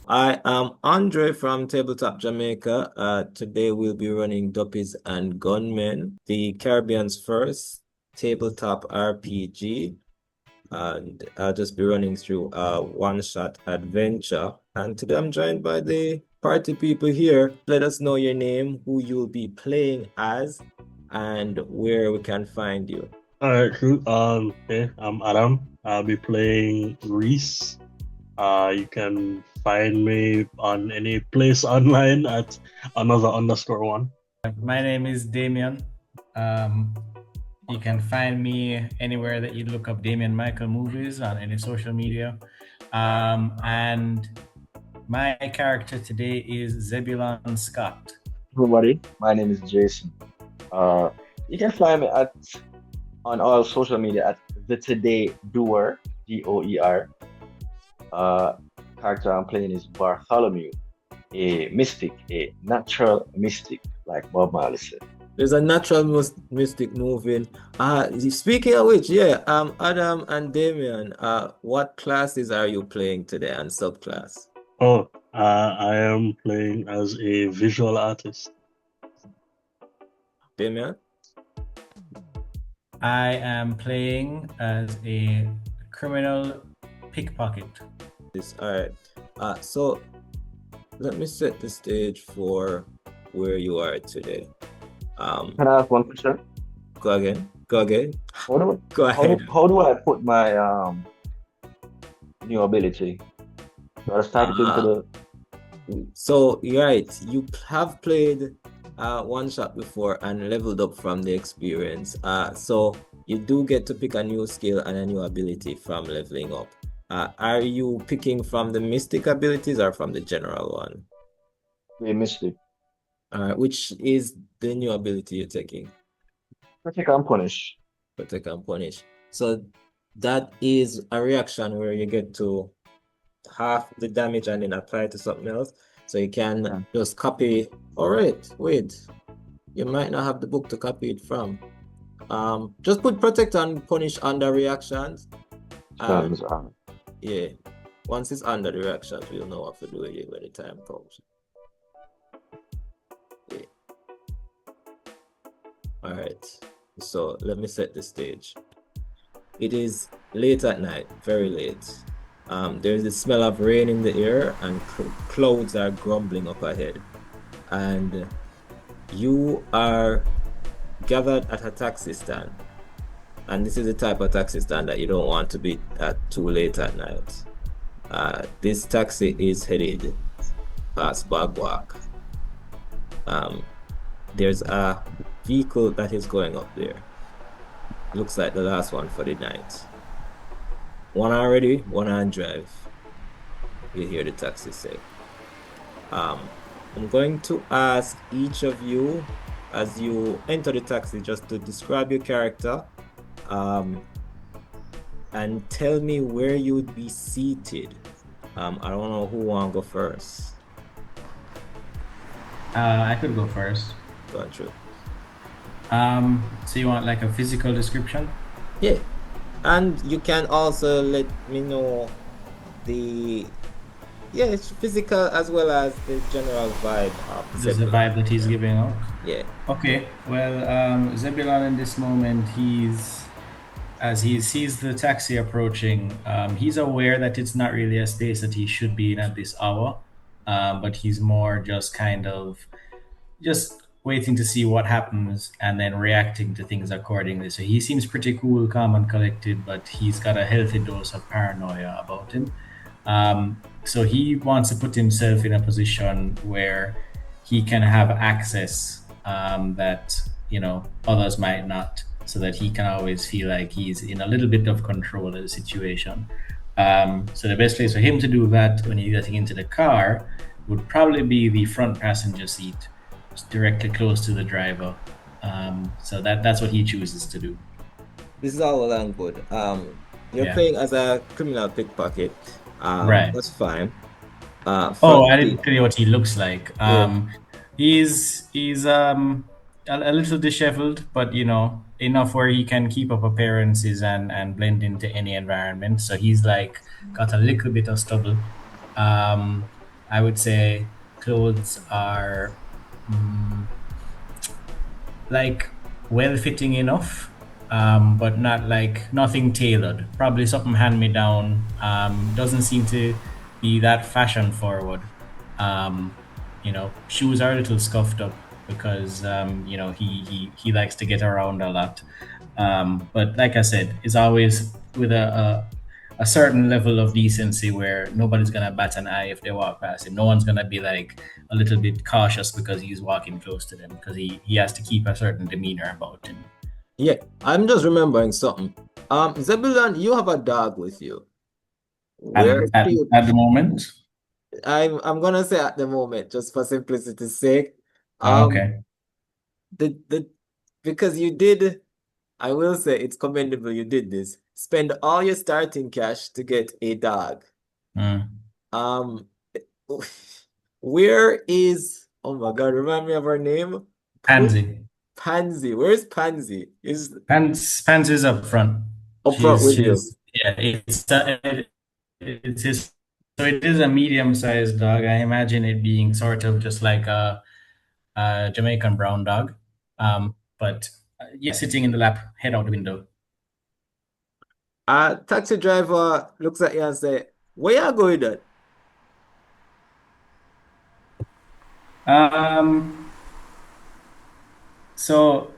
I am Andre from Tabletop Jamaica. Today we'll be running Duppies and Gunmen, the Caribbean's first tabletop RPG. And I'll just be running through a one-shot adventure. And today I'm joined by the party people here. Let us know your name, who you'll be playing as, and where we can find you. All right, cool. Okay, I'm Adam. I'll be playing Rhys. You can find me on any place online at another underscore one. My name is Damian. Um, you can find me anywhere that you look up Damian Michael movies on any social media. And my character today is Zebulon Scott. Everybody, my name is Jason. Uh, you can find me at on all social media at the Today Doer, Doer. Uh, Character I'm playing is Bartholomew, a mystic, a natural mystic, like Bob Marley said. There's a natural mystic moving. Speaking of which, yeah, Adam and Damian, what classes are you playing today and subclass? Oh, I am playing as a visual artist. Damian? I am playing as a criminal pickpocket. All right. So let me set the stage for where you are today. Can I ask one question? Go again. Go again. How do, Go ahead. how do I put my new ability? Do I start it into the So you're right. You have played one shot before and leveled up from the experience. So you do get to pick a new skill and a new ability from leveling up. Are you picking from the mystic abilities or from the general one? the mystic? Which is the new ability you're taking? Protect and punish. Protect and punish. So that is a reaction where you get to half the damage and then apply it to something else. So you can just copy. All right, wait. You might not have the book to copy it from. Just put protect and punish under reactions. Stands Yeah. Once it's under the reactions, we'll know what to do with it when the time comes. Yeah. All right. So let me set the stage. It is late at night, very late. There's the smell of rain in the air and clouds are grumbling up ahead. And you are gathered at a taxi stand. And this is the type of taxi stand that you don't want to be at too late at night. This taxi is headed past Bagwalk. There's a vehicle that is going up there. Looks like the last one for the night. One already, one on drive. You hear the taxi say. I'm going to ask each of you as you enter the taxi just to describe your character and tell me where you would be seated. I don't know who want to go first. I could go first. Go through. So you want like a physical description? Yeah. And you can also let me know it's physical as well as the general vibe of Just the vibe that he's giving out. Yeah. Okay. Well, Zebulon in this moment, as he sees the taxi approaching, he's aware that it's not really a space that he should be in at this hour, but he's more just kind of just waiting to see what happens and then reacting to things accordingly. So he seems pretty cool, calm, and collected, but he's got a healthy dose of paranoia about him. So he wants to put himself in a position where he can have access that others might not, so that he can always feel like he's in a little bit of control of the situation. So the best place for him to do that when he's getting into the car would probably be the front passenger seat, directly close to the driver. So that's what he chooses to do. This is all well and good. You're playing as a criminal pickpocket. Right. That's fine. I didn't tell you what he looks like. He's a little disheveled, but enough where he can keep up appearances and blend into any environment. So he's like got a little bit of stubble. I would say clothes are like well fitting enough, but not like nothing tailored. Probably something hand me down. Doesn't seem to be that fashion forward. Shoes are a little scuffed up because he likes to get around a lot. But like I said, it's always with a certain level of decency where nobody's gonna bat an eye if they walk past him. No one's gonna be like a little bit cautious because he's walking close to them because he has to keep a certain demeanor about him. Yeah, I'm just remembering something. Zebulon, you have a dog with you. Where At, do you? at the moment. I'm gonna say at the moment, just for simplicity's sake. Okay. The because you did, I will say it's commendable you did this. Spend all your starting cash to get a dog. Um, where is, oh my God, remind me of her name? Pansy. Pansy. Where's Pansy? Is Pansy's up front. up front with you. Yeah, it's his. So it is a medium-sized dog. I imagine it being sort of just like a Jamaican brown dog. But yeah, sitting in the lap, head out the window. Taxi driver looks at you and say, "Where you going at?" So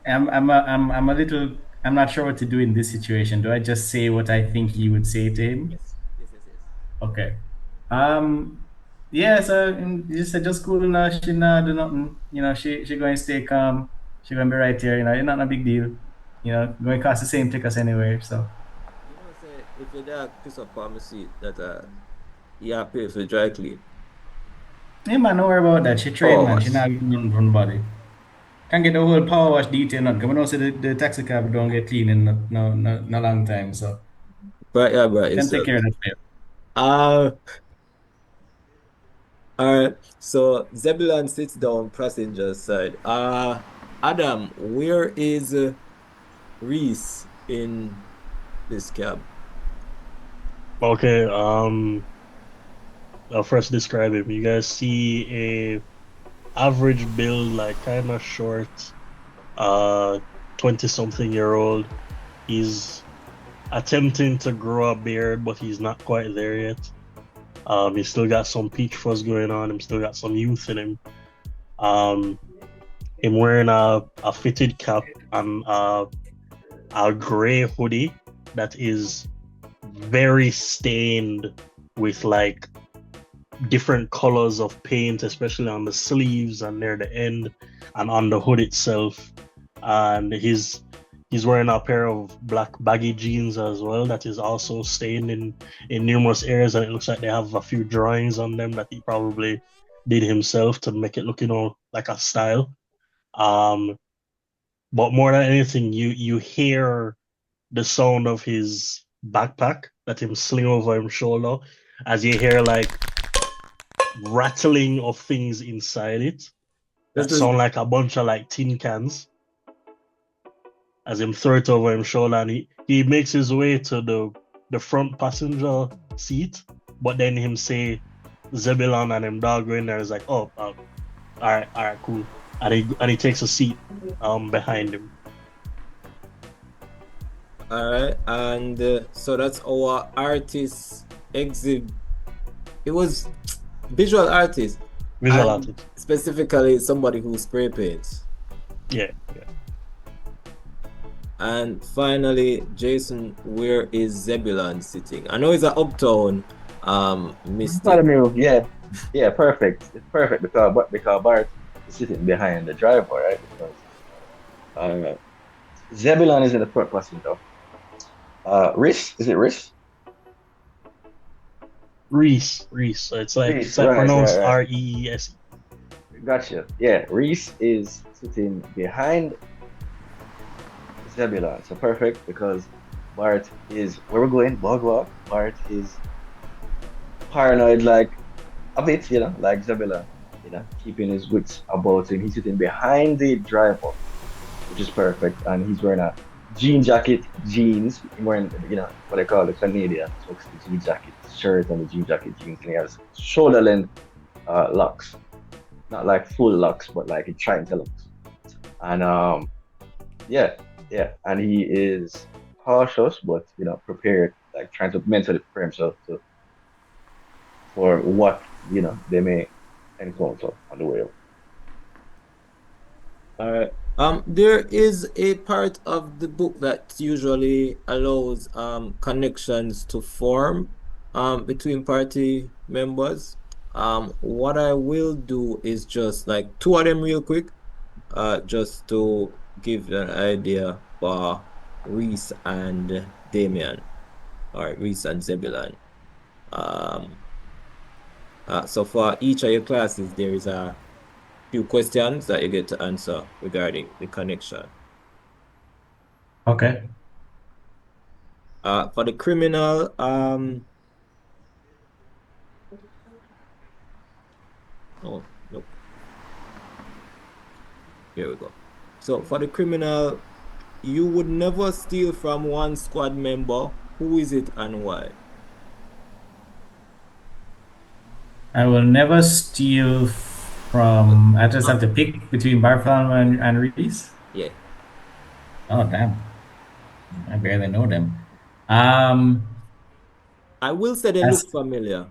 I'm a little. I'm not sure what to do in this situation. Do I just say what I think he would say to him? Yes. Okay. Yeah, so just cool enough. She not do nothing. She going to stay calm. She going to be right here. It's not a big deal. Going to cost the same tickets anyway. So. Say if your dog piss up on my seat that you have to pay for dry clean. Hey man, don't worry about that. She trained, man. She not getting nothing from body. Can't get the whole power wash detail not. Because we know say the taxi cab don't get clean in no long time. So But yeah, but can it's take care of that for you. all right. So Zebulon sits down passenger side. Adam, where is Rhys in this cab? Okay, I'll first describe him. You guys see a average build, like kind of short, 20-something-year-old. He's attempting to grow a beard, but he's not quite there yet. He's still got some peach fuzz going on. He's still got some youth in him. Him wearing a fitted cap and a gray hoodie that is very stained with like different colors of paint, especially on the sleeves and near the end and on the hood itself. And he's wearing a pair of black baggy jeans as well that is also stained in numerous areas, and it looks like they have a few drawings on them that he probably did himself to make it look, like a style. But more than anything, you hear the sound of his backpack that him sling over his shoulder, as you hear like rattling of things inside it that sound like a bunch of like tin cans, as him throw it over his shoulder, and he makes his way to the front passenger seat, but then him say Zebulon and him dog go in there is like, all right, cool, and he takes a seat behind him. All right, and so that's our artist exhibit. It was visual artist. Visual artist. Specifically somebody who spray paints. Yeah. And finally, Jason, where is Zebulon sitting? I know he's at Uptown, Mr. Bartholomew, yeah, perfect. It's perfect because Bart is sitting behind the driver, right? Because Zebulon is in the front passenger. Rhys, is it Rhys? Rhys. It's like pronounced right. Rees. Gotcha. Yeah, Rhys is sitting behind Zebulon. So perfect because Bart is where we're going, boardwalk. Bart is paranoid like a bit, like Zebulon, keeping his wits about him. He's sitting behind the driver, which is perfect, and he's wearing a jean jacket, jeans. He wearing, what they call the Canadian tux, the jean jacket shirt and the jean jacket jeans. And he has shoulder length locks, not like full locks, but like a triangle locks. And yeah, yeah. And he is cautious, but prepared, like trying to mentally prepare himself for what they may encounter on the way out. All right. There is a part of the book that usually allows connections to form between party members. What I will do is just like two of them real quick, just to give you an idea for Rhys and Damian, or Rhys and Zebulon. Um, so for each of your classes, there is a few questions that you get to answer regarding the connection. Okay. For the criminal, oh, no, here we go. So for the criminal, you would never steal from one squad member. Who is it and why? I will never steal from. I just have to pick between Bartholomew and Rhys. Yeah, Oh damn! I barely know them. Um, I will say they look that's familiar.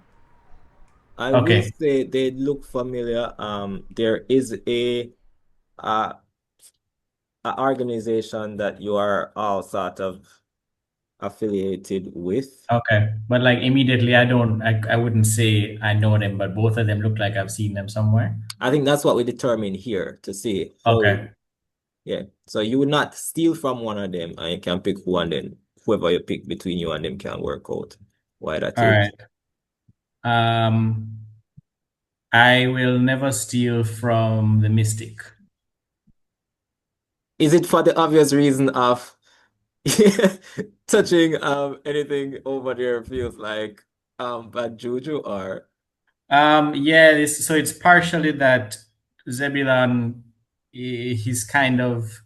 I will okay. say they look familiar. There is uh, a organization that you are all sort of affiliated with. Okay, but like immediately, I wouldn't say I know them, but both of them look like I've seen them somewhere. I think that's what we determine here to see how, Okay. yeah. So you would not steal from one of them and you can pick one, then whoever you pick between you and them can work out why that All is. right. I will never steal from the Mystic. Is it for the obvious reason of touching anything over there feels like bad juju or Yeah, so it's partially that Zebulon, he's kind of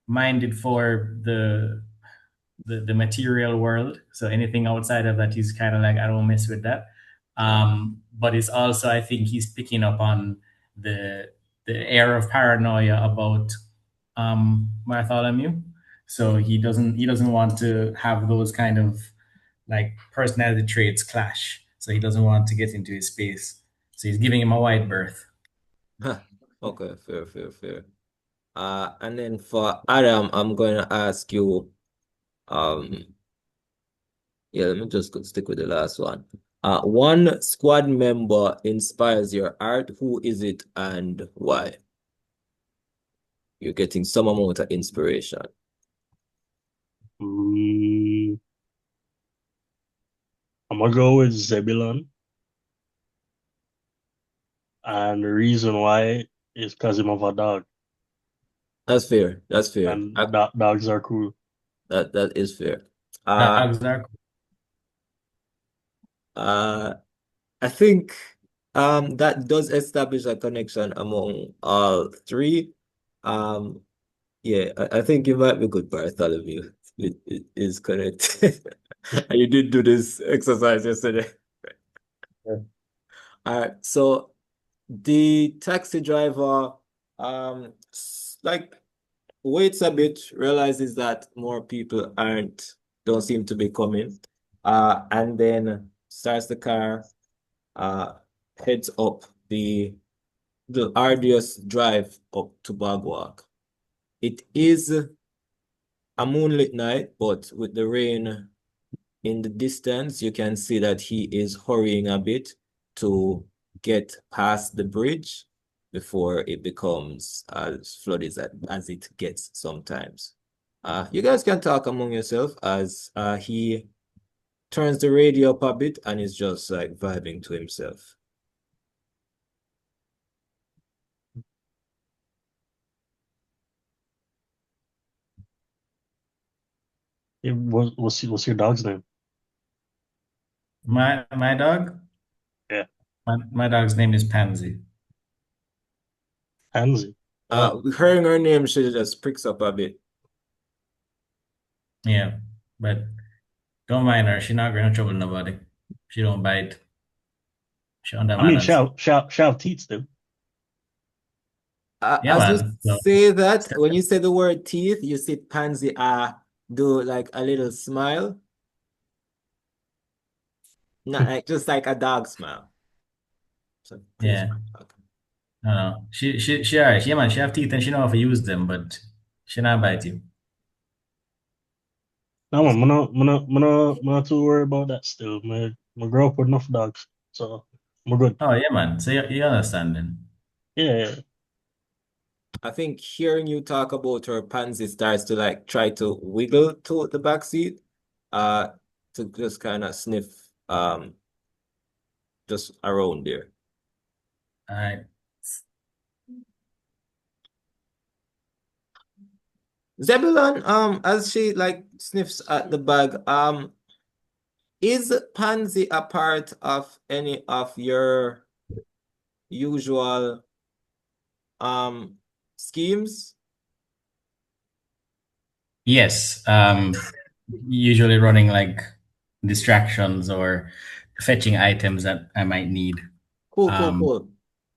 minded for the material world. So anything outside of that, he's kind of like, I don't mess with that. But it's also, I think he's picking up on the the air of paranoia about Bartholomew. So he doesn't want to have those kind of like personality traits clash. So he doesn't want to get into his space. So he's giving him a wide berth. okay, fair, fair, fair. And then for Adam, I'm going to ask you, um, yeah, let me just stick with the last one. One squad member inspires your art. Who is it and why? You're getting some amount of inspiration. Mm, I'm gonna go with Zebulon, and the reason why is because I'm of a dog, That's fair. That's fair. and dogs are cool. That is fair. Dogs are Uh, I think that does establish a connection among all three. Um, yeah, I think you might be good, Bartholomew. It is correct. And you did do this exercise yesterday. Yeah. All right, so the taxi driver like waits a bit, realizes that more people don't seem to be coming, and then starts the car, uh, heads up the arduous drive up to Bagwalk. It is a moonlit night, but with the rain in the distance, you can see that he is hurrying a bit to get past the bridge before it becomes as flooded as it gets sometimes. You guys can talk among yourself as he turns the radio up a bit and is just like vibing to himself. What's your dog's name? my dog. Yeah, My dog's name is Pansy. Pansy. Oh, Hearing her name, she just pricks up a bit. Yeah, but don't mind her. She not going to trouble nobody. She don't bite. She under I mean, manners. shall teach them. Yeah, As you man. So, say that, when you say the word teeth, you see Pansy do like a little smile, not like just like a dog smile. So please, yeah. my dog. No, no. She alright. Yeah, man. She have teeth and she know how to use them, but she not bite you. No, man, I'm not too worried about that still. My grow up with enough dogs, so we're good. Oh, yeah, man. So you understand then. Yeah. I think hearing you talk about her, Pansy starts to like try to wiggle to the back seat, uh, to just kind of sniff, just around there. All right. Zebulon, as she like sniffs at the bag, is Pansy a part of any of your usual schemes? Yes. Usually running like distractions or fetching items that I might need. Cool, cool, Um, cool.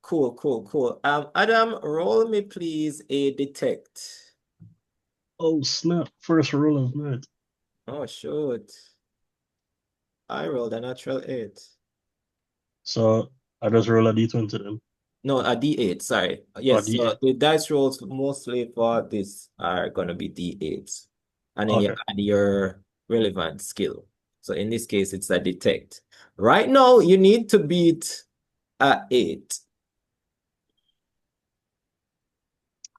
Cool, cool, cool. Adam, roll me please a detect. Oh snap! First rule of night. Oh shoot. I rolled a natural 8. So I just roll a d20 then. No, a D8, sorry. Or Yes, so d8. the dice rolls mostly for this are gonna be D8s. And then you Okay. add your relevant skill. So in this case, it's a detect. Right now, you need to beat a 8.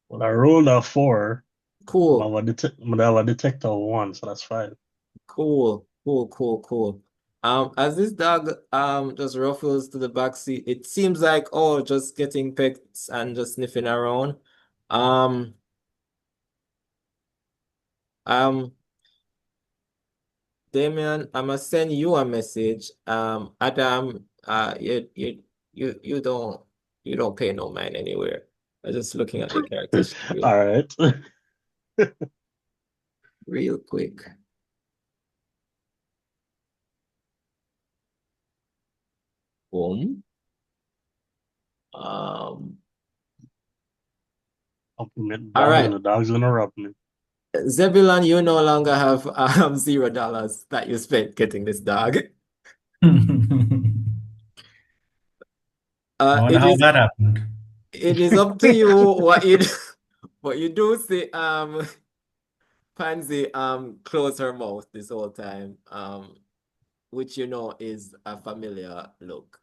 Well, I rolled a 4. Cool, But I have a detector of 1, so that's 5. cool, cool, cool, cool. As this dog just ruffles to the back seat, it seems like just getting pecks and just sniffing around. Um, um, Damian, I'm gonna send you a message. Adam, you don't pay no mind anywhere. I'm just looking at the character sheet All right. real quick. Boom. Um, Compliment all dogs and right. the dog's gonna rub me. Zebulon, you no longer have $0 that you spent getting this dog. I Uh, wonder it how is that happened. it is up to you what you what you do see Pansy close her mouth this whole time. Which you know is a familiar look.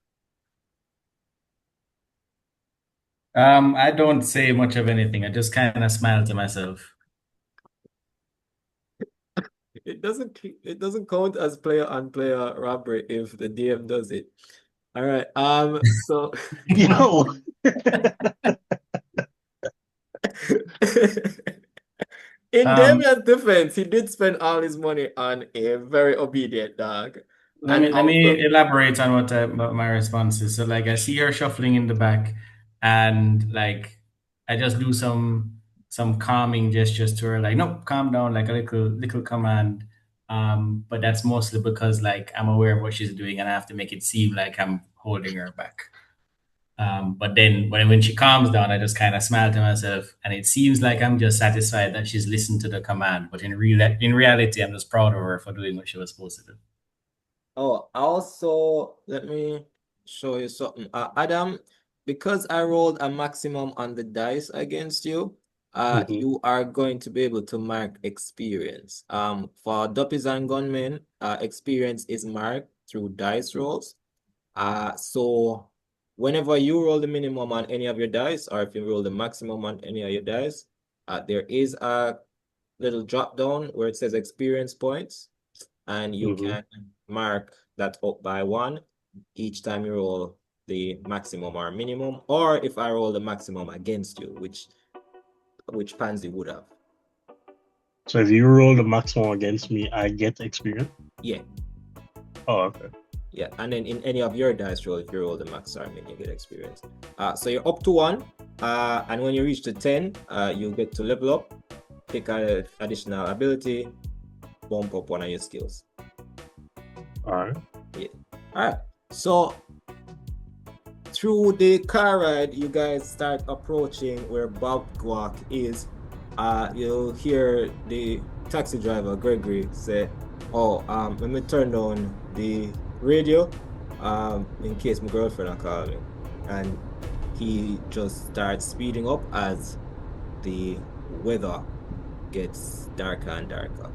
I don't say much of anything. I just kind of smile to myself. It doesn't count as player on player robbery if the DM does it. All right. So Yo. in Um, Damian's defense, he did spend all his money on a very obedient dog. let And me let also, me elaborate on what my response is. So like I see her shuffling in the back, and like I just do some calming gestures to her, like nope, calm down, like a little command. But that's mostly because like I'm aware of what she's doing, and I have to make it seem like I'm holding her back. But then when she calms down, I just kind of smile to myself, and it seems like I'm just satisfied that she's listened to the command. But in reality, I'm just proud of her for doing what she was supposed to do. also, let me show you something. Adam, because I rolled a maximum on the dice against you, Mhm. you are going to be able to mark experience. For Duppies and Gunmen, experience is marked through dice rolls. So whenever you roll the minimum on any of your dice, or if you roll the maximum on any of your dice, there is a little drop down where it says experience points, and you Mhm. can mark that up by 1 each time you roll the maximum or minimum, or if I roll the maximum against you, which Pansy would have. So if you roll the maximum against me, I get experience. Yeah. Oh, okay. Yeah, and then in any of your dice roll, if you roll the max arm, then you get experience. So you're up to 1, and when you reach the 10, you get to level up, pick an additional ability, bump up one of your skills. Alright. Yeah. Alright. So through the car ride, you guys start approaching where Bob Guac is. You'll hear the taxi driver Gregory say, "Oh, let me turn down the radio, in case my girlfriend are calling." And he just starts speeding up as the weather gets darker and darker.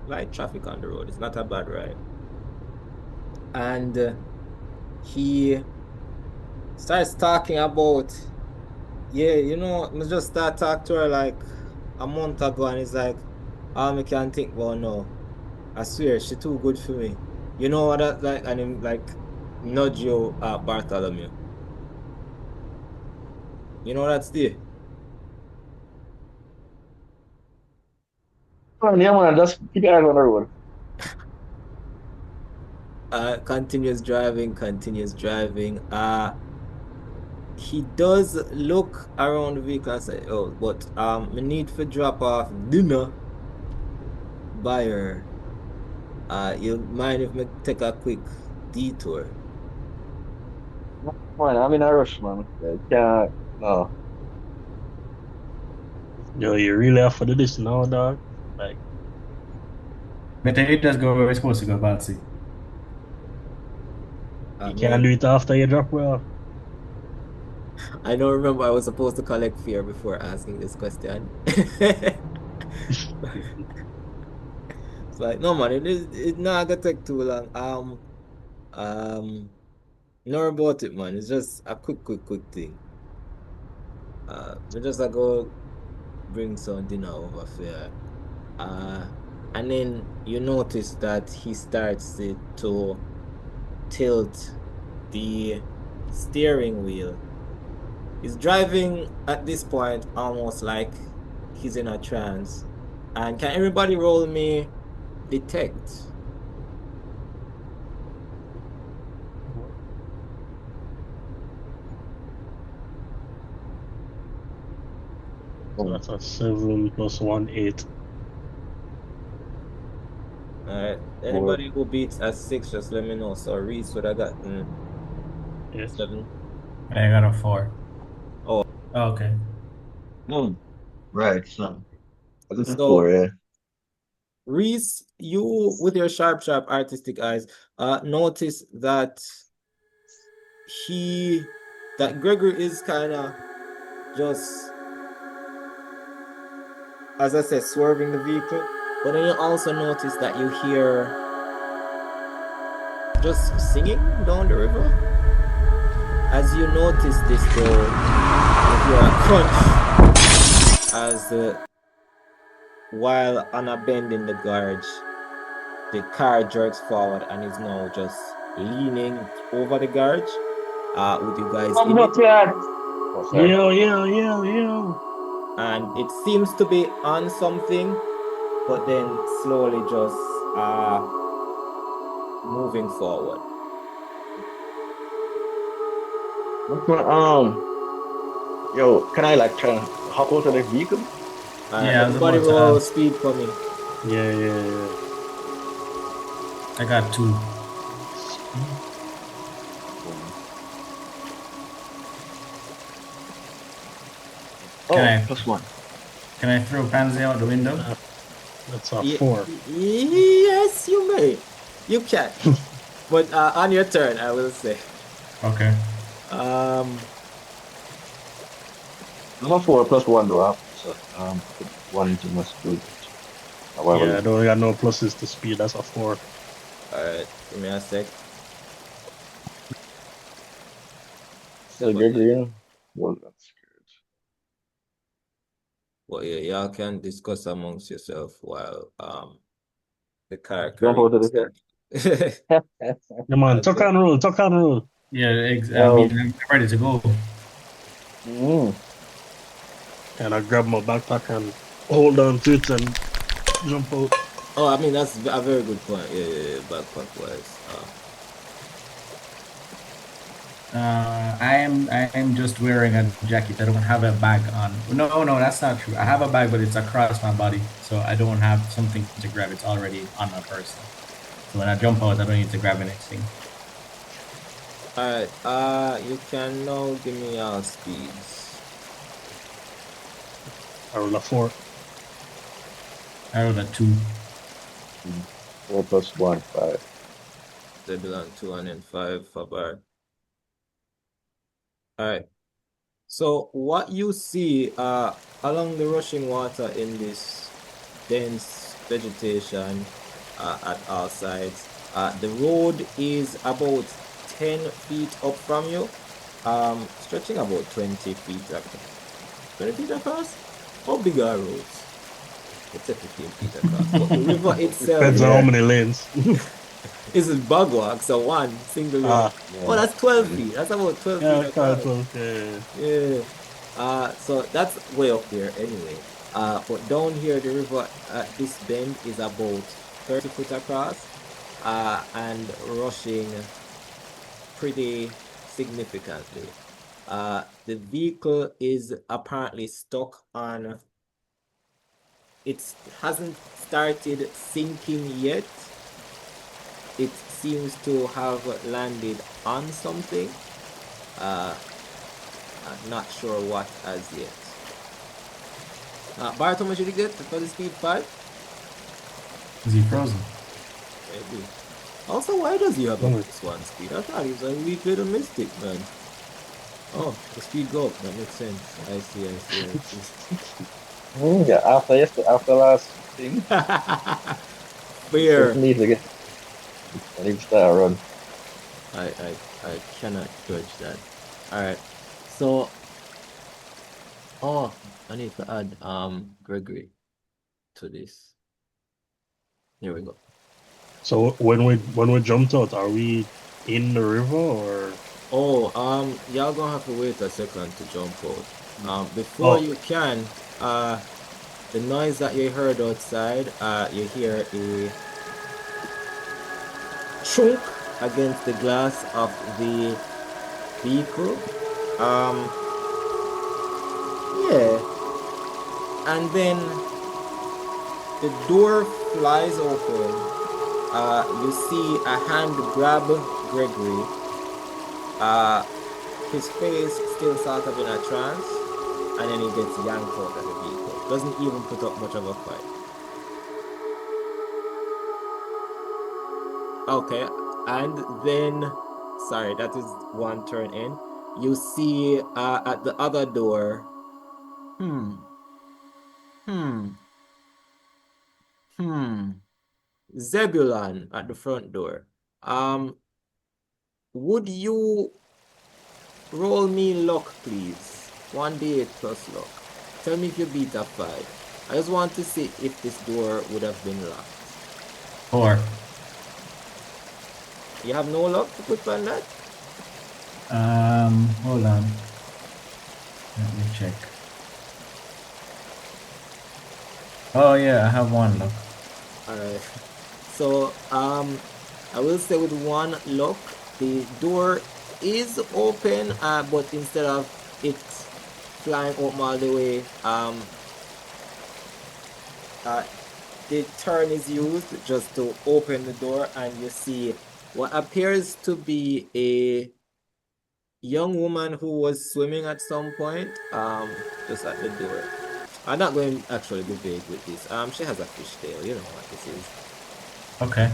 Light traffic on the road. It's not a bad ride. And he starts talking about, yeah, I just start talking to her like a month ago, and it's like, all I can think about now. I swear, she too good for me. You know what that like, and him like nudge you at Bartholomew. You know that's the Yeah, man, just keep your eyes on the road. continuous driving. He does look around the vehicle and say, "Oh, but we need to drop off dinner by her. You mind if we take a quick detour?" Man, I'm in a rush, man. I can't. No. Yo, you really have to do this now, dog? Like, Better you just go where we're supposed to go, Patsy. I you can't do mean, it after you drop well. I don't remember I was supposed to collect fear before asking this question. It's like, no man, it not gonna take too long. Know about it, man. It's just a quick thing. We just go bring some dinner over for you. And then you notice that he starts to tilt the steering wheel. He's driving at this point almost like he's in a trance. And can everybody roll me detect? So that's a 7 plus 1, 8. Alright. Anybody who beats at 6, just let me know. So Rhys would have gotten Yes. 7. I got a 4. Oh. Okay. Right, so. This is So 4, yeah. Rhys, you with your sharp artistic eyes, notice that Gregory is kind of just, as I said, swerving the vehicle. But then you also notice that you hear just singing down the river. As you notice this, though, you hear a crunch as while on a bend in the gorge, the car jerks forward and is now just leaning over the gorge, with you guys in it. Oh, sorry. Yo. And it seems to be on something, but then slowly just moving forward. Yo, can I like try and hop out of the vehicle? Yeah, I was Everybody about to roll ask. speed for me. Yeah. I got 2. Oh, plus 1. Can I throw Pansy out the window? That's a 4. Yes, you may. You can. But on your turn, I will say. Okay. Um, I'm a 4 plus 1 though. So put 1 into my speed. Yeah, I don't got no pluses to speed. That's a 4. Alright, give me a sec. Still Gregory, yeah. Well, that's good. Well, yeah, y'all can discuss amongst yourself while the car Jump out of the carries. Come on, tuck and roll. Yeah, Yo. I'm ready to go. And I grab my backpack and hold on to it and jump out. Oh, I mean, that's a very good point. Yeah, backpack wise. I am just wearing a jacket. I don't have a bag on. No, that's not true. I have a bag, but it's across my body, so I don't have something to grab. It's already on my person. So when I jump out, I don't need to grab anything. Alright, you can now give me your speeds. I roll a 4. I rolled a 2. 4 plus 1, 5. Zebulon 2 and then 5 for Bart. Alright. So what you see along the rushing water in this dense vegetation at all sides, the road is about 10 feet up from you, stretching about 20 feet across. 20 feet across? How big are roads? It's a 15 feet across. But the river itself Depends on how many lanes. is a bogwalk, so one single lane. Ah, Oh, that's 12 feet. That's about 12 yeah, feet across. yeah. Yeah. So that's way up there anyway. But down here, the river at this bend is about 30 foot across, and rushing pretty significantly. The vehicle is apparently stuck on. It hasn't started sinking yet. It seems to have landed on something. I'm not sure what as yet. Bart, how much did you get for the speed 5? Is he frozen? Maybe. Also, why does he have a Hmm. +1 speed? I thought he was a weak little mystic, man. Oh, the speed go up. That makes sense. I see. Yeah, after last thing, Fair. just need to get I need to start a run. I cannot judge that. Alright. So, oh, I need to add Gregory to this. Here we go. So when we jumped out, are we in the river or? Oh, y'all gonna have to wait a second to jump out. Before you can, the noise that you heard outside, you hear a chunk against the glass of the vehicle. Yeah, and then the door flies open. You see a hand grab Gregory. His face still sort of in a trance, and then he gets yanked out of the vehicle. Doesn't even put up much of a fight. Okay, and then, sorry, that is one turn in. You see at the other door, Zebulon at the front door. Would you roll me luck, please? 1d8 plus luck. Tell me if you beat a 5. I just want to see if this door would have been locked. 4. You have no luck to put on that? Hold on. Let me check. Oh yeah, I have 1 luck. Alright. So, I will say with 1 luck, the door is open, but instead of it flying open all the way, the turn is used just to open the door, and you see what appears to be a young woman who was swimming at some point, just at the door. I'm not going to actually be vague with this. She has a fish tail. You know what this is. Okay.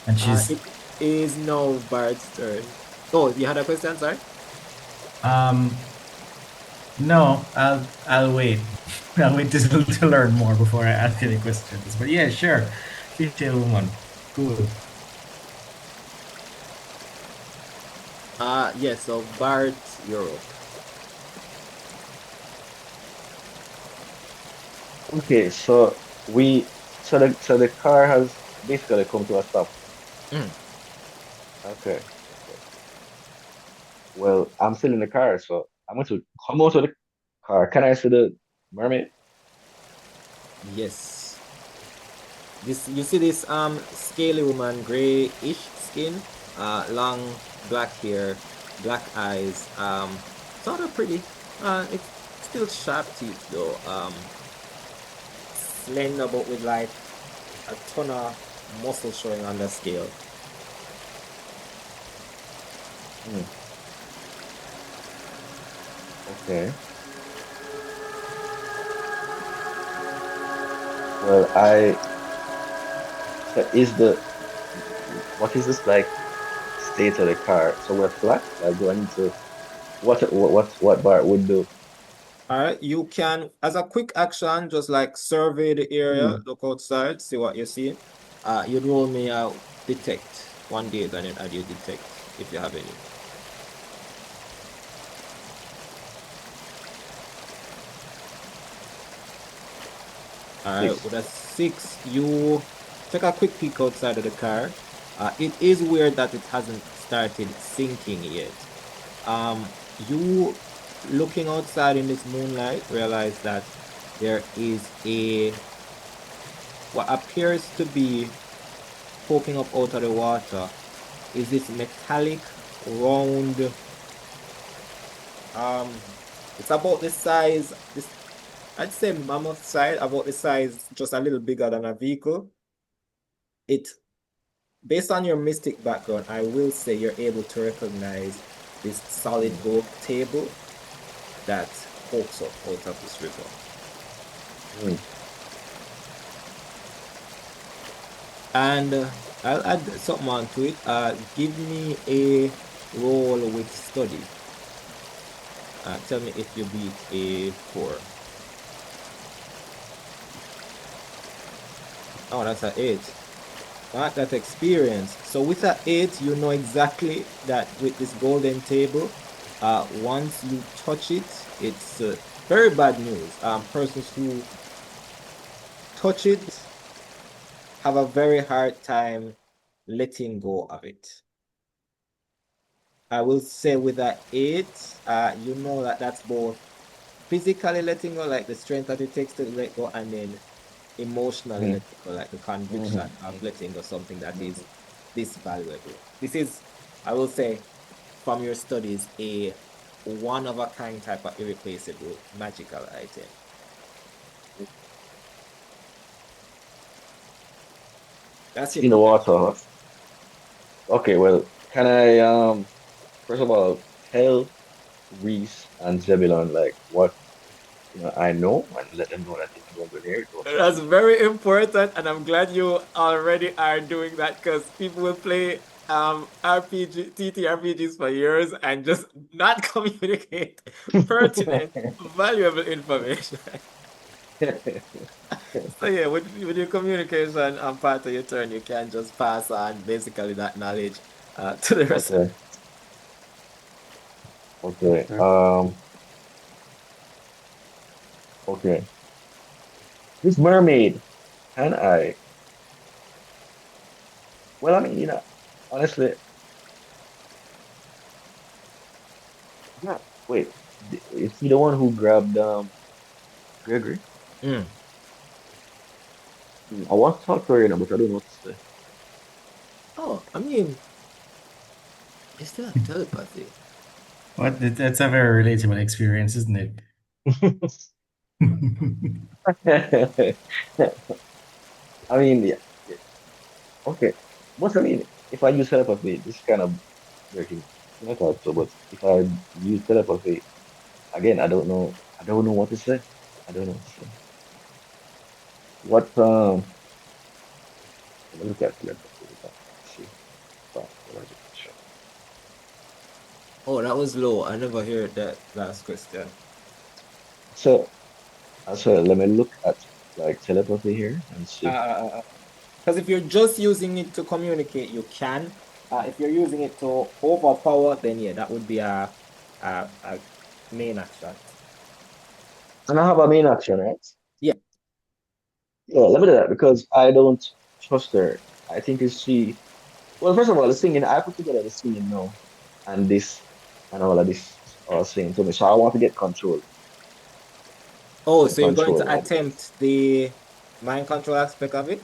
And she's It is now Bard's turn. Oh, you had a question, sorry? no, I'll wait. I'll wait to learn more before I ask any questions. But yeah, sure. Detail woman. Cool. Yeah, so Bard, you're up. Okay, so the car has basically come to a stop. Okay. Well, I'm still in the car, so I'm going to come out of the car. Can I see the mermaid? Yes. You see this scaly woman, grayish skin, long black hair, black eyes, sort of pretty. It's still sharp teeth though. Slender but with like a ton of muscle showing on the scale. Hmm. Okay. Well, so what is this like state of the car? So we're flat? Like, do I need to, what Bart would do? All right, you can, as a quick action, just like survey the area, Hmm. look outside, see what you see. You'd roll me out detect 1 day, and then add your detect if you have any. All right, with Six. a 6, you take a quick peek outside of the car. It is weird that it hasn't started sinking yet. You looking outside in this moonlight realize that there is what appears to be poking up out of the water is this metallic round, it's about the size, this, I'd say mammoth size, about the size, just a little bigger than a vehicle. It, based on your mystic background, I will say you're able to recognize this solid Hmm. gold table that pokes up out of this river. Hmm. And I'll add something on to it. Give me a roll with study. Tell me if you beat a 4. Oh, that's an 8. Not that experience. So with an 8, you know exactly that with this golden table, once you touch it, it's very bad news. Persons who touch it have a very hard time letting go of it. I will say with that 8, you know that that's both physically letting go, like the strength that it takes to let go, and then emotionally Hmm. letting go, like the conviction Hmm. of letting go something that Hmm. is this valuable. This is, I will say, from your studies, a one of a kind type of irreplaceable magical item. That's It's it. in the water, huh? Okay, well, can I first of all tell Rhys and Zebulon like what I know and let them know that if you don't go there, don't touch That's it. very important, and I'm glad you already are doing that because people will play RPG TTRPGs for years and just not communicate pertinent, valuable information. So yeah, with your communication part of your turn, you can just pass on basically that knowledge to the rest of Okay, okay, Okay. okay. This mermaid, can I? Well, I mean, honestly, yeah. Wait, is he the one who grabbed Gregory? Mm. I want to talk to her, but I don't know what to say. Oh, I mean, you still have telepathy. What? That's a very relatable experience, isn't it? I mean, yeah, yeah, okay. But I mean, if I use telepathy, this is kind of breaking my thought. So, but if I use telepathy again, I don't know. I don't know what to say. I don't know what to say. What Let me look at telepathy. See. But what is it? Sure. Oh, that was low. I never heard that last question. So, let me look at like telepathy here and see. Because if you're just using it to communicate, you can. If you're using it to overpower, then yeah, that would be a main action. And I have a main action, right? Yeah. Yeah, let me do that because I don't trust her. I think it's she. Well, first of all, the singing, I put together the singing now and this and all of this all singing to me. So I want to get control. Oh, Get so you're going control to of this. attempt the mind control aspect of it?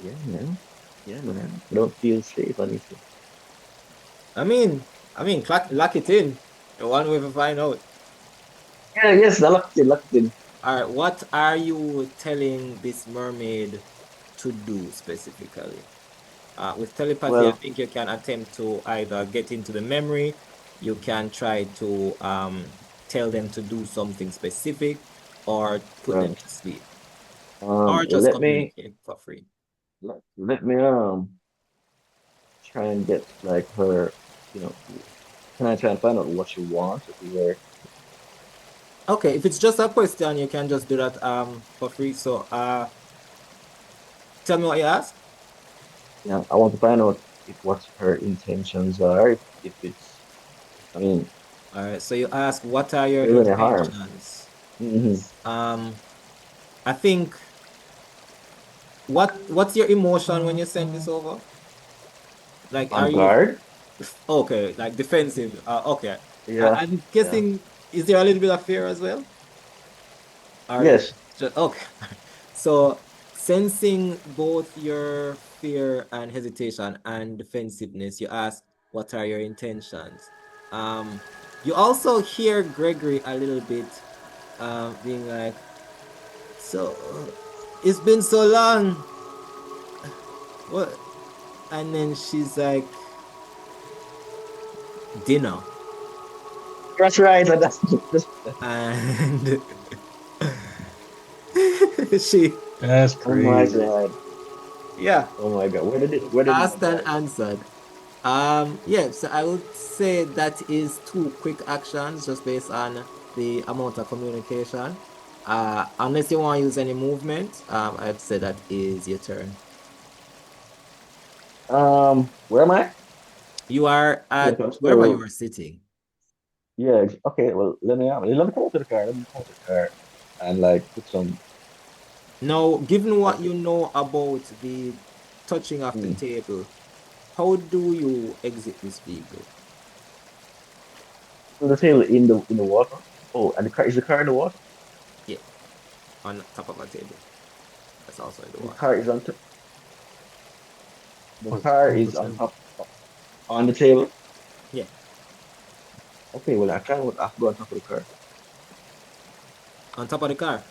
Yeah, man. Yeah, man. I don't feel safe, honestly. Lock it in. The one way to find out. Yeah, yes, I locked it, locked it. All right, what are you telling this mermaid to do specifically? With telepathy, I Well, think you can attempt to either get into the memory, you can try to tell them to do something specific, or put them right. to sleep, or just Let me communicate for free. let me try and get like her, you know, can I try and find out what she wants? This is where, Okay, if it's just a question, you can just do that for free. So tell me what you ask. yeah, I want to find out if what her intentions are, if it's, I mean, All right, so you ask, what are your there's any harm. intentions? Hmm. Um, I think what's your emotion when you send this over? Like, are On you guard? okay? Like defensive? Okay. Yeah, I'm yeah. guessing. Is there a little bit of fear as well? Or Yes. just okay. So sensing both your fear and hesitation and defensiveness, you ask, what are your intentions? Um, you also hear Gregory a little bit being like, so it's been so long. What? And then she's like, dinner. That's right. That's, And she, That's oh my crazy. God. yeah, Oh my God. Where did my asked and bag? answered. Yeah, so I would say that is two quick actions just based on the amount of communication. Unless you want to use any movement, I'd say that is your turn. Where am I? You are Okay, at so I'm wherever you still, are sitting. yeah, okay, well, let me come up to the car. Let me come up to the car and like put some, Now, given what okay. you know about the touching of the Hmm. table, how do you exit this vehicle? So the table in the water. Oh, and the car is the car in the water? Yeah, on top of a table. That's also in the The water. car is on top. The On car on the is on table. top on the table. Yeah, Okay, well I have to go on top of the car. on top of the car.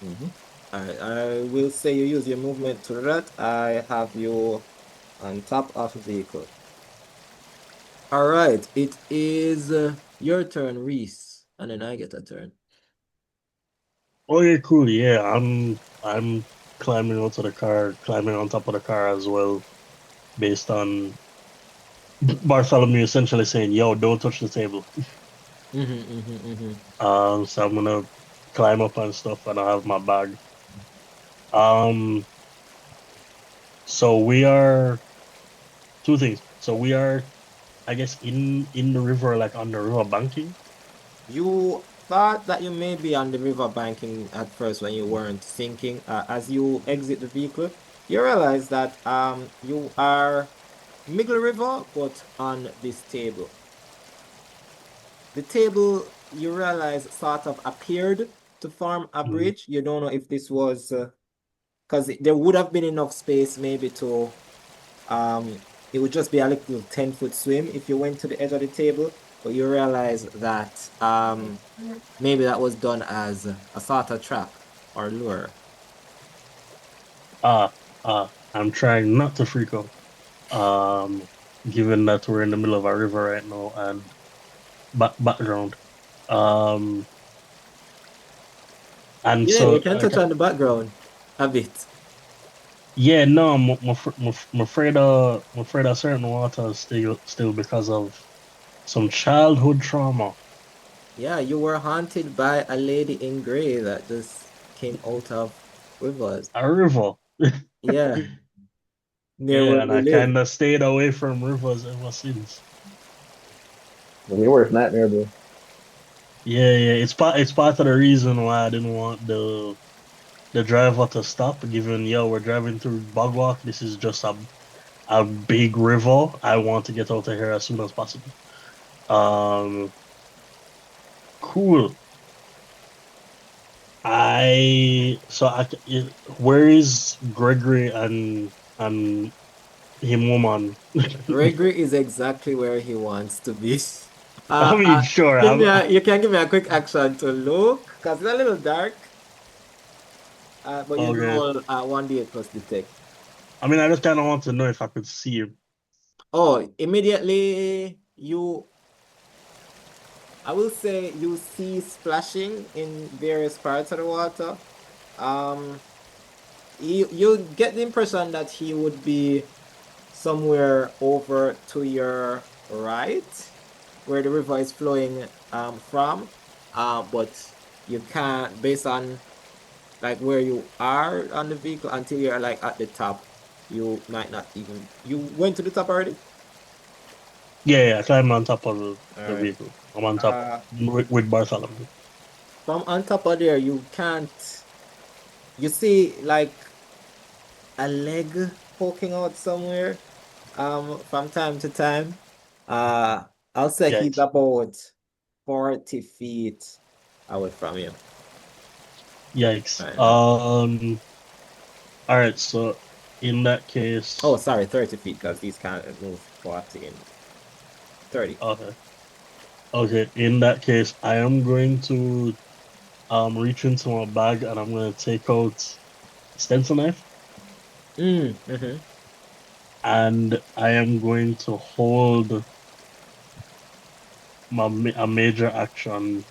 Hmm. All right, I will say you use your movement to that. I have you on top of the vehicle. All right, it is your turn, Rhys, and then I get a turn. Okay, cool. Yeah, I'm climbing onto the car, climbing on top of the car as well, based on Bartholomew essentially saying, "Yo, don't touch the table." So I'm gonna climb up and stuff, and I have my bag. Um, so we are two things. So we are, I guess, in the river, like on the river banking. You thought that you may be on the river banking at first when you weren't thinking. As you exit the vehicle, you realize that you are Middle River, but on this table. The table you realize sort of appeared to form a Mm. bridge. You don't know if this was because there would have been enough space maybe to it would just be a little 10-foot swim if you went to the edge of the table, but you realize that maybe that was done as a sort of trap or lure. Ah, I'm trying not to freak out. Um, Given that we're in the middle of a river right now and background. Um, and Yeah, you so can like touch on the background a bit. yeah, no, I'm afraid of certain water still because of some childhood trauma. Yeah, you were haunted by a lady in gray that just came out of rivers. A river. Yeah, near Yeah, where and you I live. kind of stayed away from rivers ever since. Well, your worst nightmare, bro. Yeah, it's part of the reason why I didn't want the driver to stop, given yo, we're driving through Bogwalk. This is just a big river. I want to get out of here as soon as possible. Um, cool. Where is Gregory and him woman. Gregory is exactly where he wants to be. I mean, sure. You can give me a quick action to look, because it's a little dark. But you Okay. roll 1d8 plus detect. I mean, I just kind of want to know if I could see him. Oh, immediately I will say you see splashing in various parts of the water. You get the impression that he would be somewhere over to your right, where the river is flowing from. But you can't, based on like where you are on the vehicle until you're like at the top, you might not even. You went to the top already? Yeah, I climbed on top of All the right. vehicle. I'm on top with Bartholomew. From on top of there, you can't. You see like a leg poking out somewhere from time to time. I'll say he's Yikes. about 40 feet away from you. Yikes. Right now. All right. So in that case, Oh, sorry, 30 feet, because these can't move 40 and 30. okay. Okay. In that case, I am going to reach into my bag and I'm going to take out a stencil knife Mm-hmm. and I am going to hold a major action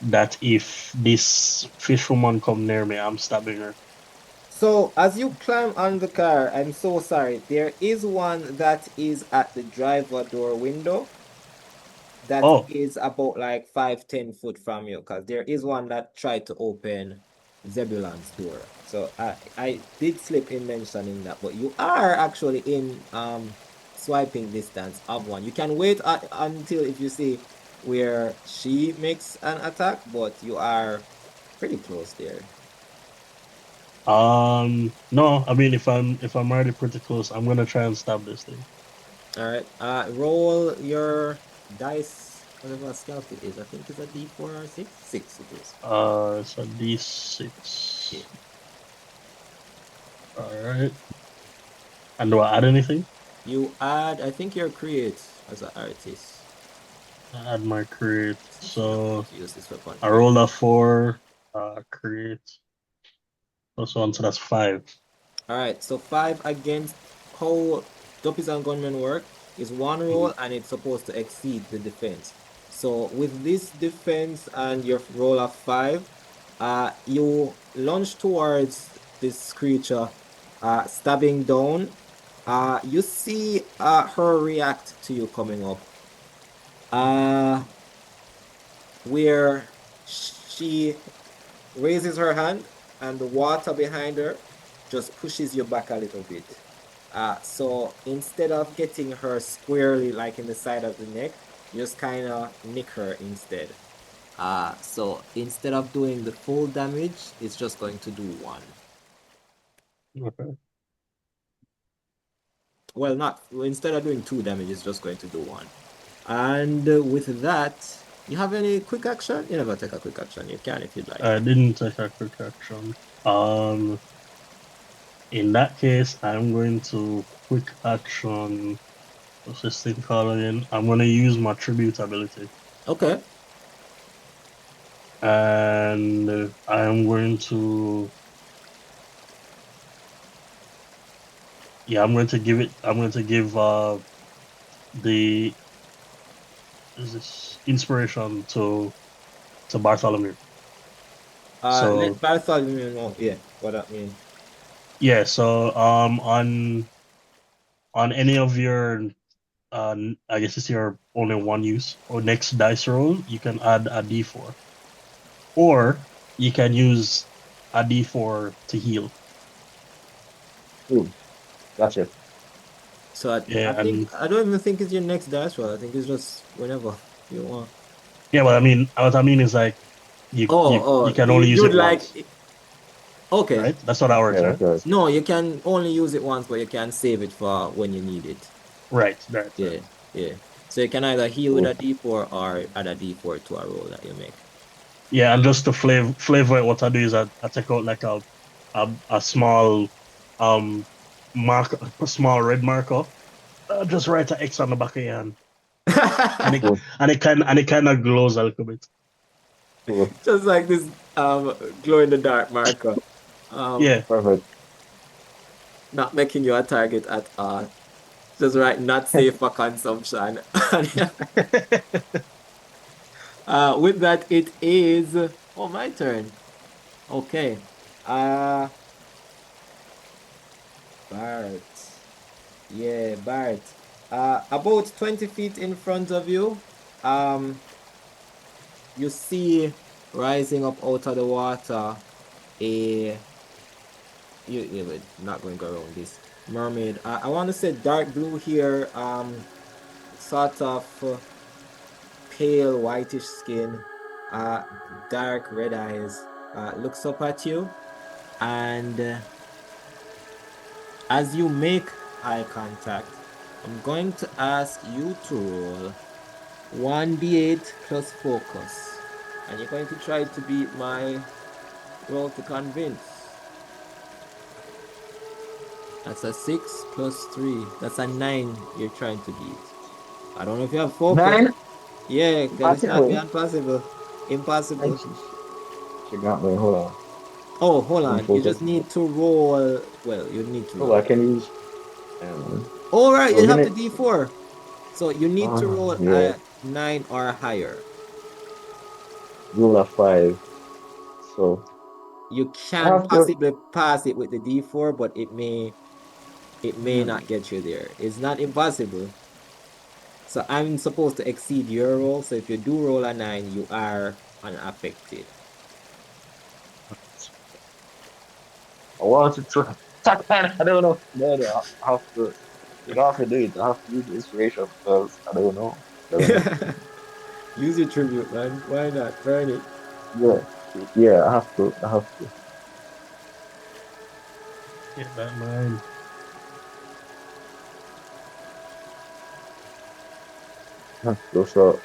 that if this fish woman come near me, I'm stabbing her. So as you climb on the car, I'm so sorry. There is one that is at the driver door window that Oh, is about like 5-10 foot from you, because there is one that tried to open Zebulon's door. So I did slip in mentioning that, but you are actually in swiping distance of one. You can wait until if you see where she makes an attack, but you are pretty close there. no, I mean if I'm already pretty close, I'm gonna try and stab this thing. All right. Roll your dice, whatever stealth it is. I think it's a D4 or 6. 6 it is. It's a D6. Yeah. All right. And do I add anything? You add, I think you're create as an artist. I add my create. If you're not going So to use this weapon. I roll a 4, create plus 1, so that's 5. All right. So 5 against how Duppies and Gunmen work is one roll, Mhm. and it's supposed to exceed the defense. So with this defense and your roll of 5, you launch towards this creature, stabbing down. You see her react to you coming up. Where she raises her hand and the water behind her just pushes you back a little bit. So instead of getting her squarely like in the side of the neck, you just kind of nick her instead. So instead of doing the full damage, it's just going to do 1. Okay. Well, not instead of doing 2 damage, it's just going to do 1. And with that, you have any quick action? You never take a quick action. You can if you'd like. I didn't take a quick action. In that case, I'm going to quick action. What's this thing called again? I'm gonna use my tribute ability, Okay. and I am going to. Yeah, I'm going to give it. I'm going to give the is this inspiration to Bartholomew. So Let Bartholomew know, yeah, what that means. yeah, so on any of your I guess it's your only one use or next dice roll, you can add a D4, or you can use a D4 to heal. Ooh, gotcha. So I Yeah, think and I don't even think it's your next dice roll. I think it's just whenever you want. yeah, what I mean is like you can only use You'd it like, once, okay. right? That's how that Yeah, works, right? that's right. No, you can only use it once, but you can save it for when you need it. Right. Yeah, yeah. So you can either heal with Cool. a D4 or add a D4 to a roll that you make. Yeah, and just to flavor it, what I do is I take out like a small um a small red marker. Just write an X on the back of your hand, and Cool. it kind of glows a little bit. Cool. Just like this glow in the dark marker. Yeah. Perfect. Not making you a target at all. Just write not safe for consumption. With that, it is my turn. Okay. Bart. Yeah, Bart. About 20 feet in front of you, you see rising up out of the water you're not going to go around this mermaid. I want to say dark blue here, sort of pale whitish skin, dark red eyes, looks up at you, and as you make eye contact, I'm going to ask you to roll 1d8 plus focus, and you're going to try to beat my roll to convince. That's a 6 plus 3. That's a 9 you're trying to beat. I don't know if you have focus. 9? Yeah, because it's not Impossible. impossible. Impossible. She got me. Hold on. Oh, hold on. You Focus. just need to roll. Well, you need to Oh, roll. I can use. All right, So you have minute- the D4. So you need to roll yeah. a 9 or higher. Rule of 5. So You I can have to. possibly pass it with the D4, but it may not get you there. It's not impossible. So I'm supposed to exceed your roll. So if you do roll a 9, you are unaffected. I want to try. I don't know. No, I have to. You don't have to do it. I have to use the inspiration because I don't know. Use your tribute, man. Why not? Burn it. Yeah, I have to. I have to. Get that man. I have to. So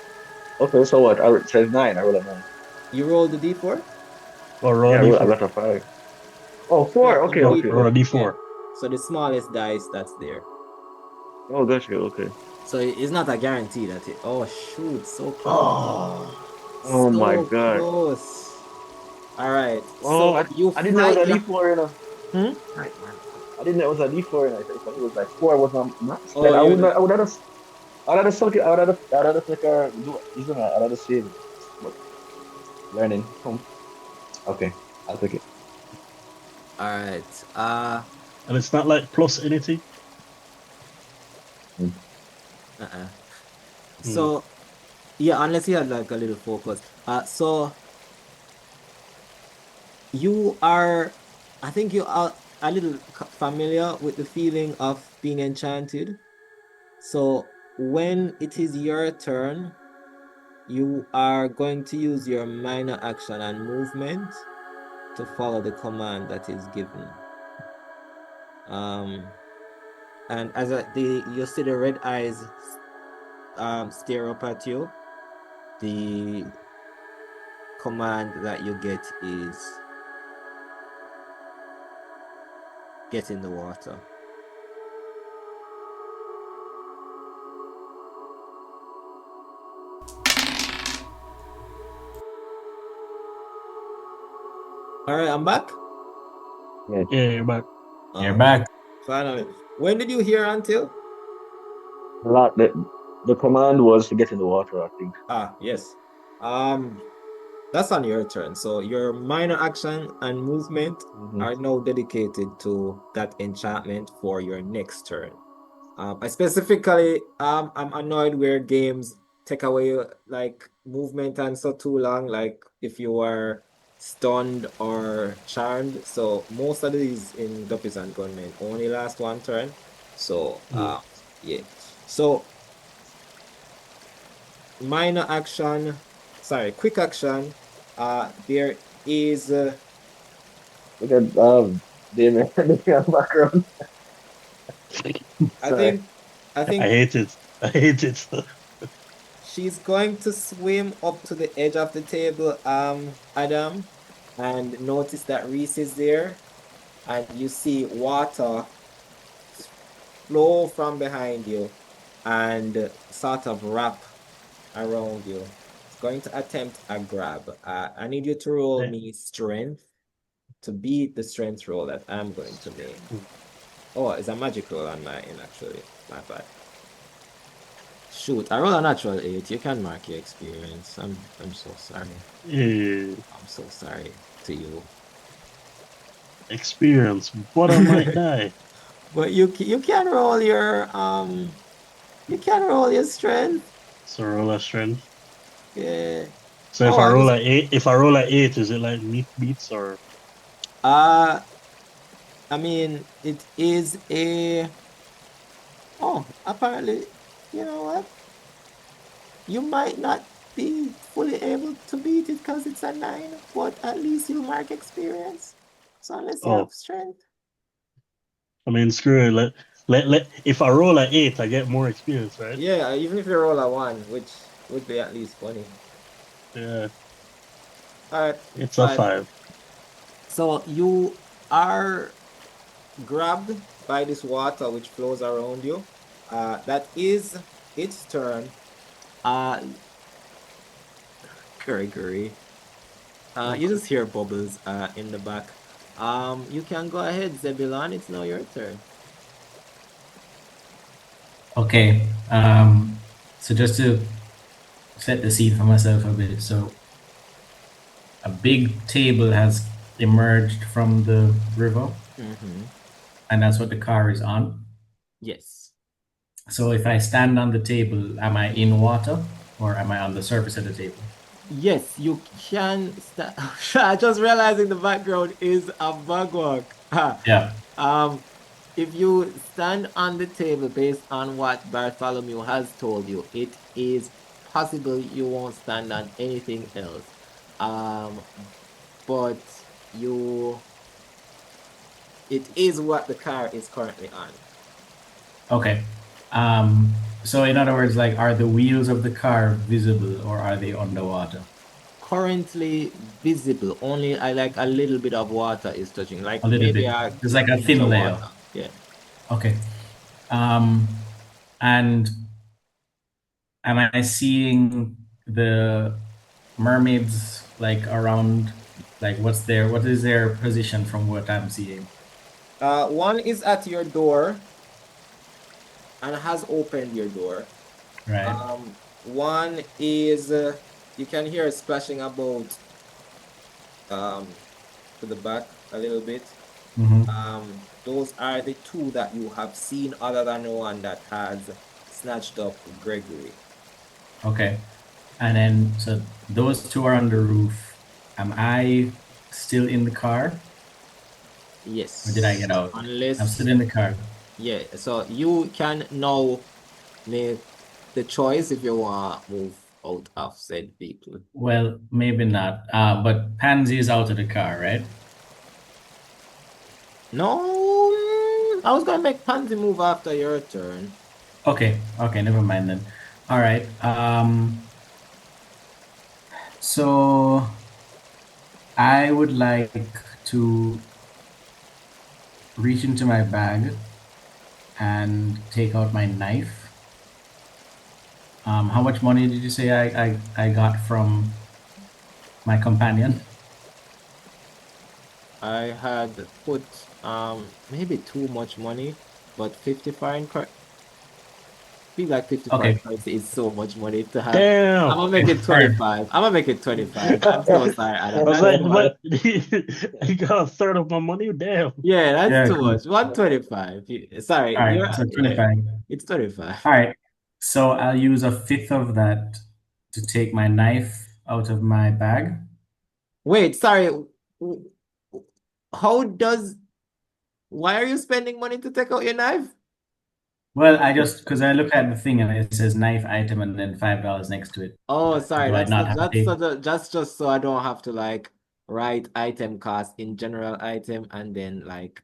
okay, so what? It says 9. I roll a 9. You roll the D4? Or roll Yeah, a I d4. got a 5. Oh, 4. No, Okay, Roll, okay. roll a Yeah. d4. So the smallest dice that's there. Oh, gotcha. Okay. So it's not a guarantee that it. Oh shoot! So close. Oh my So God. close. All right. Oh, So you I didn't know it fly. was a D4, you know. Hmm? Right, man. I didn't know it was a D4, you know. If I knew it was like 4 was my max. Oh, Then I you're would the. not. I would have suck it. I would have like do isn't it? I would have save it. But learning. Okay, I'll take it. All right. And it's not like plus anything. Uh-uh. So yeah, unless you had like a little focus. So you are, I think you are a little familiar with the feeling of being enchanted. So when it is your turn, you are going to use your minor action and movement to follow the command that is given. And as you see the red eyes stare up at you, the command that you get is get in the water. All right, I'm back. Yeah, but You're back. Finally. When did you hear until? A lot. The command was to get in the water. I think. Yes. That's on your turn. So your minor action and movement are now dedicated to that enchantment for your next turn. I specifically, I'm annoyed where games take away like movement and so too long, like if you are stunned or charmed. So most of these in Duppies and Gunmen only last one turn. So yeah. So minor action, sorry, quick action. There is Look at Damian background. I Sorry. I think hate it. I hate it. she's going to swim up to the edge of the table, Adam, and notice that Rhys is there, and you see water flow from behind you and sort of wrap around you. It's going to attempt a grab. I need you to roll Yeah. me strength to beat the strength roll that I'm going to make. Oh, it's a magic roll on my end, actually. My bad. Shoot, I roll a natural 8. You can mark your experience. I'm so sorry. Yeah. I'm so sorry to you. Experience, but I might die. But you can roll your strength. So roll a strength. Yeah. So Oh, and it's if I roll a 8, is it like meat beats or I mean it is a apparently, you know what? You might not be fully able to beat it because it's a 9, but at least you mark experience. So unless you oh, have strength. I mean screw it. If I roll a 8, I get more experience, right? Yeah, even if you roll a 1, which would be at least funny. Yeah. All right, It's a fine. 5. So you are grabbed by this water which flows around you. That is its turn. Gregory. You just hear bubbles in the back. You can go ahead, Zebulon. It's now your turn. Okay. So just to set the scene for myself a bit. So a big table has emerged from the river, and that's what the car is on. Yes. So if I stand on the table, am I in water or am I on the surface of the table? Yes, you can stand. I just realizing the background is a bug walk. Yeah. If you stand on the table based on what Bartholomew has told you, it is possible you won't stand on anything else. But it is what the car is currently on. Okay. So in other words, like, are the wheels of the car visible or are they underwater? Currently visible, only like a little bit of water is touching, like A little maybe bit. a There's like a inch thin of layer. water. Yeah. Okay. And am I seeing the mermaids like around? Like, what is their position from what I'm seeing? One is at your door and has opened your door. Right. One is you can hear it splashing about to the back a little bit. Those are the two that you have seen, other than the one that has snatched up Gregory. Okay. And then, so those two are on the roof. Am I still in the car? Yes. Or did I get out? Unless I'm still in the car. Yeah, so you can now make the choice if you want to move out of said vehicle. Well, maybe not. But Pansy is out of the car, right? No, I was gonna make Pansy move after your turn. Okay, never mind then. All right. So I would like to reach into my bag and take out my knife. How much money did you say I got from my companion? I had put maybe too much money, but 50 foreign currency. I feel like 50 foreign currency is so much money to have. Damn. I'm gonna make it 25. I'm gonna make it 25. I'm so sorry, Adam. I was That's like, too much. what? You got a third of my money? Damn. Yeah, that's Yeah, too cool. much. 125. Sorry, All right, so 25. It's 25. All right, so I'll use a fifth of that to take my knife out of my bag. Wait, sorry. Why are you spending money to take out your knife? Well, because I look at the thing and it says knife item and then $5 next to it. Oh, sorry. Do That's just so I don't have to like write item cost in general item and then like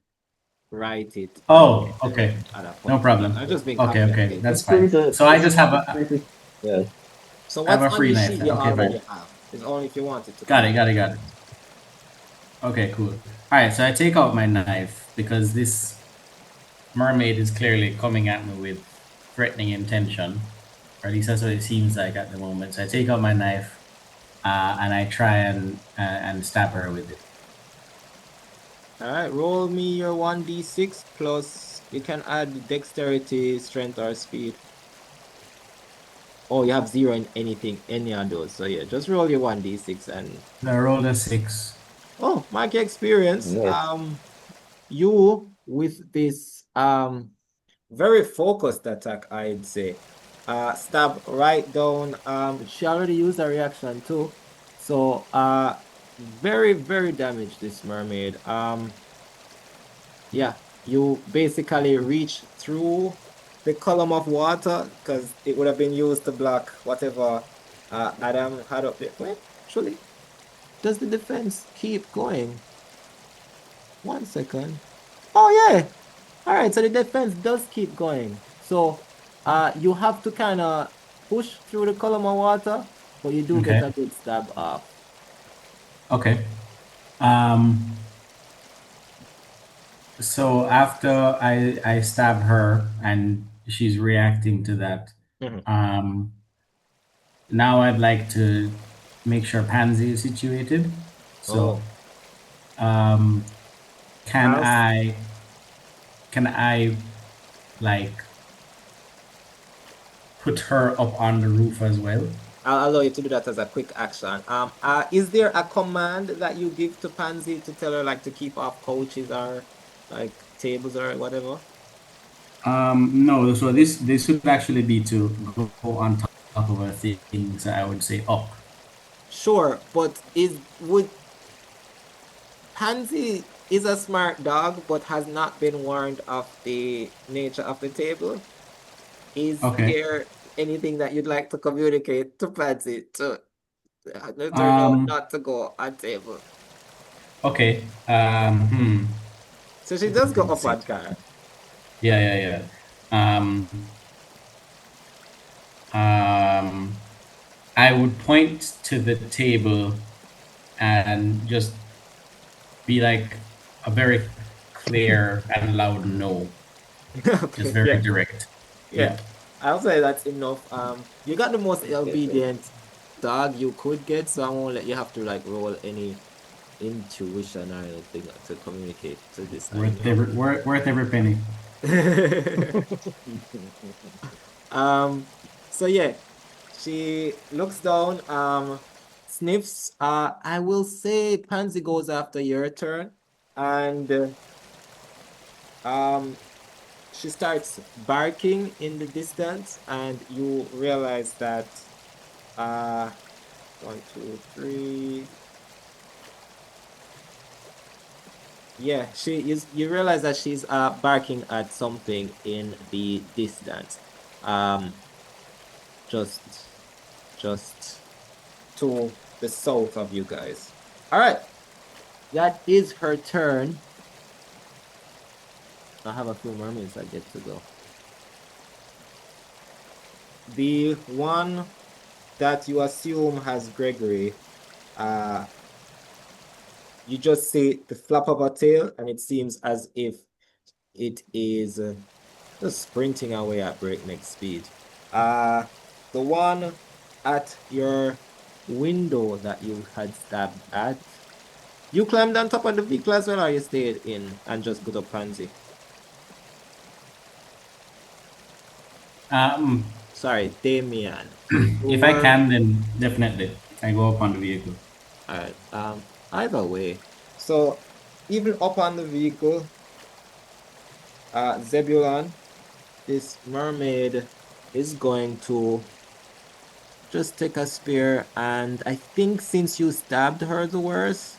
write it. Oh, okay. At a No point. problem. I just been Okay, that's fine. Free to- So I just have yeah. So I have what's a on free your knife sheet then. you Okay, already have. It's only if you wanted to. Got it. Okay, cool. All right, so I take out my knife because this mermaid is clearly coming at me with threatening intention, or at least that's what it seems like at the moment. So I take out my knife and I try and stab her with it. All right, roll me your 1d6 plus you can add dexterity, strength, or speed. Oh, you have 0 in anything, any of those. So yeah, just roll your 1d6 and So I rolled a 6. oh, mark your experience. Nice. You with this very focused attack, I'd say. Stab right down. She already used a reaction too. So very, very damaged this mermaid. Yeah, you basically reach through the column of water because it would have been used to block whatever Adam had up there. Wait, actually, does the defense keep going? 1 second. Oh yeah. All right, so the defense does keep going. So you have to kind of push through the column of water, but you do get Okay. a good stab off. Okay. So after I stab her and she's reacting to that, Mhm. now I'd like to make sure Pansy is situated. So Oh, can I'll I like put her up on the roof as well? I'll allow you to do that as a quick action. Is there a command that you give to Pansy to tell her like to keep off couches or like tables or whatever? No, so this would actually be to go on top of a thing, so I would say up. Sure, but would Pansy is a smart dog, but has not been warned of the nature of the table. Is Okay. there anything that you'd like to communicate to Pansy to let her know Um, not to go on table? okay. So she does go Let's up see. on car. Yeah. Um, I would point to the table and just be like a very clear and loud no, just Okay, very yeah, direct. yeah. Yeah. I'll say that's enough. You got the most obedient dog you could get, so I won't let you have to like roll any intuition or anything to communicate to this animal. Worth every penny. So yeah, she looks down, sniffs. I will say Pansy goes after your turn, and she starts barking in the distance, and you realize that uh 1, 2, 3. Yeah, she is. You realize that she's barking at something in the distance. Um, just just to the south of you guys. All right, that is her turn. I have a few more minutes I get to go. The one that you assume has Gregory, uh, you just see the flap of a tail, and it seems as if it is just sprinting away at breakneck speed. The one at your window that you had stabbed at, you climbed on top of the vehicle as well, or you stayed in and just got up Pansy? Sorry, Damian. You If I were can, then definitely I go up on the vehicle. Alright, either way. So even up on the vehicle, Zebulon, this mermaid is going to just take a spear, and I think since you stabbed her the worst,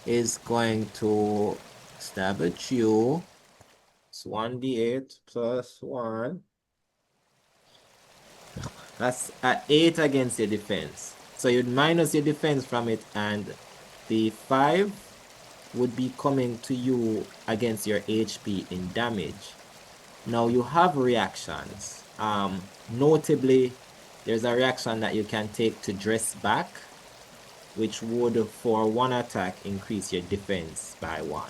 is going to stab at you. It's 1d8 plus 1. That's at 8 against your defense. So you'd minus your defense from it, and the 5 would be coming to you against your HP in damage. Now you have reactions. Notably, there's a reaction that you can take to dress back, which would, for one attack, increase your defense by 1,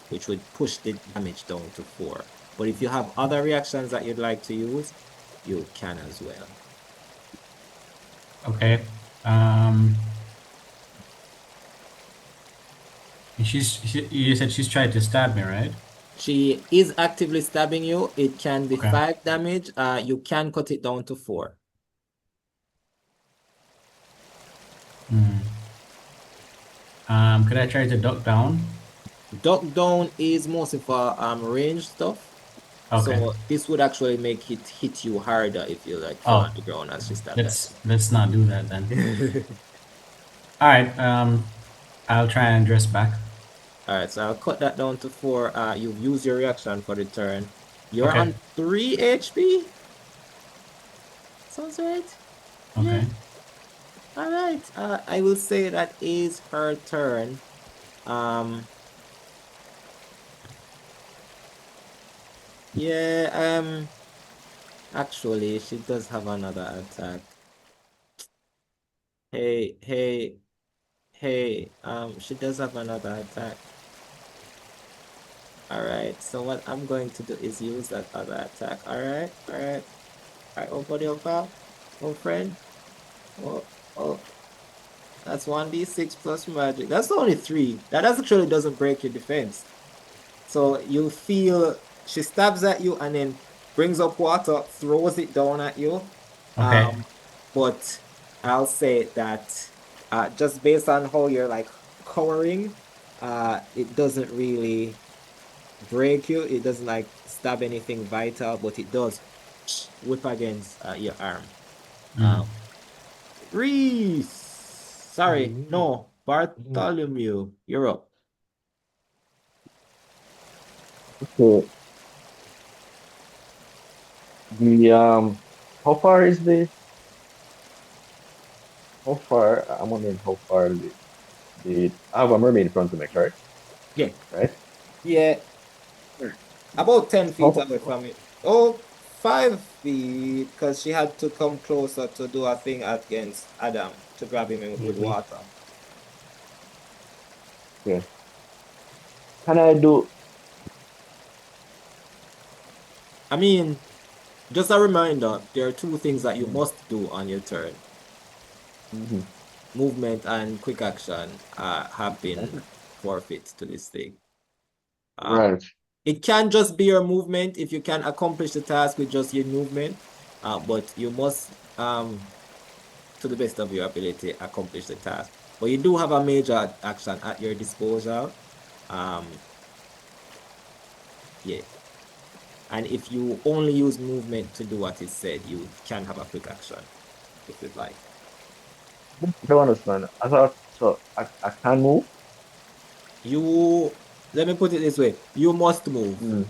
which would push the damage down to 4. But if you have other reactions that you'd like to use, you can as well. Okay. You said she's tried to stab me, right? She is actively stabbing you. It can be Okay. 5 damage. You can cut it down to 4. Could I try to duck down? Duck down is mostly for range stuff. Okay. So this would actually make it hit you harder if you like fall on Oh, the ground as she stabbed at let's not do that then. you. All right. I'll try and dress back. All right, so I'll cut that down to 4. You've used your reaction for the turn. You're Okay. on 3 HP. Sounds right. Okay. Yeah. All right. I will say that is her turn. Yeah, actually, she does have another attack. Hey, hey, hey, she does have another attack. All right, so what I'm going to do is use that other attack. All right, all right. All right, oh, buddy, oh, pal, oh, friend. Oh, oh, that's 1d6 plus magic. That's only 3. That actually doesn't break your defense. So you feel she stabs at you and then brings up water, throws it down at you. Okay. But I'll say that just based on how you're like cowering, it doesn't really break you. It doesn't like stab anything vital, but it does whip against your arm. Rhys! Sorry, no, Bartholomew, you're up. Okay. The how far is the how far I'm wondering how far the I have a mermaid in front of me, correct? Yeah, Right? yeah, about 10 feet How, away from it. Oh, 5 feet, because she had to come closer to do a thing against Adam to grab him with Mm-hmm. water. okay. Can I do I mean, just a reminder, there are 2 things that you must do on your turn. mhm. Movement and quick action have been forfeit to this thing. Right. It can just be your movement if you can accomplish the task with just your movement, but you must, to the best of your ability, accomplish the task. But you do have a major action at your disposal. Yeah. And if you only use movement to do what is said, you can have a quick action if you'd like. Don't understand. I thought so I can move. Let me put it this way, you must move. Mm.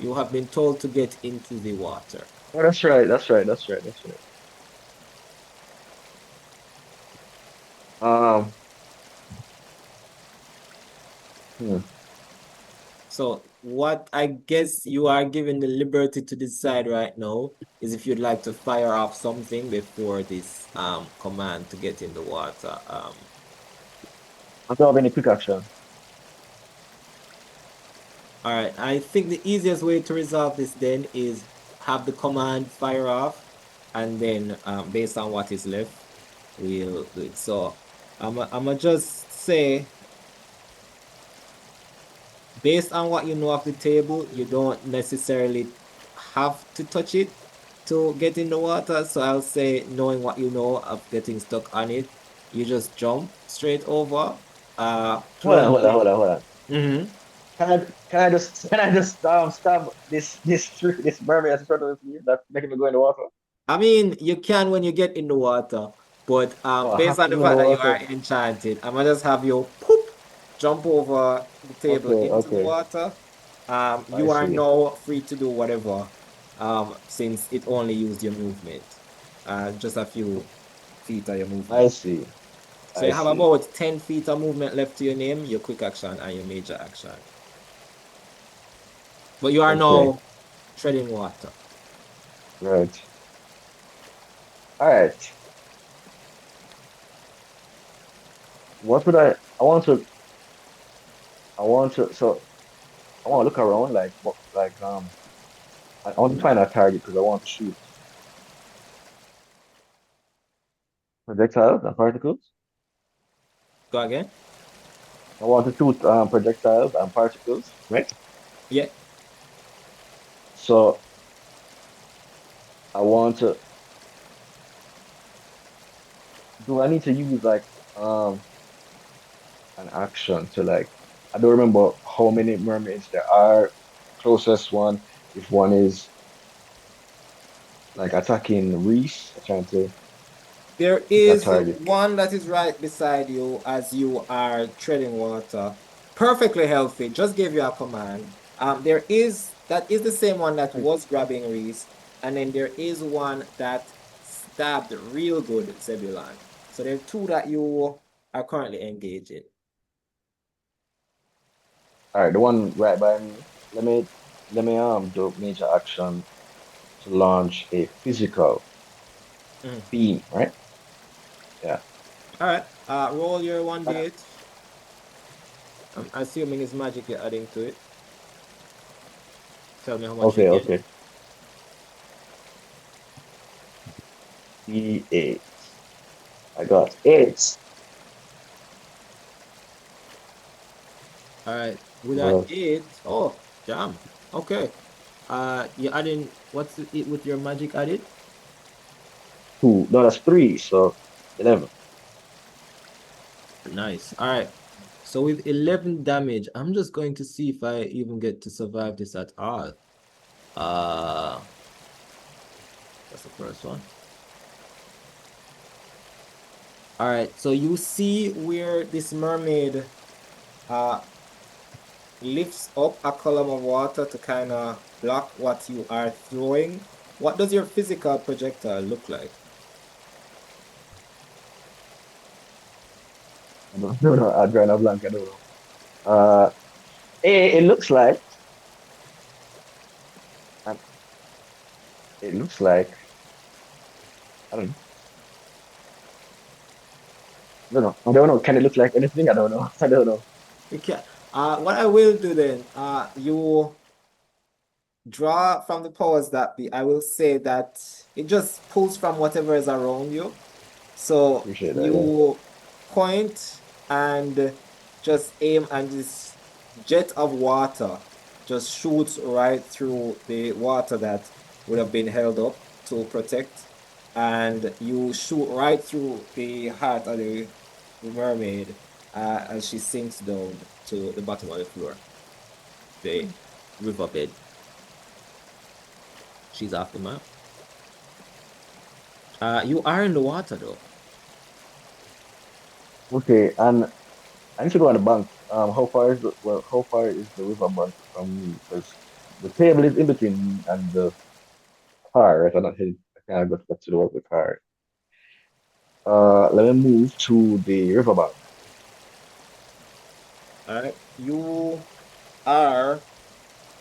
You have been told to get into the water. Oh, that's right. That's right. That's right. That's right. Um, hmm. So what I guess you are given the liberty to decide right now is if you'd like to fire off something before this command to get in the water. I don't have any quick action. All right, I think the easiest way to resolve this then is have the command fire off, and then based on what is left, we'll do it. So I'm just say, based on what you know of the table, you don't necessarily have to touch it to get in the water. So I'll say, knowing what you know of getting stuck on it, you just jump straight over. Hold on, Plunge. hold on, hold on, hold on. Mm-hmm. Can I just stab this mermaid as in front of me that's making me go in the water? I mean, you can when you get in the water, but Oh, I based have on to the go in the fact that you are water. enchanted, I'm gonna just have you poop, jump over the table Okay, into the okay. water. I You are see. now free to do whatever, since it only used your movement, just a few feet of your I movement. see. So I you have see. about 10 feet of movement left to your name, your quick action and your major action. But you are Okay. now treading water. Right. All right. What would I want to so I want to look around I want to find a target because I want to shoot projectiles and particles. Go again? I want to shoot projectiles and particles, right? Yeah. So I want to. Do I need to use um an action to I don't remember how many mermaids there are. Closest one, if one is like attacking Rhys, trying to There hit a is target. one that is right beside you as you are treading water. Perfectly healthy. Just gave you a command. That is the same one that Right. was grabbing Reese, and then there is one that stabbed real good Zebulon. So there are two that you are currently engaging. All right, the one right by me. Let me do major action to launch a physical Mhm. beam, right? Yeah. All right. Roll your Uh, 1d8. I'm assuming it's magic you're adding to it. Tell me how much you Okay, get. okay. D8. I got eight. All right. With that Plus 8, oh, jam. Okay. You're adding what's it with your magic added? two. No, that's three. So 11. Nice. All right. So with 11 damage, I'm just going to see if I even get to survive this at all. Uh, that's the first one. All right. So you see where this mermaid uh lifts up a column of water to kind of block what you are throwing. What does your physical projectile look like? I don't know. I draw a blank. I don't know. Uh, it looks like. um, It looks like. I don't know. I don't know. I don't know. Can it look like anything? I don't know. I don't know. Okay. What I will do then, you draw from the powers that be. I will say that it just pulls from whatever is around you. So Appreciate that. Yeah. you point and just aim, and this jet of water just shoots right through the water that would have been held up to protect. And you shoot right through the heart of the mermaid as she sinks down to the bottom of the floor, the riverbed. She's off the map. You are in the water though. Okay. And I need to go on the bank. How far is the river bank from me? Because the table is in between me and the car, right? I kind of got to the work with the car. Let me move to the riverbank. All right. You are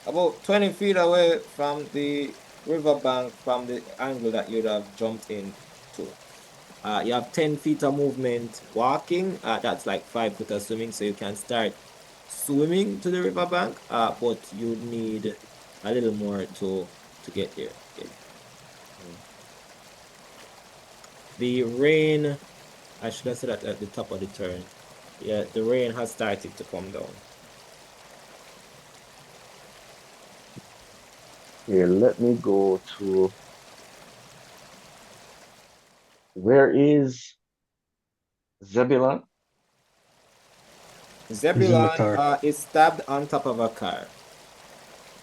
about 20 feet away from the riverbank from the angle that you'd have jumped in to. You have 10 feet of movement walking. That's like 5 foot of swimming, so you can start swimming to the riverbank. But you need a little more to get there. Okay. The rain, I should have said that at the top of the turn. Yeah, the rain has started to come down. Here, let me go to where is Zebulon? He's in the Zebulon car. is stabbed on top of a car.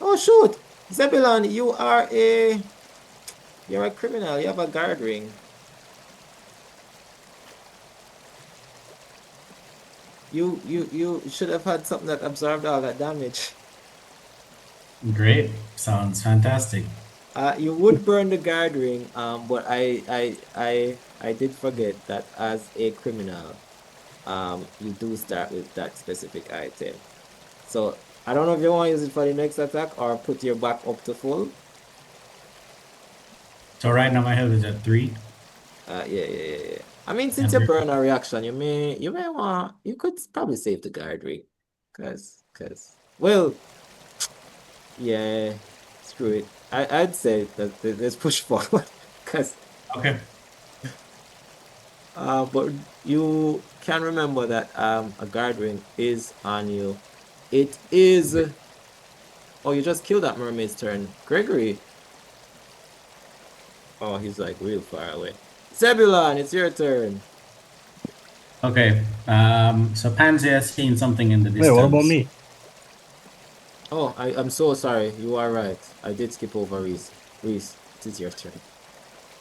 Oh shoot! Zebulon, you're a criminal. You have a guard ring. You should have had something that absorbed all that damage. Great. Sounds fantastic. You would burn the guard ring, but I did forget that as a criminal, you do start with that specific item. So I don't know if you want to use it for the next attack or put your back up to full. So right now my health is at 3. Yeah. I mean, since And you we're burn a reaction, you could probably save the guard ring, well, Yeah, screw it. I'd say that let's push forward because Okay. but you can remember that a guard ring is on you. It is. Oh, you just killed that mermaid's turn. Gregory. Oh, he's like real far away. Zebulon, it's your turn. Okay. So Pansy has seen something in the Wait, what about distance. me? Oh, I'm so sorry. You are right. I did skip over Rhys. Rhys, it is your turn.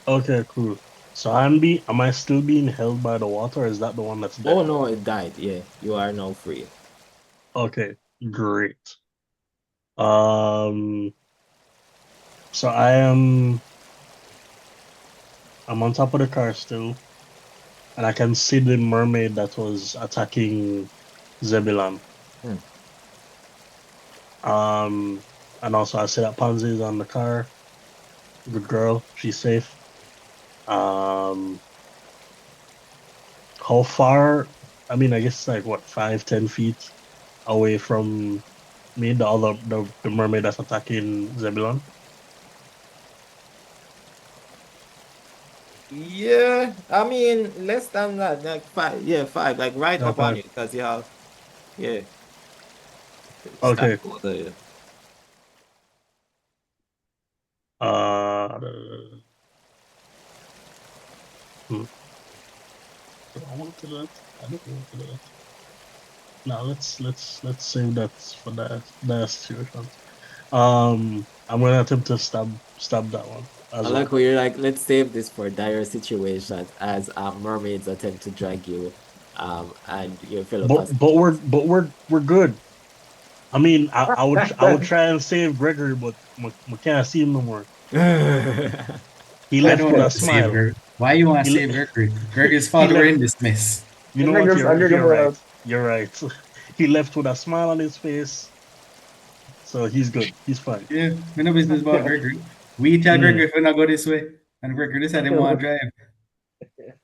Okay, cool. So am I still being held by the water, or is that the one that's Oh dead? no, it died. Yeah, you are now free. Okay, great. Um, so I'm on top of the car still, and I can see the mermaid that was attacking Zebulon. Hmm. Um, and also I see that Pansy is on the car. Good girl, she's safe. Um, how far? I mean, I guess like what, 5, 10 feet away from me, the mermaid that's attacking Zebulon. Yeah, I mean less than that, like five. Yeah, five, like right up on Okay. you because you have yeah, Okay. stack over you. Uh, hmm. Do I want to do that? I don't want to do that. No, let's save that for that situation. I'm gonna attempt to stab that one I as like well. how you're like, let's save this for dire situations as mermaids attempt to drag you, and your fellow But passengers. we're good. I mean, I would try and save Gregory, but we can't see him no more. He I don't left with want a to save smile. Greg. Why you want He to le save Gregory? Gregory's he father were left. in this mess. You know what? Niggas under the You're right. world. You're right. He left with a smile on his face, so he's good. He's fine. Yeah, we no business about Gregory. We tell Mm. Gregory if we not go this way, and Gregory decided he want to drive.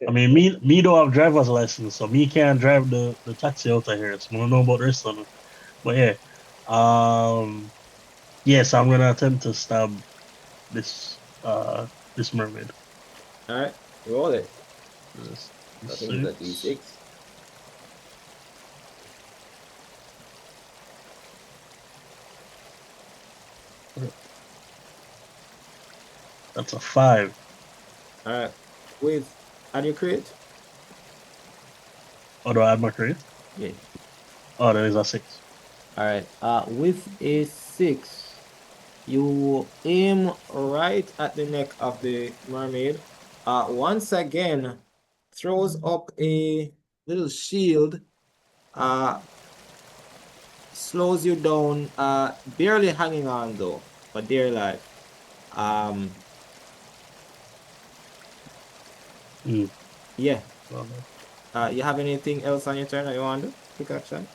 I mean, me don't have driver's license, so me can't drive the taxi out of here. So I don't know about the rest of them. But yeah, um, yes, I'm gonna attempt to stab this this mermaid. All right, roll it. This I think it's a six. D6. That's a 5. All right, with and you crit? Oh, do I add my crit? Yeah. Oh, there is a 6. All right. With a 6, you aim right at the neck of the mermaid. Once again, throws up a little shield. Uh, slows you down. Barely hanging on though, for dear life. Um, Mm. yeah. Well, You have anything else on your turn that you want to do? Quick action.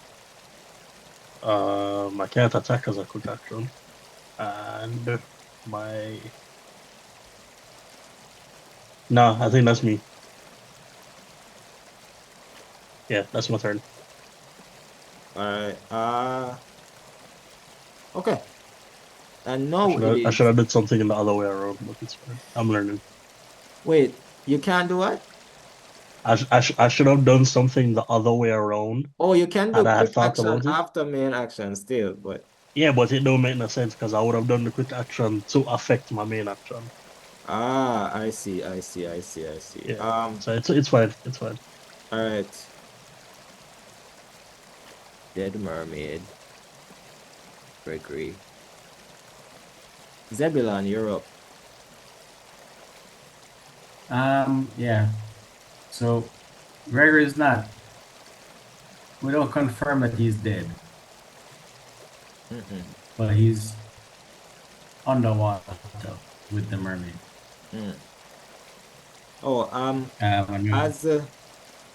I can't attack as a quick action, and my no, I think that's me. Yeah, that's my turn. All right. Okay. And now it I should is. have did something in the other way around, but it's fine. I'm learning. Wait, you can't do what? I should have done something the other way around Oh, you can had do I had quick thought action about it. after main action still, but Yeah, but it don't make no sense because I would have done the quick action to affect my main action. I see, I see, I see, I see. Yeah, so it's fine. It's fine. All right. Dead Mermaid, Gregory. Zebulon, you're up. Yeah. So Gregory is not. We don't confirm that he's dead, Mm-mm. but he's underwater with the mermaid. Mm. Oh, I mean, as uh,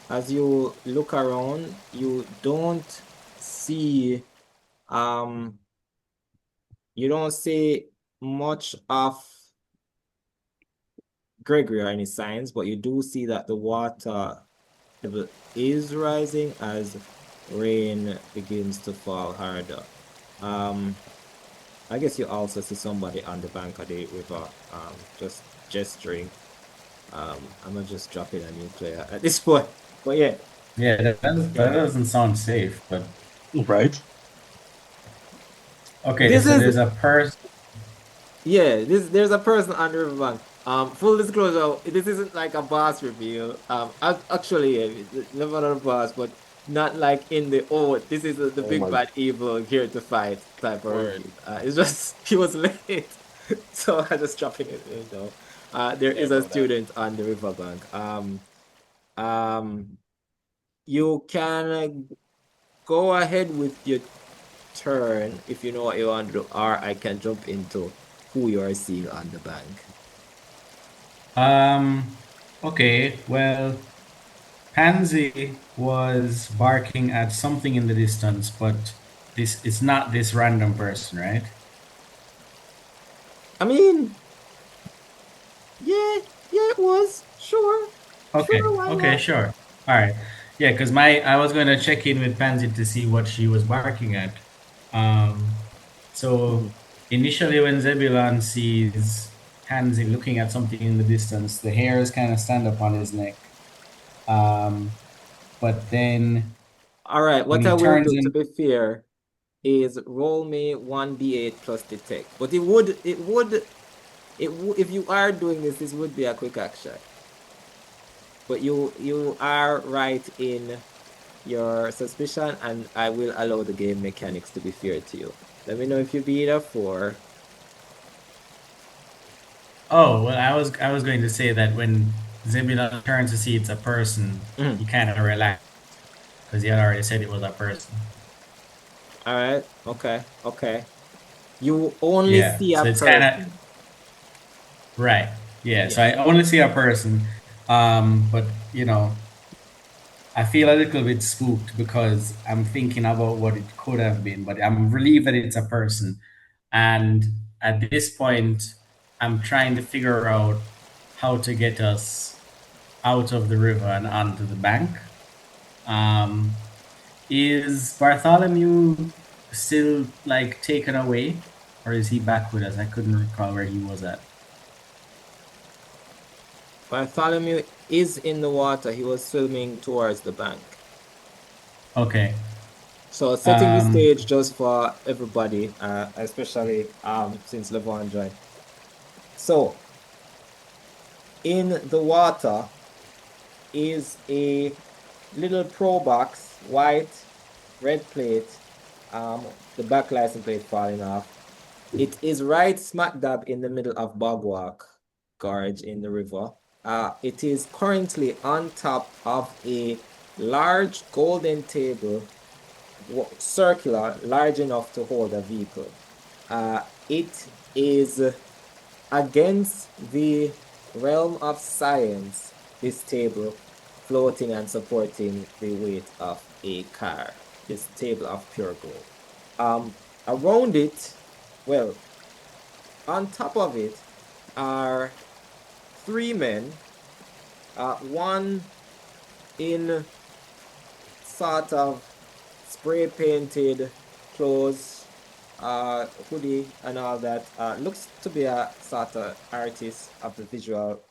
as you look around, you don't see um you don't see much of Gregory or any signs, but you do see that the water level is rising as rain begins to fall harder. Um, I guess you also see somebody on the bank of the river, just gesturing. I'm gonna just drop in a new player at this point. But yeah, Yeah, that doesn't sound safe, but Right? okay, this so is there's a person. yeah. There's a person on the riverbank. Full disclosure, this isn't like a boss reveal. Actually, never not a boss, but not like in the this is the Oh big my, bad evil here to fight type of Word. reveal. It's just he was late, so I just dropping it. There Yeah, is a bro. That. student on the riverbank. Um, you can go ahead with your turn if you know what you want to do, or I can jump into who you are seeing on the bank. Okay, well, Pansy was barking at something in the distance, but this it's not this random person, right? I mean, yeah, yeah, it was. Sure, Okay, sure, why okay, not? sure. All right. Yeah, because I was going to check in with Pansy to see what she was barking at. Um, so Mhm. initially, when Zebulon sees Pansy looking at something in the distance, the hairs kind of stand up on his neck. Um, but then All right, when what he I will turns do to in, be fair is roll me 1d8 plus detect. But if you are doing this, this would be a quick action. But you are right in your suspicion, and I will allow the game mechanics to be fair to you. Let me know if you beat a 4. oh well, I was going to say that when Zebulon turns to see it's a person, Mhm. he kind of relaxed because he had already said it was a person. All right, okay, okay. You only Yeah, see a so it's kind of person. right. Yeah, so I Yes. only see a person, but I feel a little bit spooked because I'm thinking about what it could have been, but I'm relieved that it's a person. And at this point, I'm trying to figure out how to get us out of the river and onto the bank. Um, is Bartholomew still like taken away, or is he back with us? I couldn't recall where he was at. Bartholomew is in the water. He was swimming towards the bank. Okay. So setting the Um, stage just for everybody, especially since Levaughn joined. So in the water is a little pro box, white, red plate, the back license plate falling off. It is right smack dab in the middle of Bogwalk Gorge in the river. It is currently on top of a large golden table, circular, large enough to hold a vehicle. It is against the realm of science, this table floating and supporting the weight of a car, this table of pure gold. Around it, well, on top of it are 3 men, one in sort of spray painted clothes, hoodie and all that. Looks to be a sort of artist of the visual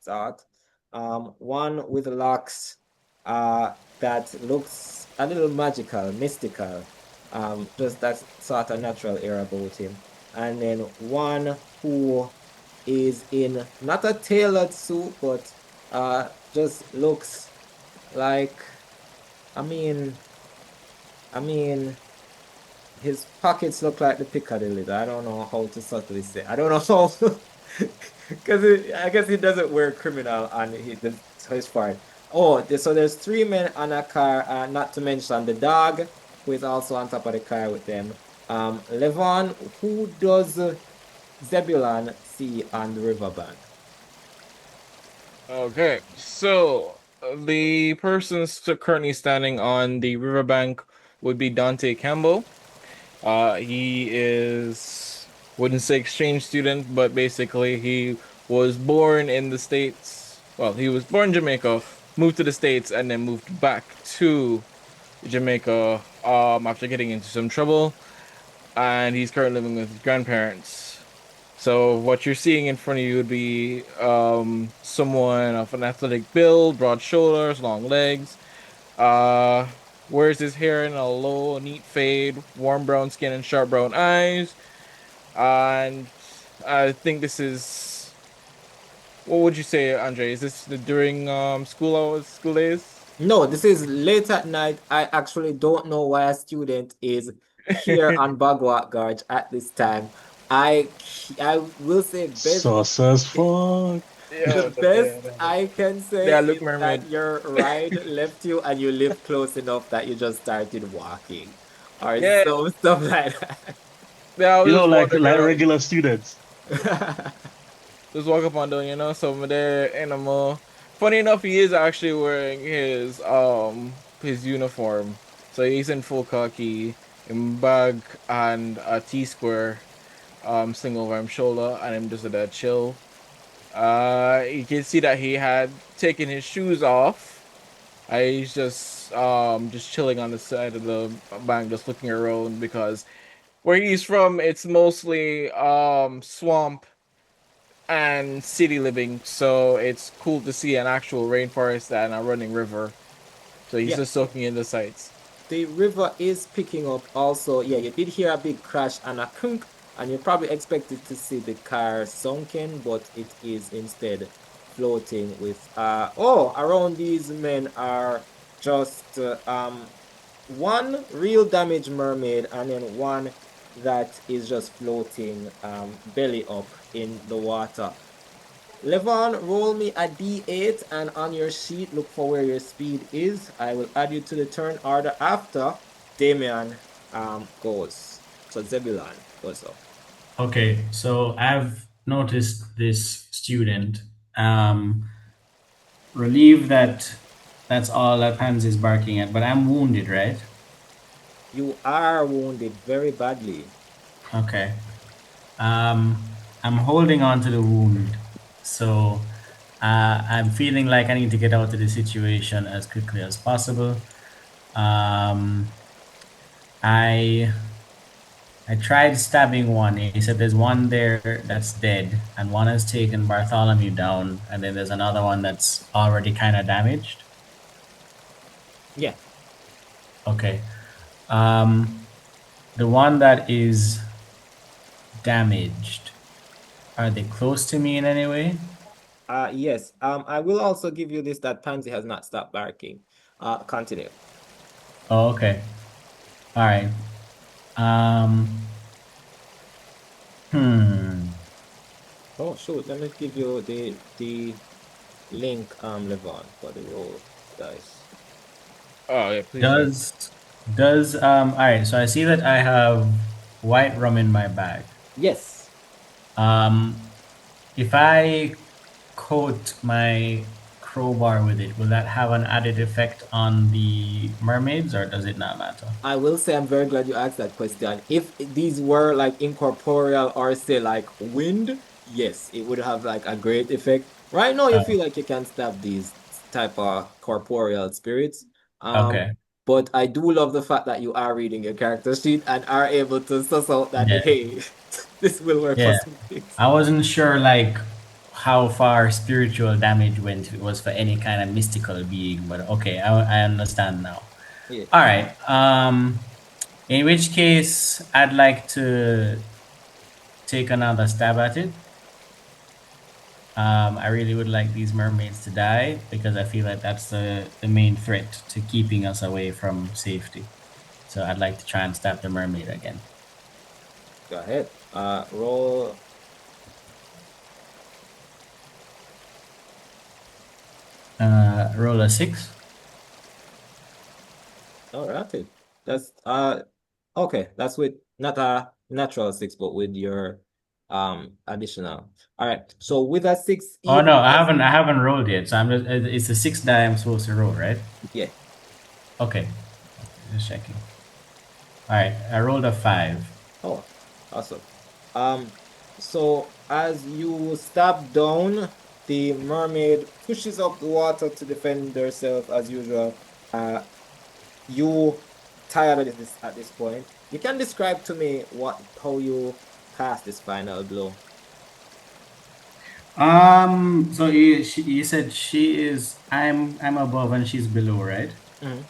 sort. One with locks that looks a little magical, mystical. Just that sort of natural air about him. And then one who is in not a tailored suit, but just looks like, I mean, I mean, his pockets look like the Piccadilly. I don't know how to subtly say. I don't know how, because I guess he doesn't wear criminal on his part. Oh, so there's 3 men on a car, not to mention the dog, who is also on top of the car with them. Levaughn, who does Zebulon see on the riverbank? Okay, so the person currently standing on the riverbank would be Dante Campbell. He is, wouldn't say exchange student, but basically he was born in the States. Well, he was born in Jamaica, moved to the States, and then moved back to Jamaica after getting into some trouble. and he's currently living with his grandparents. So what you're seeing in front of you would be someone of an athletic build, broad shoulders, long legs. Uh, Wears his hair in a low, neat fade, warm brown skin and sharp brown eyes. And I think this is, what would you say, Andre? Is this during school hours, school days? No, this is late at night. I actually don't know why a student is here on Bagwat Gorge at this time. I will say Sauce as fuck. Yeah, the best I can say yeah, look, is mermaid. that your ride left you and you live close enough that you just started walking or Yeah, some stuff like that. yeah, I was You know, just wandering like around. regular students. Just walk up on them, some of their animal. Funny enough, he is actually wearing his uniform. So he's in full khaki, in bag and a T square sling over his shoulder, and him just a dead chill. You can see that he had taken his shoes off. He's just chilling on the side of the bank, just looking around because where he's from, it's mostly swamp and city living, so it's cool to see an actual rainforest and a running river. So he's Yeah, just soaking in the sights. the river is picking up also. Yeah, you did hear a big crash and a kunk, and you probably expected to see the car sunken, but it is instead floating with around these men are just one real damaged mermaid and then one that is just floating belly up in the water. Levaughn, roll me a d8 and on your sheet look for where your speed is. I will add you to the turn order after Damian goes. So Zebulon goes up. Okay, so I've noticed this student. Relieved that that's all that Pansy is barking at, but I'm wounded, right? You are wounded very badly. Okay. I'm holding on to the wound, so I'm feeling like I need to get out of the situation as quickly as possible. I tried stabbing one. He said there's one there that's dead, and one has taken Bartholomew down, and then there's another one that's already kind of damaged. Yeah. Okay. The one that is damaged, are they close to me in any way? Yes. I will also give you this that Pansy has not stopped barking. Continue. Oh, okay. All right. Hmm. Oh shoot, let me give you the link, Levaughn, for the roll dice. Oh yeah, please do. Does all right, so I see that I have white rum in my bag. Yes. If I coat my crowbar with it, will that have an added effect on the mermaids, or does it not matter? I will say I'm very glad you asked that question. If these were like incorporeal or say like wind, yes, it would have like a great effect. Right now, you feel like you can stab these type of corporeal spirits. Okay. But I do love the fact that you are reading your character sheet and are able to suss out that, Yeah. hey, this will work for Yeah. some things. I wasn't sure like how far spiritual damage went, if it was for any kind of mystical being, but okay, I understand now. Yeah. All right. In which case I'd like to take another stab at it. I really would like these mermaids to die because I feel like that's the main threat to keeping us away from safety. So I'd like to try and stab the mermaid again. Go ahead. Roll. Roll a 6. All right. That's okay. That's with not a natural 6, but with your additional. All right. So with a 6, Oh even no, I as haven't rolled yet. So I'm just, it's a 6 die I'm supposed to roll, right? yeah. Okay. Just checking. All right, I rolled a 5. Oh, awesome. So as you stab down, the mermaid pushes up the water to defend herself as usual. You tired of this at this point. You can describe to me how you cast this final blow. So you said she is I'm above and she's below, right? Mhm.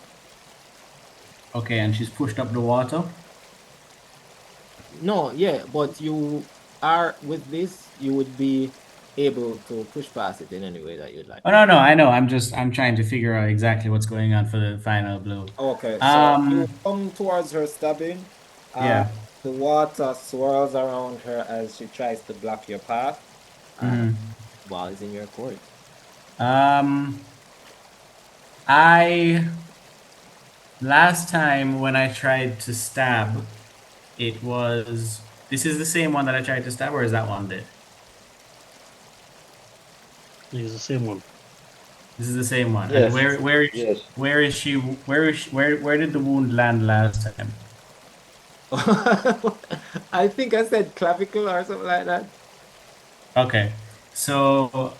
Okay, and she's pushed up the water. No, yeah, but you are with this, you would be able to push past it in any way that you'd like. Oh no, I know. I'm trying to figure out exactly what's going on for the final blow. Okay, so you Um, come towards her stabbing. yeah. The water swirls around her as she tries to block your path. And Mhm. ball is in your court. Um, I last time when I tried to stab, it was this is the same one that I tried to stab, or is that one dead? It's the same one. This is the same one. And Yes, yes. where is she where did the wound land last time? I think I said clavicle or something like that. Okay. So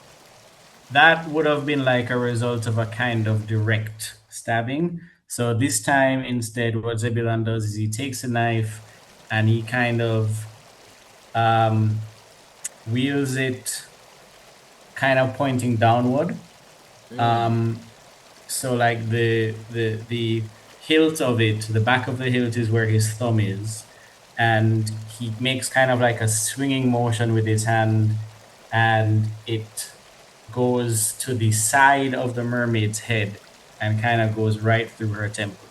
that would have been like a result of a kind of direct stabbing. So this time instead what Zebulon does is he takes a knife and he kind of wheels it kind of pointing downward. So like the hilt of it, the back of the hilt is where his thumb is, and he makes kind of like a swinging motion with his hand, and it goes to the side of the mermaid's head and kind of goes right through her temple.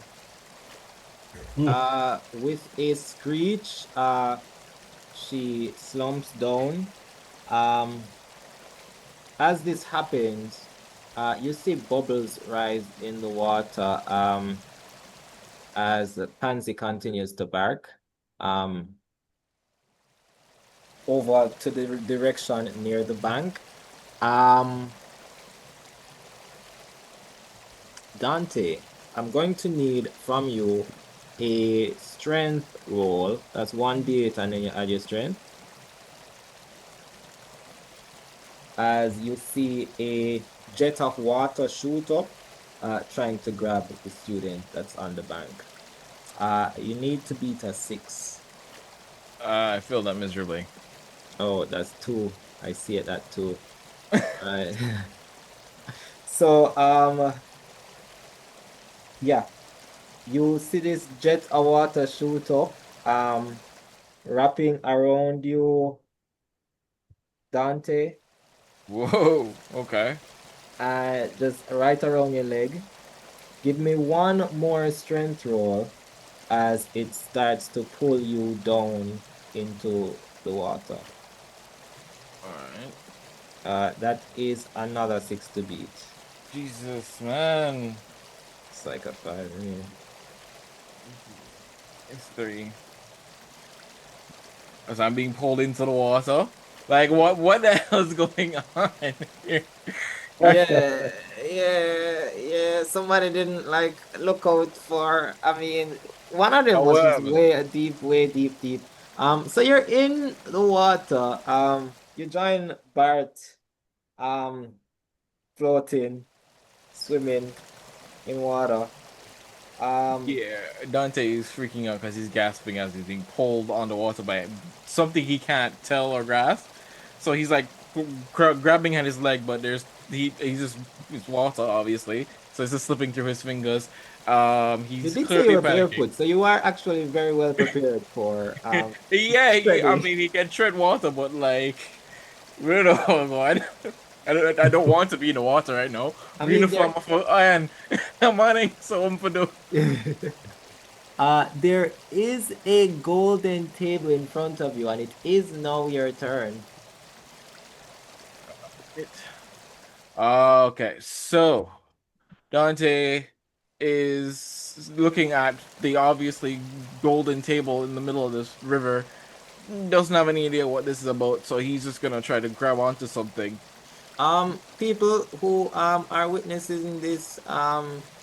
With a screech, she slumps down. As this happens, you see bubbles rise in the water as Pansy continues to bark over to the direction near the bank. Dante, I'm going to need from you a strength roll. That's 1d8 and then you add your strength. As you see a jet of water shoot up, trying to grab the student that's on the bank. You need to beat a 6. I failed that miserably. Oh, that's 2. I see it at 2. Alright. So, yeah, you see this jet of water shoot up, wrapping around you, Dante, Whoa. Okay. just right around your leg. Give me one more strength roll as it starts to pull you down into the water. All right. That is another 6 to beat. Jesus, man. It's like a 5. Yeah. It's 3. As I'm being pulled into the water. Like, what the hell is going on here? Yeah. Somebody didn't like look out for. I mean, one of them Oh, was what just happened? way deep. So you're in the water. You join Bart, floating, swimming in water. Yeah, Dante is freaking out because he's gasping as he's being pulled underwater by something he can't tell or grasp. So he's like grabbing at his leg, but he's just it's water obviously, so it's just slipping through his fingers. You He's did say you clearly were panicking. barefoot, so you are actually very well prepared for Yeah, I treading. mean he can tread water, but like, we don't know, man. I don't want to be in the water right now. I mean, Uniform of iron. I'm on so for do. there is a golden table in front of you, and it is now your turn. Okay, so Dante is looking at the obviously golden table in the middle of this river. Doesn't have any idea what this is about, so he's just gonna try to grab onto something. People who are witnesses in this,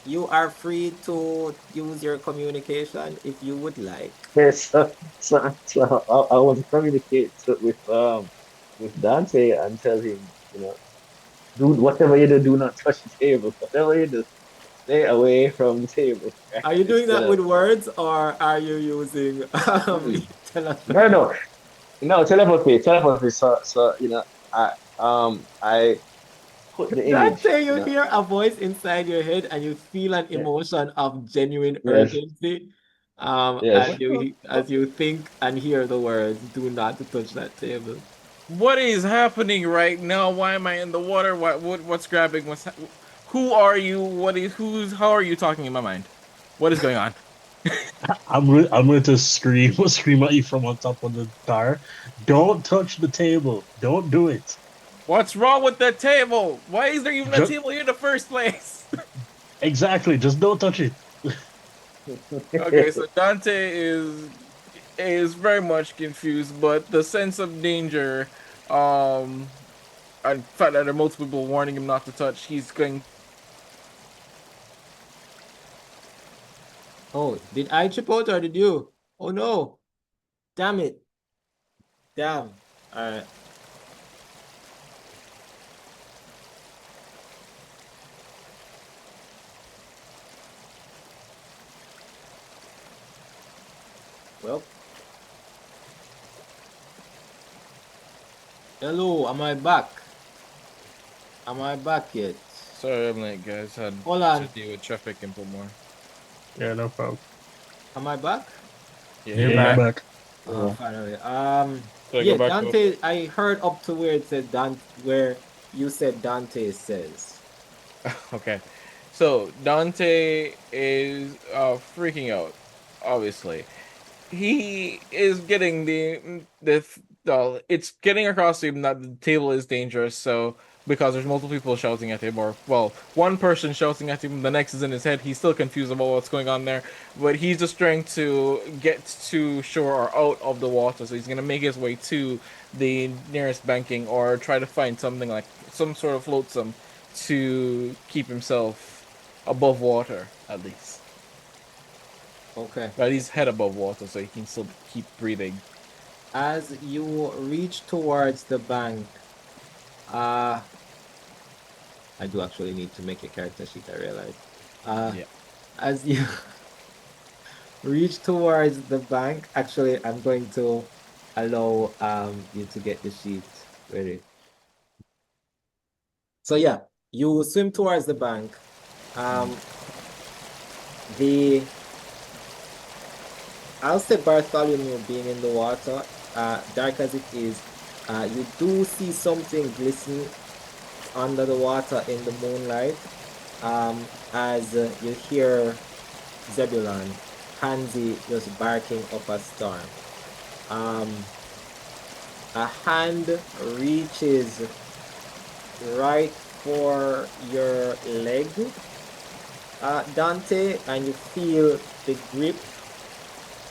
you are free to use your communication if you would like. Yes, so I want to communicate with Dante and tell him, do whatever you do, do not touch the table. Whatever you do. Stay away from the table. Right? Are you It's doing still that with words or are you using mm. No, telepathy? no, no, telepathy, telepathy. So, I put the That image, say you hear a voice inside your head and you feel an yeah, emotion of genuine yes, urgency. yes. As What the as you think and hear the words, do not touch that table. what is happening right now? Why am I in the water? What's grabbing? Who are you? How are you talking in my mind? What is going on? I'm going to scream scream at you from on top of the car. Don't touch the table. Don't do it. What's wrong with the table? Why is there even a Just table here in the first place? exactly. Just don't touch it. Okay, so Dante is very much confused, but the sense of danger, um, and the fact that there are multiple people warning him not to touch, he's going. Oh, did I trip out or did you? Oh no. Damn it. Damn. All right. Well, hello, am I back? Am I back yet? Sorry, I'm late, guys. Had Hold to on. deal with traffic and put more. Yeah, no problem. Am I back? Yeah, Yeah, you're you're Yeah. back. back. Yeah. Finally. So I go Yeah, back to Dante, I heard up to where it said Dante, where you said Dante says. okay. So Dante is freaking out. Obviously, he is getting the it's getting across to him that the table is dangerous. So because there's multiple people shouting at him, or well, one person shouting at him, the next is in his head. He's still confused about what's going on there, but he's just trying to get to shore or out of the water. So he's gonna make his way to the nearest banking or try to find something like some sort of flotsam to keep himself above water at least. Okay. At least head above water so he can still keep breathing. As you reach towards the bank, uh, I do actually need to make a character sheet, I realize. Uh, Yeah. as you reach towards the bank, actually, I'm going to allow you to get the sheet ready. So yeah, you swim towards the bank. The I'll say Bartholomew being in the water, dark as it is, you do see something glisten under the water in the moonlight. As you hear Zebulon, Pansy just barking up a storm. A hand reaches right for your leg, Dante, and you feel the grip.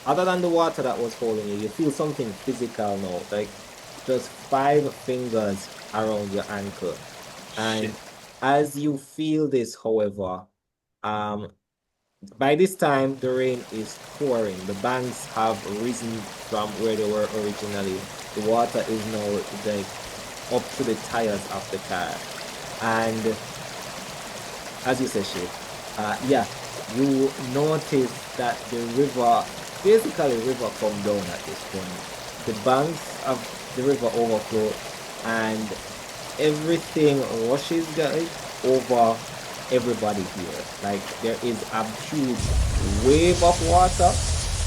Other than the water that was holding you, you feel something physical now, like just 5 fingers around your ankle. And Shit. as you feel this, however, um, by this time the rain is pouring. The banks have risen from where they were originally. The water is now like up to the tires of the car. And as you said, Shade, yeah, you notice that the river, basically river come down at this point. The banks of the river overflow and everything rushes guys over everybody here. Like there is a huge wave of water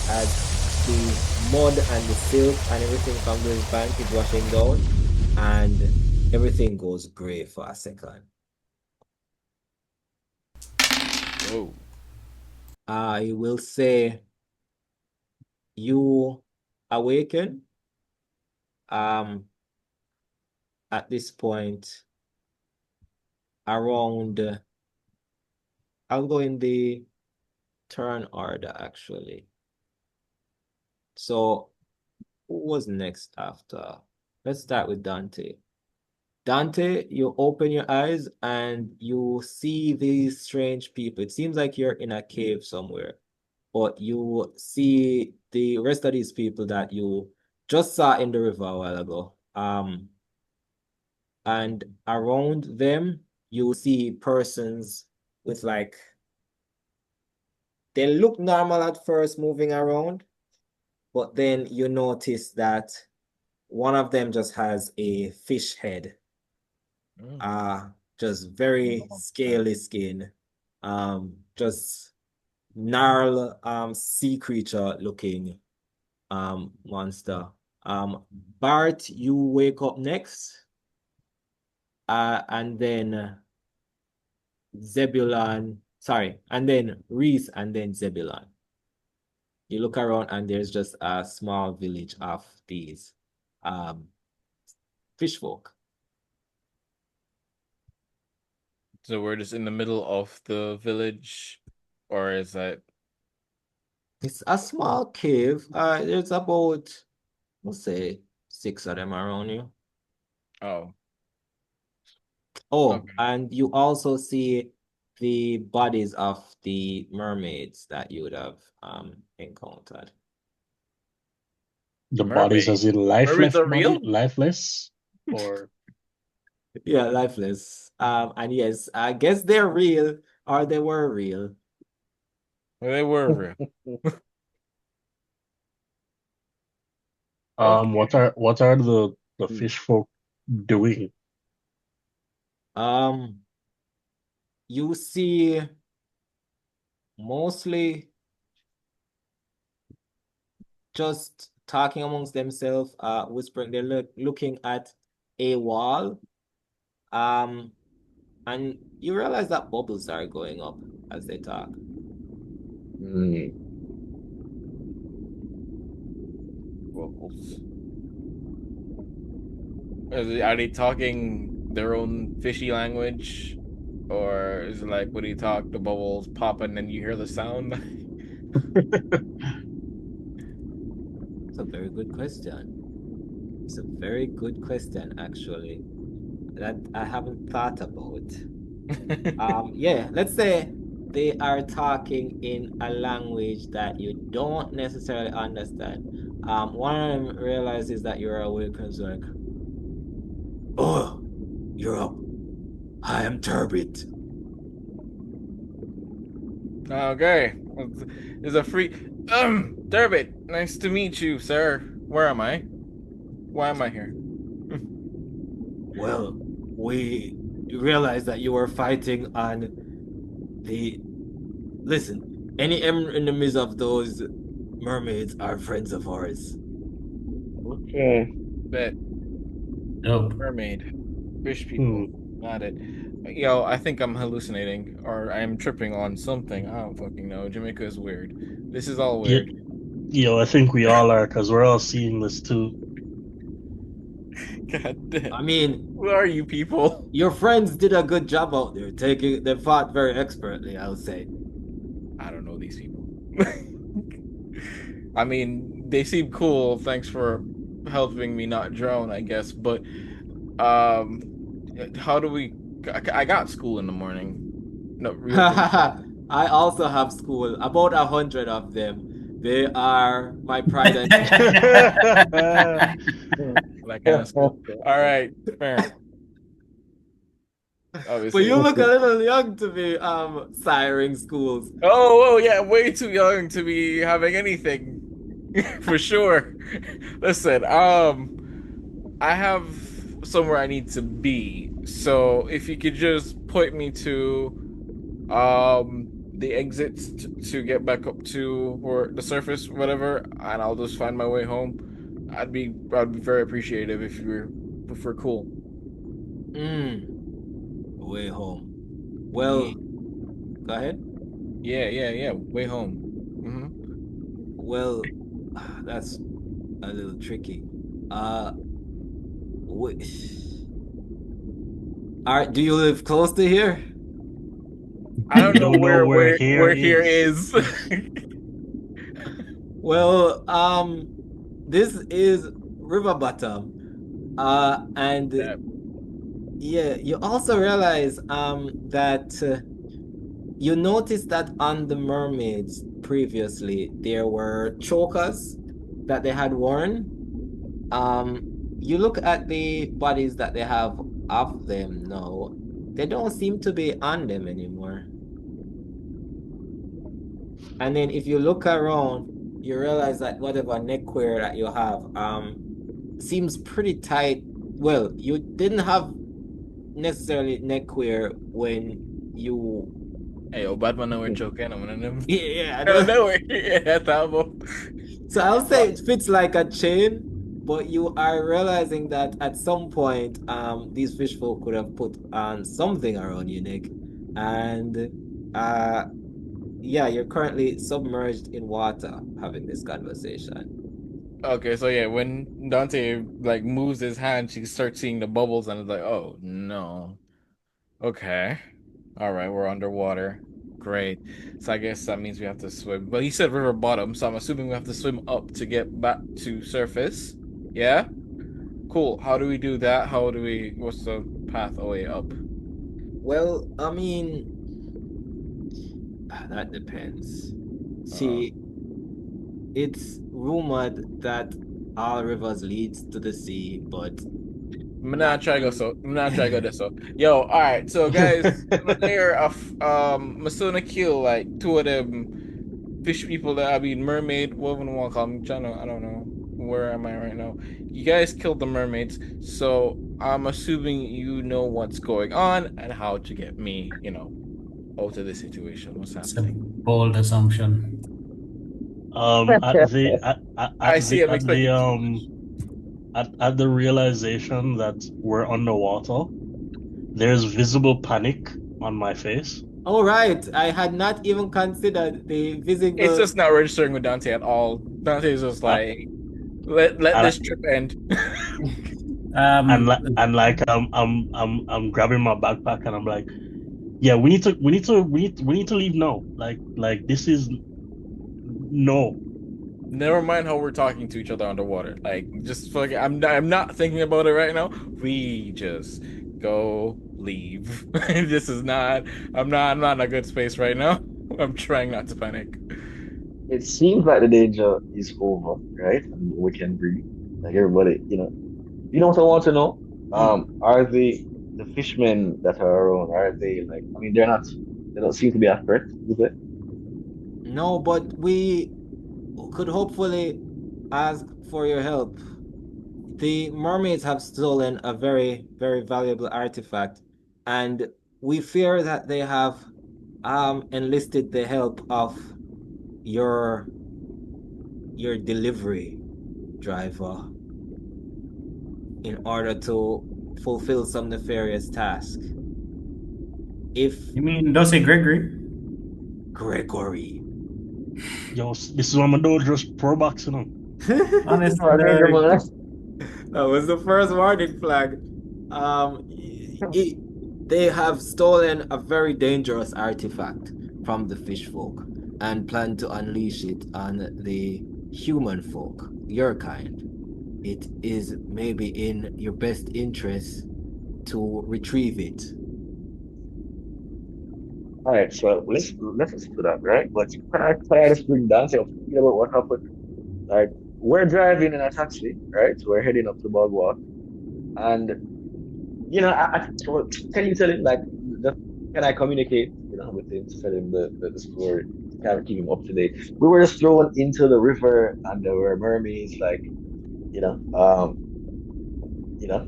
as the mud and the silt and everything from this bank is rushing down and everything goes gray for a second. Whoa. I will say you awaken um at this point around I'll go in the turn order actually. So who was next after? Let's start with Dante. Dante, you open your eyes and you see these strange people. It seems like you're in a cave somewhere, but you see the rest of these people that you just saw in the river a while ago. And around them, you see persons with like they look normal at first moving around, but then you notice that one of them just has a fish head. Just very scaly skin. Just gnarl sea creature looking monster. Bart, you wake up next. And then Zebulon, sorry, and then Rhys and then Zebulon. You look around and there's just a small village of these fish folk. So we're just in the middle of the village, or is that? It's a small cave. There's about, let's say, 6 of them around you. Oh, Oh, okay. and you also see the bodies of the mermaids that you would have encountered. The bodies as in Mermaids are real? lifeless, or Yeah, lifeless. And yes, I guess they're real, or they were real. Well, they were real. what are the fish folk doing? You see mostly just talking amongst themselves, whispering. They're looking at a wall. And you realize that bubbles are going up as they talk. Bubbles. Are they talking their own fishy language? Or is it like when you talk, the bubbles pop and then you hear the sound? It's a very good question. It's a very good question, actually, that I haven't thought about. Yeah, let's say they are talking in a language that you don't necessarily understand. One of them realizes that you're awake and is like, "Oh, you're up. I am Turbit." Okay. There's a free Durbit, nice to meet you, sir. Where am I? Why am I here? Well, we realized that you were fighting on the... Listen, any enemies of those mermaids are friends of ours. Okay. Bet. Nope. Mermaid. Fish people. Got it. Yo, I think I'm hallucinating or I'm tripping on something. I don't fucking know. Jamaica is weird. This is all weird. I think we all are, because we're all seeing this too. God damn. I mean, who are you people? Your friends did a good job out there. They fought very expertly, I would say. I don't know these people. I mean, they seem cool. Thanks for helping me not drown, I guess. But how do we? I got school in the morning. No, real. I also have school. About 100 of them. They are my pride and that kind of school. All right, fair. But you look a little young to be siring schools. Oh, yeah, way too young to be having anything. For sure. Listen, I have somewhere I need to be. So if you could just point me to the exits to get back up to or the surface, whatever, and I'll just find my way home. I'd be very appreciative if we're cool. Way home. Well, go ahead. Yeah. Way home. Well, that's a little tricky. Do you live close to here? I don't know where here is. Well, this is river bottom. And yeah, you also realize that you noticed that on the mermaids previously there were chokers that they had worn. You look at the bodies that they have of them now, they don't seem to be on them anymore. And then if you look around, you realize that whatever neckwear that you have seems pretty tight. Well, you didn't have necessarily neckwear when you Hey, yo, Batman, now we're joking. I'm gonna yeah, I no, know. no, yeah, Tabo. So I'll say it fits like a chain, but you are realizing that at some point, these fish folk could have put on something around your neck. And uh yeah, you're currently submerged in water having this conversation. Okay, so yeah, when Dante like moves his hand, she starts seeing the bubbles and is like, "Oh no." Okay. All right, we're underwater. Great. So I guess that means we have to swim. But he said river bottom, so I'm assuming we have to swim up to get back to surface. Yeah? Cool. How do we do that? What's the pathway up? Well, I mean, that depends. Uh, See, it's rumored that all rivers leads to the sea, but not I'm not try go this so. Yo, all right. So guys, there of Masona kill like two of them fish people that I mean mermaid, what would want to call them? I don't know. Where am I right now? You guys killed the mermaids, so I'm assuming you know what's going on and how to get me, out of this situation. What's It's a happening? bold assumption. I see. I'm at the expecting too much. at the realization that we're underwater, there's visible panic on my face. all right. I had not even considered the It's visible. just not registering with Dante at all. Dante's just Uh, like, let this and trip end. and like I'm grabbing my backpack and I'm like, yeah, we need to leave now. Like this is no. Never mind how we're talking to each other underwater. Like, just fucking, I'm not thinking about it right now. We just go leave. This is not. I'm not in a good space right now. I'm trying not to panic. It seems like the danger is over, right? And we can breathe. Like everybody, you know what I want to know? Are the fishmen that are around, are they like, I mean, they don't seem to be a threat, do they? No, but we could hopefully ask for your help. The mermaids have stolen a very, very valuable artifact, and we fear that they have enlisted the help of your your delivery driver in order to fulfill some nefarious task. If You mean don't say Gregory? Gregory. Yo, this is what I'm gonna do, just pro boxing them. Honestly, Oh, danger, man. That was the first warning flag. They have stolen a very dangerous artifact from the fish folk and plan to unleash it on the human folk, your kind. It is maybe in your best interest to retrieve it. All right, so let's listen to that, right? But can I just bring down say about what happened? Like we're driving in a taxi, right? So we're heading up to Boardwalk, and so tell him like, just, can I communicate, with him, to tell him the story, to kind of keep him up to date. We were just thrown into the river, and there were mermaids, like, you know, um, you know,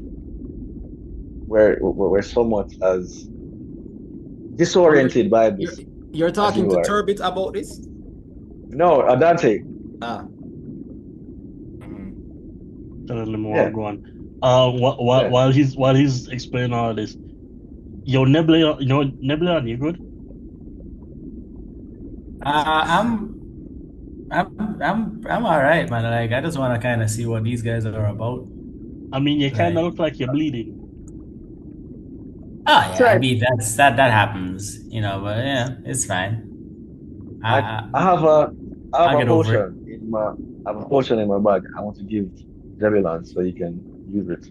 we're somewhat as Oh, disoriented by you're, this you're as talking you to are. Turbit about this? No, Dante. Ah, Mhm. Telling him Yeah, what going. yeah. While he's explaining all this, yo, Nebula, Nebula, you good? I'm I'm all right, man. Like I just want to kind of see what these guys are about. I mean, you kind of Like, look like you're bleeding. oh That's yeah, I right. mean that happens, but yeah, it's fine. I, I I I have a I have I'll a get over it. potion in my I have a potion in my bag. I want to give Zebulon so you can use it.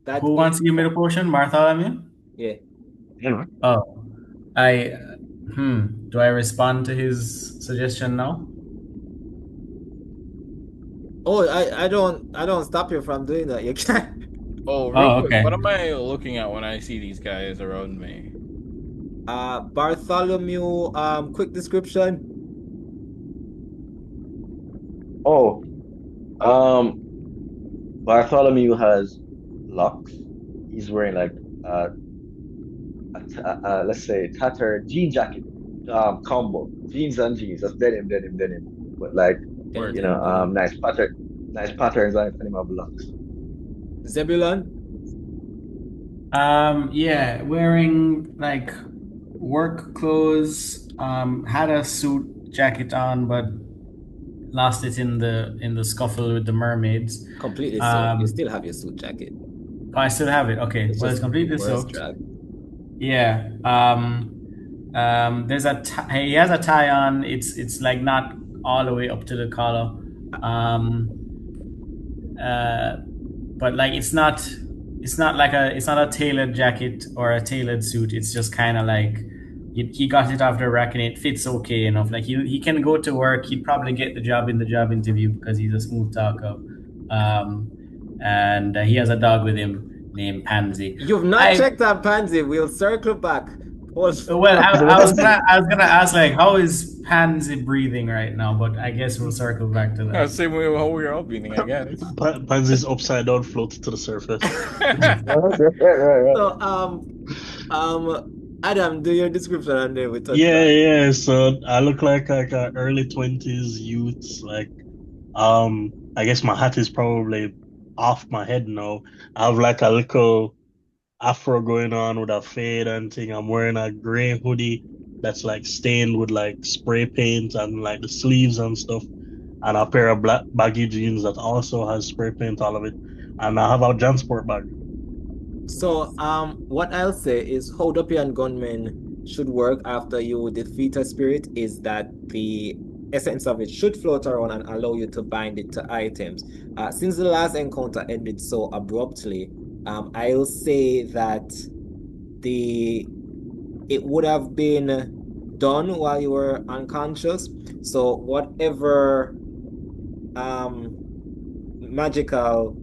that Who is, wants to give me the potion, Bartholomew? yeah. You know. Oh, I Do I respond to his suggestion now? Oh, I don't stop you from doing that. You can. Oh, real Oh, quick, okay. what am I looking at when I see these guys around me? Bartholomew, quick description. Oh, um, Bartholomew has locks. He's wearing like let's say tattered jean jacket, combo jeans and jeans. That's denim. But like Word. nice patterns on him of locks. Zebulon. Yeah, wearing like work clothes. Had a suit jacket on, but lost it in the scuffle with the mermaids. Completely soaked. You still have your suit jacket. Oh, I still have it. Okay, It's well, it's just completely worse soaked. drag. Yeah. There's he has a tie on. It's like not all the way up to the collar. But like it's not it's not a tailored jacket or a tailored suit. It's just kind of like he got it off the rack and it fits okay enough. Like he can go to work. He'd probably get the job in the job interview because he's a smooth talker. And he has a dog with him named Pansy. You've not checked on Pansy. We'll circle back. Well, I was gonna ask like how is Pansy breathing right now, but I guess we'll circle back to that. Same way how we're all beating, I guess. Pansy's upside down, floated to the surface. Right. So, Adam, do your description and then we touch back. Yeah. So I look like a early 20s youth. Like, I guess my hat is probably off my head now. I have like a little afro going on with a fade and thing. I'm wearing a gray hoodie that's like stained with like spray paint and like the sleeves and stuff, and a pair of black baggy jeans that also has spray paint all of it. And I have a Jansport bag. So, what I'll say is how Duppies and Gunmen should work after you defeat a spirit is that the essence of it should float around and allow you to bind it to items. Since the last encounter ended so abruptly, I'll say that it would have been done while you were unconscious. So whatever magical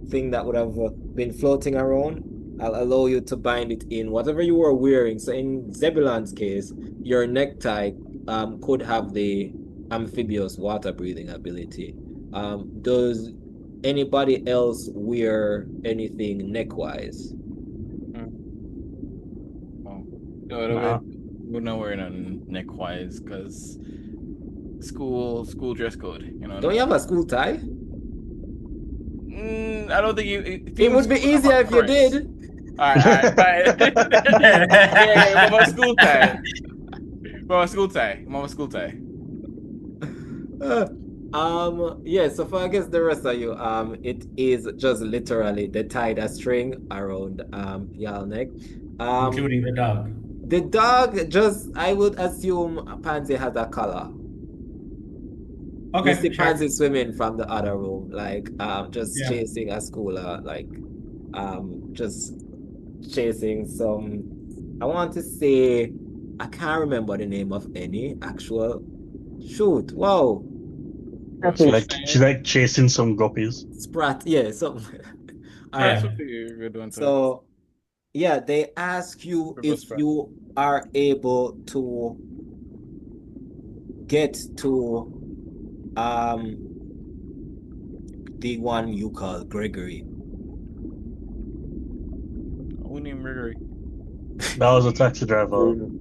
thing that would have been floating around, I'll allow you to bind it in whatever you were wearing. So in Zebulon's case, your necktie could have the amphibious water breathing ability. Does anybody else wear anything neckwise? No, we're not wearing nothing neckwise because school dress code. You know. Don't you have a school tie? I don't think it would be easier if you did. All right. Yeah, my school tie. My school tie. Yeah, so for I guess the rest of you, it is just literally the tie that string around y'all neck. Including the dog. The dog I would assume Pansy has a collar. Okay. You see Pansy swimming from the other room, like chasing a schooler, like just chasing some. I want to say I can't remember the name of any actual. Shoot! Wow. She's like chasing some guppies. Sprat, yeah, something. That's a good one. So, yeah, they ask you if you are able to get to the one you call Gregory. We name Gregory. That was a taxi driver. And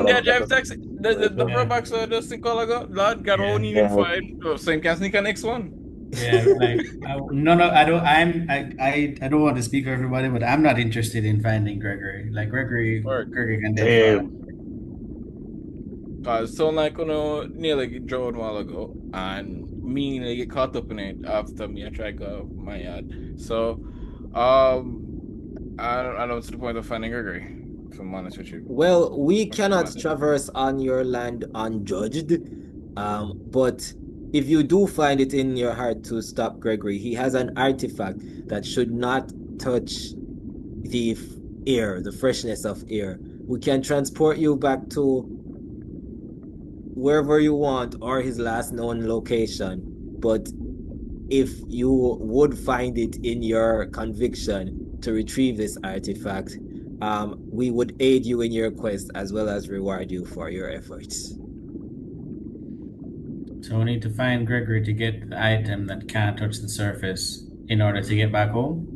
they drive taxi. The throwbacks this thing called Lord got all needed for it. So you can sneak a next one. Yeah, like I don't want to speak for everybody, but I'm not interested in finding Gregory. Like Gregory can dead. Cause so like nearly drove a while ago, and me get caught up in it after me I tried to go my yard. So I don't to the point of finding Gregory. If I'm honest with you. Well, we cannot traverse on your land unjudged, but if you do find it in your heart to stop Gregory, he has an artifact that should not touch the air, the freshness of air. We can transport you back to wherever you want or his last known location. But if you would find it in your conviction to retrieve this artifact, we would aid you in your quest as well as reward you for your efforts. So we need to find Gregory to get the item that can't touch the surface in order to get back home.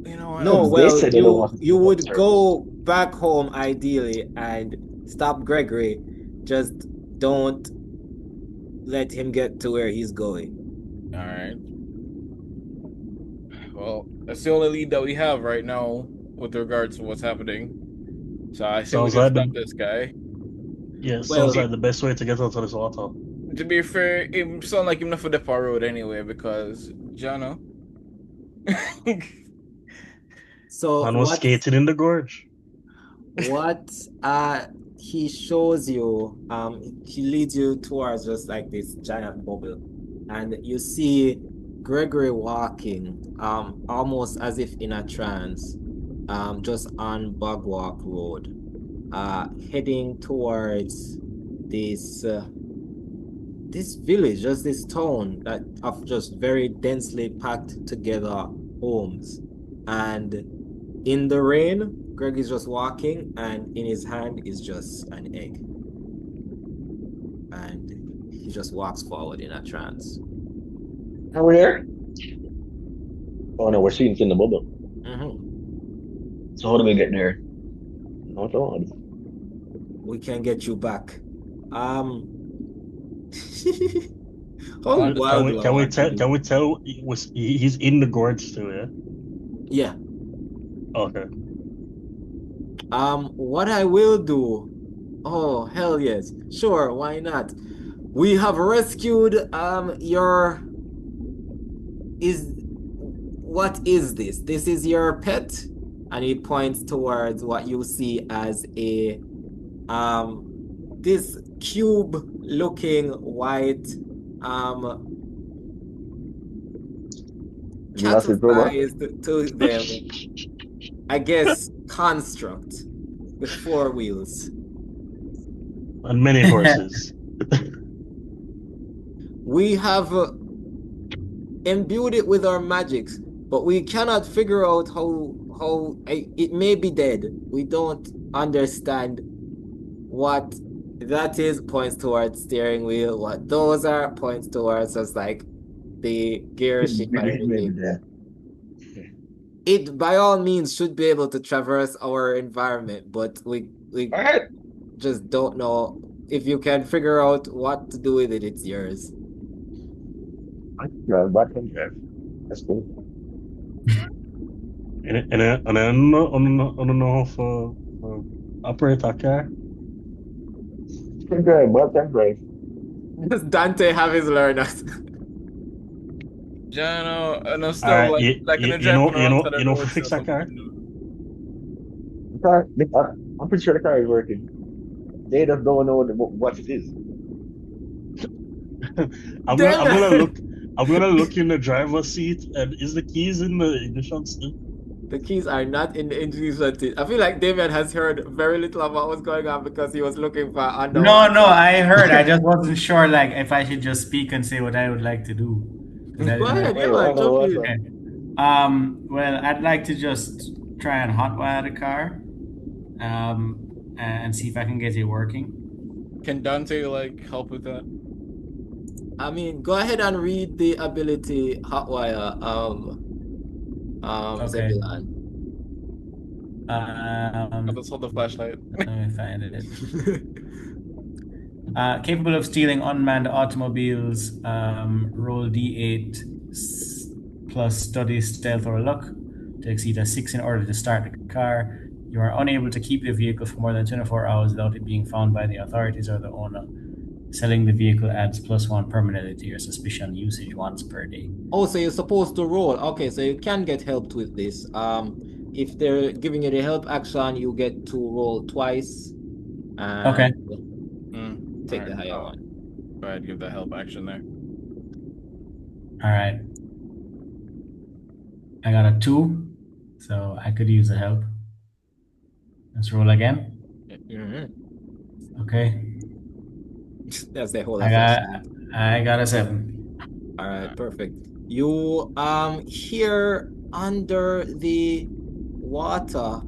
You know what? No, No, they well, said they don't want to you step on the would surface. go back home ideally and stop Gregory. Just don't let him get to where he's going. All right. Well, that's the only lead that we have right now with regards to what's happening. So I think we Sounds can like stop the this guy. yeah, Well- sounds like the best way to get out of this water. To be fair, it sounds like enough for the far road anyway because Jano. So Man was skating in the gorge. what he shows you, he leads you towards just like this giant bubble, and you see Gregory walking almost as if in a trance, just on Bogwalk Road, heading towards this this village, just this town that of just very densely packed together homes. And in the rain, Greg is just walking, and in his hand is just an egg. And he just walks forward in a trance. Are we there? Oh no, we're seeing it in the bubble. Mhm. So how do we get there? Not on. We can get you back. Oh, Can wild Can we Lord. tell he's in the gorge still, yeah? Yeah. Okay. What I will do. Oh, hell yes. Sure, why not? We have rescued what is this? This is your pet? And he points towards what you see as a this cube looking white Massive robot. cat-sized to them, I guess, construct with 4 wheels. And many horses. We have imbued it with our magics, but we cannot figure out how it may be dead. We don't understand what that is. Points towards steering wheel. What those are points towards just like the gear shift and everything. Yeah. It by all means should be able to traverse our environment, but we All right. just don't know. If you can figure out what to do with it, it's yours. That's cool. And I don't know how to operate a car. Okay, but that's right. Does Dante have his learners? Jano, and I'm still Alright, like in you a jumping around to the know road, fix so a car? I'm pretty sure the car is working. They just don't know what it is. I'm gonna look in the driver's seat, and is the keys in the ignition still? The keys are not in the ignition seat. I feel like Damian has heard very little of what was going on because he was looking for underwater. No, I heard. I just wasn't sure, like, if I should just speak and say what I would like to do. Go ahead, Wait, yeah, man, jump in. Okay. Well, I'd like to just try and hotwire the car, and see if I can get it working. Can Dante like help with that? I mean, go ahead and read the ability Hotwire, Okay. Zebulon. Let's hold the flashlight. Let me find it. Capable of stealing unmanned automobiles, roll D8 plus study, stealth, or luck to exceed a 6 in order to start the car. You are unable to keep the vehicle for more than 24 hours without it being found by the authorities or the owner. Selling the vehicle adds +1 permanently to your suspicion usage once per day. Oh, so you're supposed to roll. Okay, so you can get helped with this. If they're giving you the help action, you get to roll twice. And Okay. Take the Alright, higher one. Go ahead, give the help action there. All right. I got a 2, so I could use the help. Let's roll again. Mhm. Okay. That's the whole I effect. got a 7. All right, perfect. You hear under the water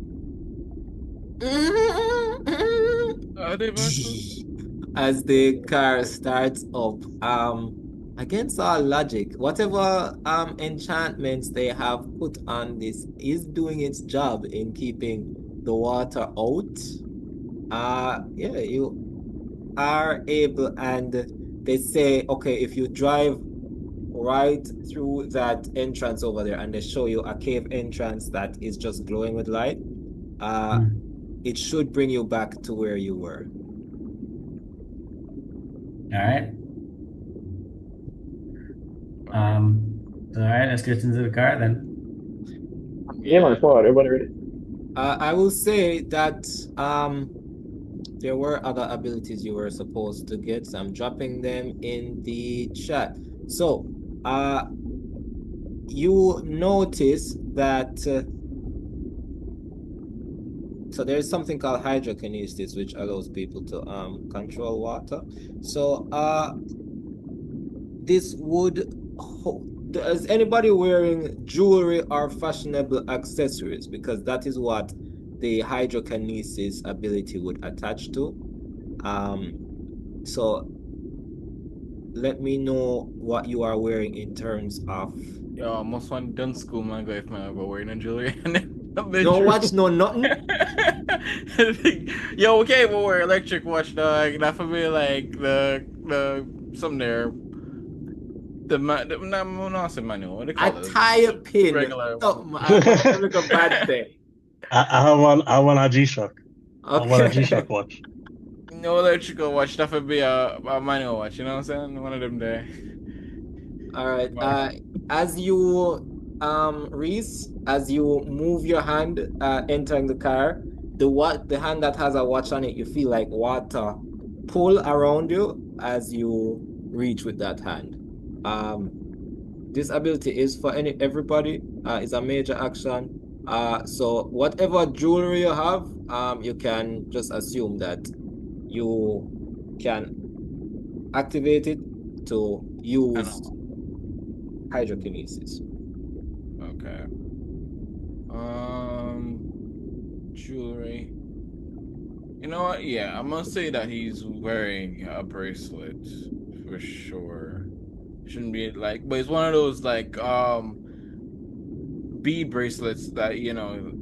as the car starts up. Against our logic, whatever enchantments they have put on this is doing its job in keeping the water out. Yeah, you are able, and they say, okay, if you drive right through that entrance over there, and they show you a cave entrance that is just glowing with light, it should bring you back to where you were. All right. All right, let's get into the car then. Yeah, man, forward. Everybody ready? I will say that there were other abilities you were supposed to get, so I'm dropping them in the chat. So you notice that so there's something called hydrokinesis, which allows people to control water. So this would is anybody wearing jewelry or fashionable accessories? Because that is what the hydrokinesis ability would attach to. So let me know what you are wearing in terms of. Yo, most one done school, man. Go if man go wearing a jewelry. Don't watch no nothing. Yo, okay, we'll wear electric watch, dog. That for me, like the something there. No, say manual. What they call A it? tire pin. Regular. Oh, look a bad thing. I want a G-Shock. I want a G-Shock watch. No electrical watch. That would be a manual watch. You know what I'm saying? One of them there. All right. As you Rhys, as you move your hand entering the car, the hand that has a watch on it, you feel like water pull around you as you reach with that hand. This ability is for everybody. It's a major action. So whatever jewelry you have, you can just assume that you can activate it to use hydrokinesis. Okay. Jewelry. You know what? Yeah, I'm gonna say that he's wearing a bracelet for sure. Shouldn't be like, but it's one of those like bead bracelets that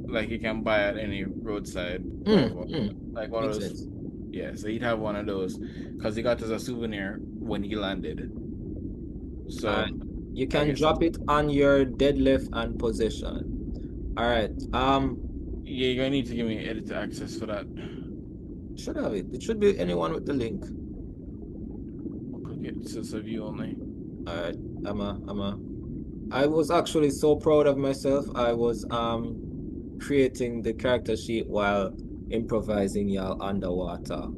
like you can buy at any roadside. Like one of those. Sense. Yeah, so he'd have one of those because he got as a souvenir when he landed. So you can drop it on your deadlift and possession. All right. Yeah, you're gonna need to give me editor access for that. Should have it. It should be anyone with the link. Click it. It says view only. All right. I was actually so proud of myself. I was creating the character sheet while improvising y'all underwater.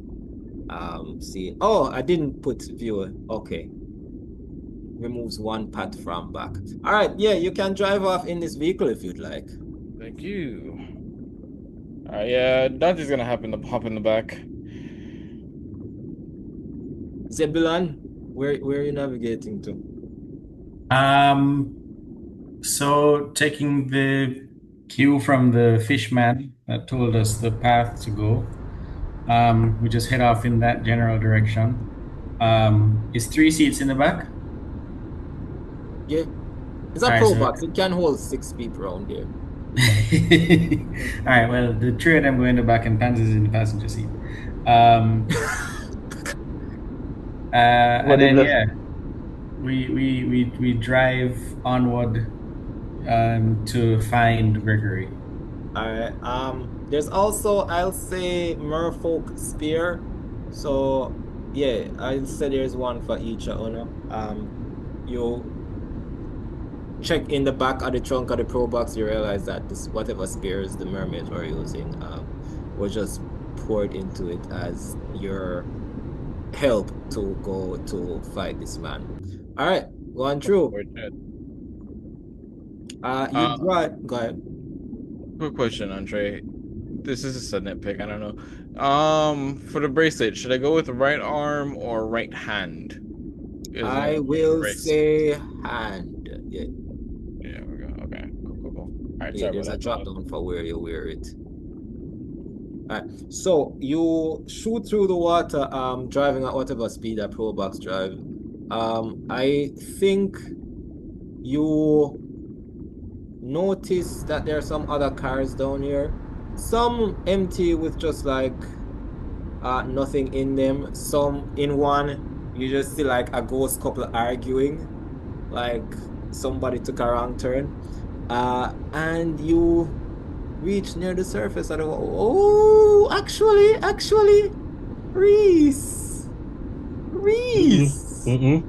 See. Oh, I didn't put viewer. Okay. Removes one path from back. All right. Yeah, you can drive off in this vehicle if you'd like. Thank you. All right. Yeah, Dante's gonna hop in the back. Zebulon, where are you navigating to? So taking the cue from the fishman that told us the path to go, we just head off in that general direction. Is 3 seats in the back? Yeah. It's a pro box. It can hold 6 people around here. All right, well, the 3 of them go in the back and Pansy's in the passenger seat. And then yeah, we drive onward to find Gregory. All right. There's also, I'll say, merfolk spear. So yeah, I'll say there's one for each owner. You check in the back of the trunk of the pro box, you realize that this whatever spears the mermaids were using was just poured into it as your help to go to fight this man. All right, going through. You brought. Go ahead. Quick question, Andre. This is a nitpick. I don't know. For the bracelet, should I go with right arm or right hand? I will say hand. Yeah. Yeah, we go. Okay. Cool. All right. Yeah, there's a drop down for where you wear it. Alright, so you shoot through the water, driving at whatever speed that Pro Box drive. I think you notice that there are some other cars down here. Some empty with just like nothing in them. Some in one, you just see like a ghost couple arguing, like somebody took a wrong turn. And you reach near the surface and oh, actually, Rhys, Rhys. You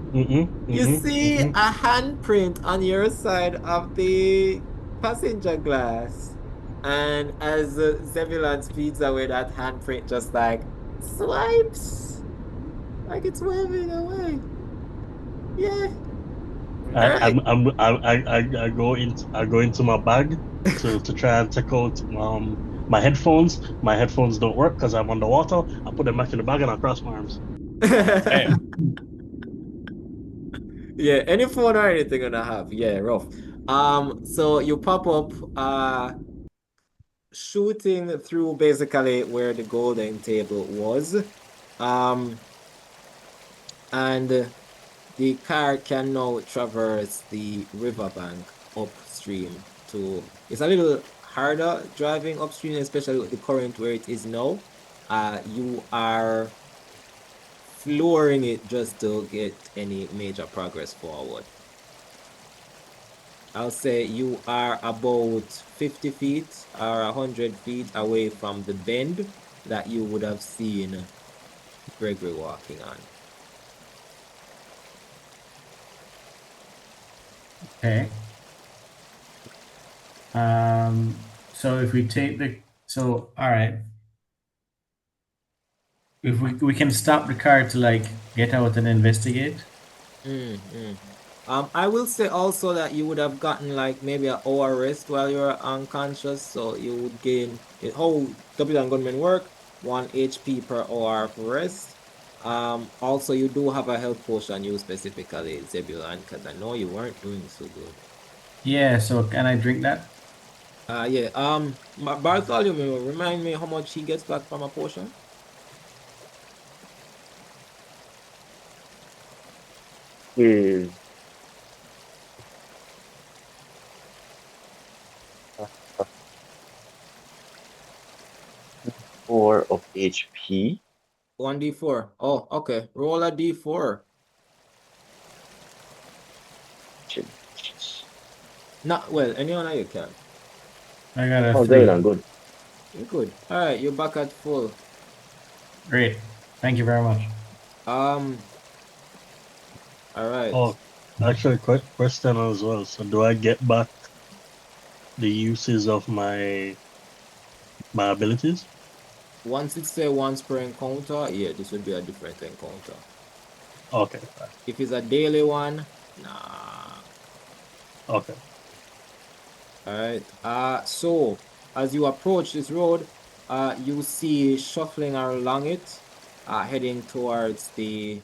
see a handprint on your side of the passenger glass. And as Zebulon speeds away, that handprint just like swipes, like it's waving away. Yeah. I go into my bag to try and take out my headphones. My headphones don't work because I'm underwater. I put them back in the bag and I cross my arms. Damn. Yeah, any phone or anything gonna have. Yeah, rough. So you pop up, shooting through basically where the golden table was. And the car can now traverse the riverbank upstream to. It's a little harder driving upstream, especially with the current where it is now. You are flooring it just to get any major progress forward. I'll say you are about 50 feet or 100 feet away from the bend that you would have seen Gregory walking on. Okay. So if we take all right. If we can stop the car to like get out and investigate. I will say also that you would have gotten like maybe an hour rest while you're unconscious, so you would gain how Duppies&Gunmen work, 1 HP per hour of rest. Also you do have a health potion, you specifically, Zebulon, because I know you weren't doing so good. Yeah, so can I drink that? Yeah. Bartholomew, remind me how much he gets back from a potion? Is 4 of HP. 1d4. Oh, okay. Roll a d4. Not well, anyone of you can. I got a Oh, 3. Zebulon, good. You're good. Alright, you're back at full. Great. Thank you very much. Alright. Oh, actually, quick question as well. So, do I get back the uses of my abilities? Once it say once per encounter, yeah, this would be a different encounter. Okay, fine. If it's a daily one, nah. Okay. Alright. So as you approach this road, you see shuffling along it, heading towards the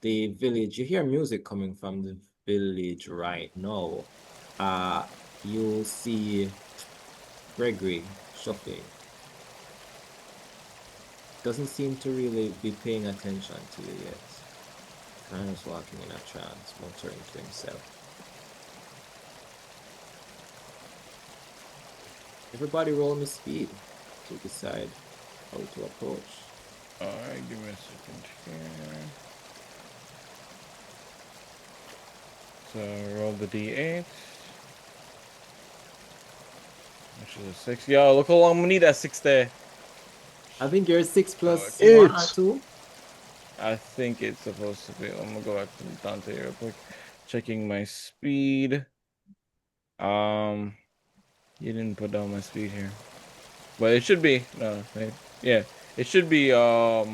village. You hear music coming from the village right now. You see Gregory shuffling. Doesn't seem to really be paying attention to you yet. Kind of walking in a trance, muttering to himself. Everybody roll me speed to decide how to approach. Alright, give me a second here. So roll the d8. Which is a 6. Yo, look how long we need that 6 there. I think you're 6 plus 1 or 8. 2. I think it's supposed to be. I'm gonna go back to Dante real quick. Checking my speed. You didn't put down my speed here. But it should be yeah. It should be I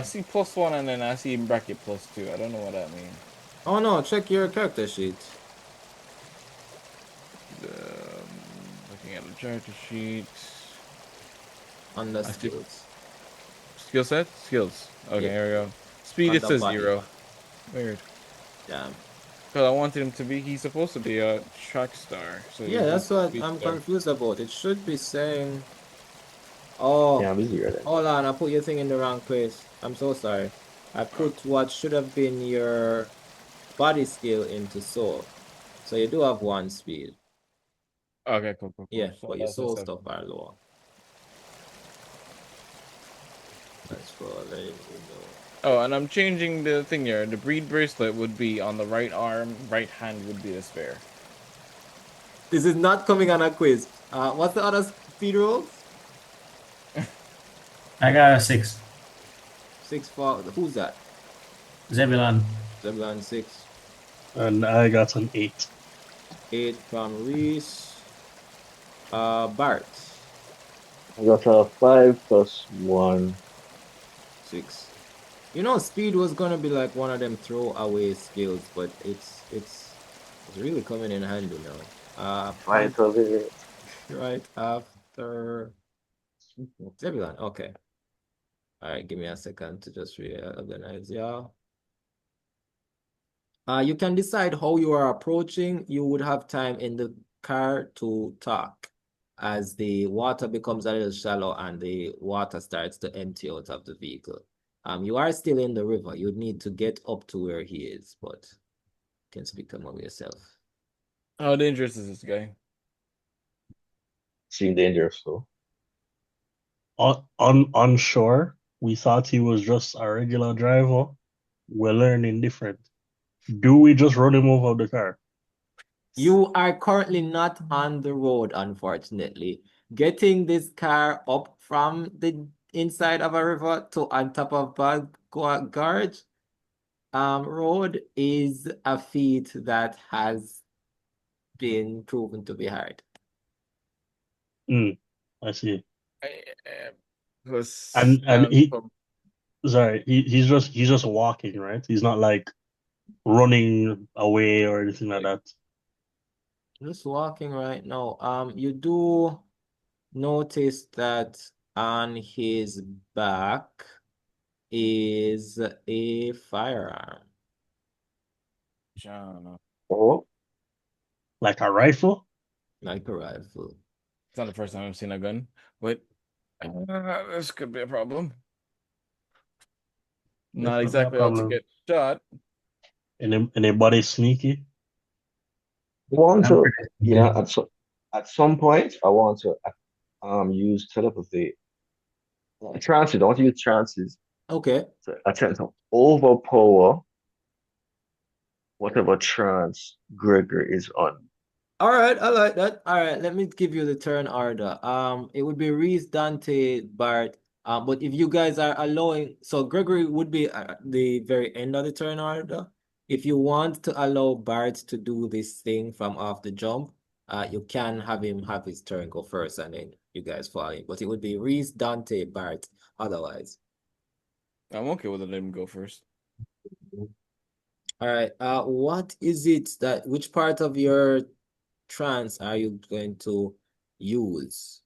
see +1 and then I see in bracket +2. I don't know what that means. Oh no, check your character sheet. Looking at the character sheet. On the skills. Skill set? Skills. Okay, Yeah. here we go. Speed, On it the says body 0. one. Weird. Damn. Because I wanted him to be, he's supposed to be a track star. So Yeah, that's what speed I'm star. confused about. It should be saying Oh, Can't be zero then. hold on. I put your thing in the wrong place. I'm so sorry. I put what should have been your body skill into soul. So you do have one speed. Okay, cool. Yeah, So but your that's a soul 7. stuff are lower. That's for letting you know. Oh, and I'm changing the thing here. The breed bracelet would be on the right arm, right hand would be the spare. This is not coming on a quiz. What's the other speed rules? I got a 6. 6 for who's that? Zebulon. Zebulon 6. And I got an 8. 8 from Rhys. Bart. I got a 5 plus 1. 6. You know, speed was gonna be like one of them throwaway skills, but it's really coming in handy now. Vital. Right after Zebulon. Okay. All right, give me a second to just reorganize y'all. You can decide how you are approaching. You would have time in the car to talk as the water becomes a little shallow and the water starts to empty out of the vehicle. You are still in the river. You'd need to get up to where he is, but you can speak among yourself. How dangerous is this guy? Seem dangerous though. On shore, we thought he was just a regular driver. We're learning different. Do we just run him over the car? You are currently not on the road, unfortunately. Getting this car up from the inside of a river to on top of Gorge road is a feat that has been proven to be hard. I see. Plus, And he's just walking, right? He's not like running away or anything like that. Just walking right now. You do notice that on his back is a firearm. John, Oh, Like a rifle? Like a rifle. it's not the first time I've seen a gun, but this could be a problem. Not Definitely a exactly out to problem. get shot. Anybody sneaky? I want I'm to, pretty you know, sneaky. at some point, I want to use telepathy. Trances, I want to use trances Okay. to attempt to overpower whatever trance Gregor is on. All right, I like that. All right, let me give you the turn order. It would be Rhys, Dante, Bart. But if you guys are allowing, so Gregory would be at the very end of the turn order. If you want to allow Bart to do this thing from off the jump, you can have him have his turn go first, and then you guys follow him. But it would be Rhys, Dante, Bart. Otherwise, I'm okay with letting him go first. all right. What is it that which part of your trance are you going to use?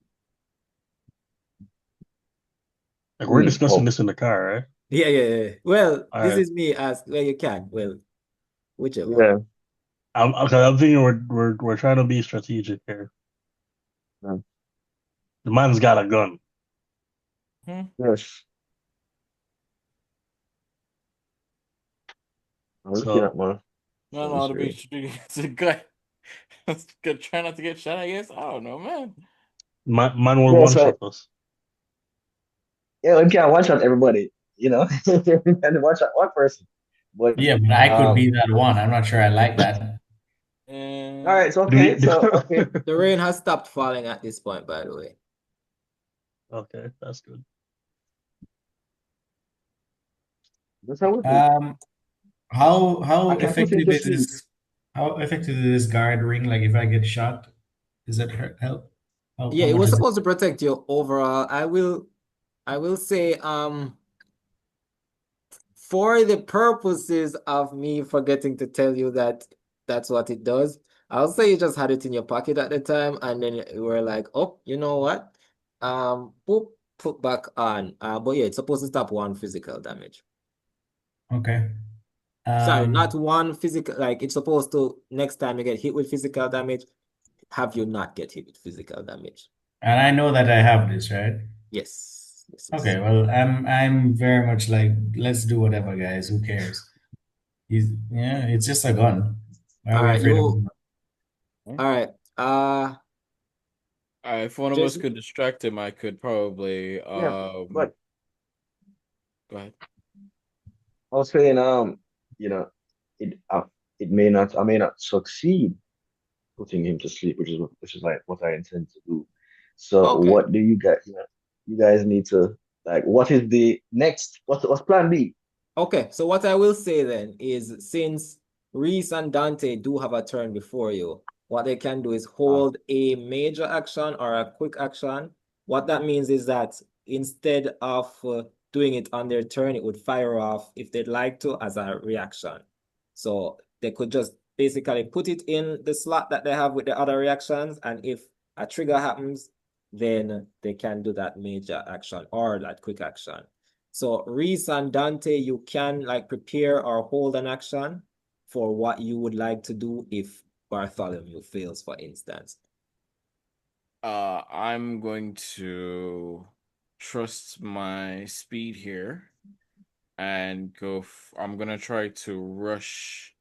Like we're discussing Oh, this in the car, right? Yeah. Well, All this right. is me as well. You can. Well, whichever. yeah. I'm thinking we're trying to be strategic here. Yeah. The man's got a gun. Yes. I'm looking So at my I don't know phone how to be screen. strategic. It's a guy. Gonna try not to get shot, I guess. I don't know, man. man will Yeah, one so shot us. yeah, we can't one shot everybody, you know, and one shot one person. But Yeah, but I could be that one. I'm not sure I like that. all And right, so Do we okay, so okay, The rain has stopped falling at this point, by the way. Okay, that's good. that's how we do. Um, how I how can put him effective to is sleep. this guard ring? Like if I get shot, does that help? Yeah, How it much was is it? supposed to protect you overall. I will say, for the purposes of me forgetting to tell you that that's what it does, I'll say you just had it in your pocket at the time, and then you were like, oh, you know what? Boop, put back on. But yeah, it's supposed to stop one physical damage. Okay. Sorry, not Um, one physical, like it's supposed to, next time you get hit with physical damage, have you not get hit with physical damage. and I know that I have this, right? Yes. Yes. Okay, well, I'm very much like, let's do whatever, guys. Who cares? Yeah, it's just a gun. Why are All we right. afraid of a You. gun? All right. If one of us Jason. could distract him, I could probably Yeah, but go ahead. I was saying, you know, it it may not, I may not succeed putting him to sleep, which is like what I intend to do. So, Okay. what do you guys, you guys need to like, what is the next? What's plan B? Okay, so what I will say then is since Rhys and Dante do have a turn before you, what they can do is Uh, hold a major action or a quick action. What that means is that instead of doing it on their turn, it would fire off if they'd like to as a reaction. So they could just basically put it in the slot that they have with the other reactions, and if a trigger happens, then they can do that major action or that quick action. So Rhys and Dante, you can like prepare or hold an action for what you would like to do if Bartholomew fails, for instance. I'm going to trust my speed here and I'm gonna try to rush.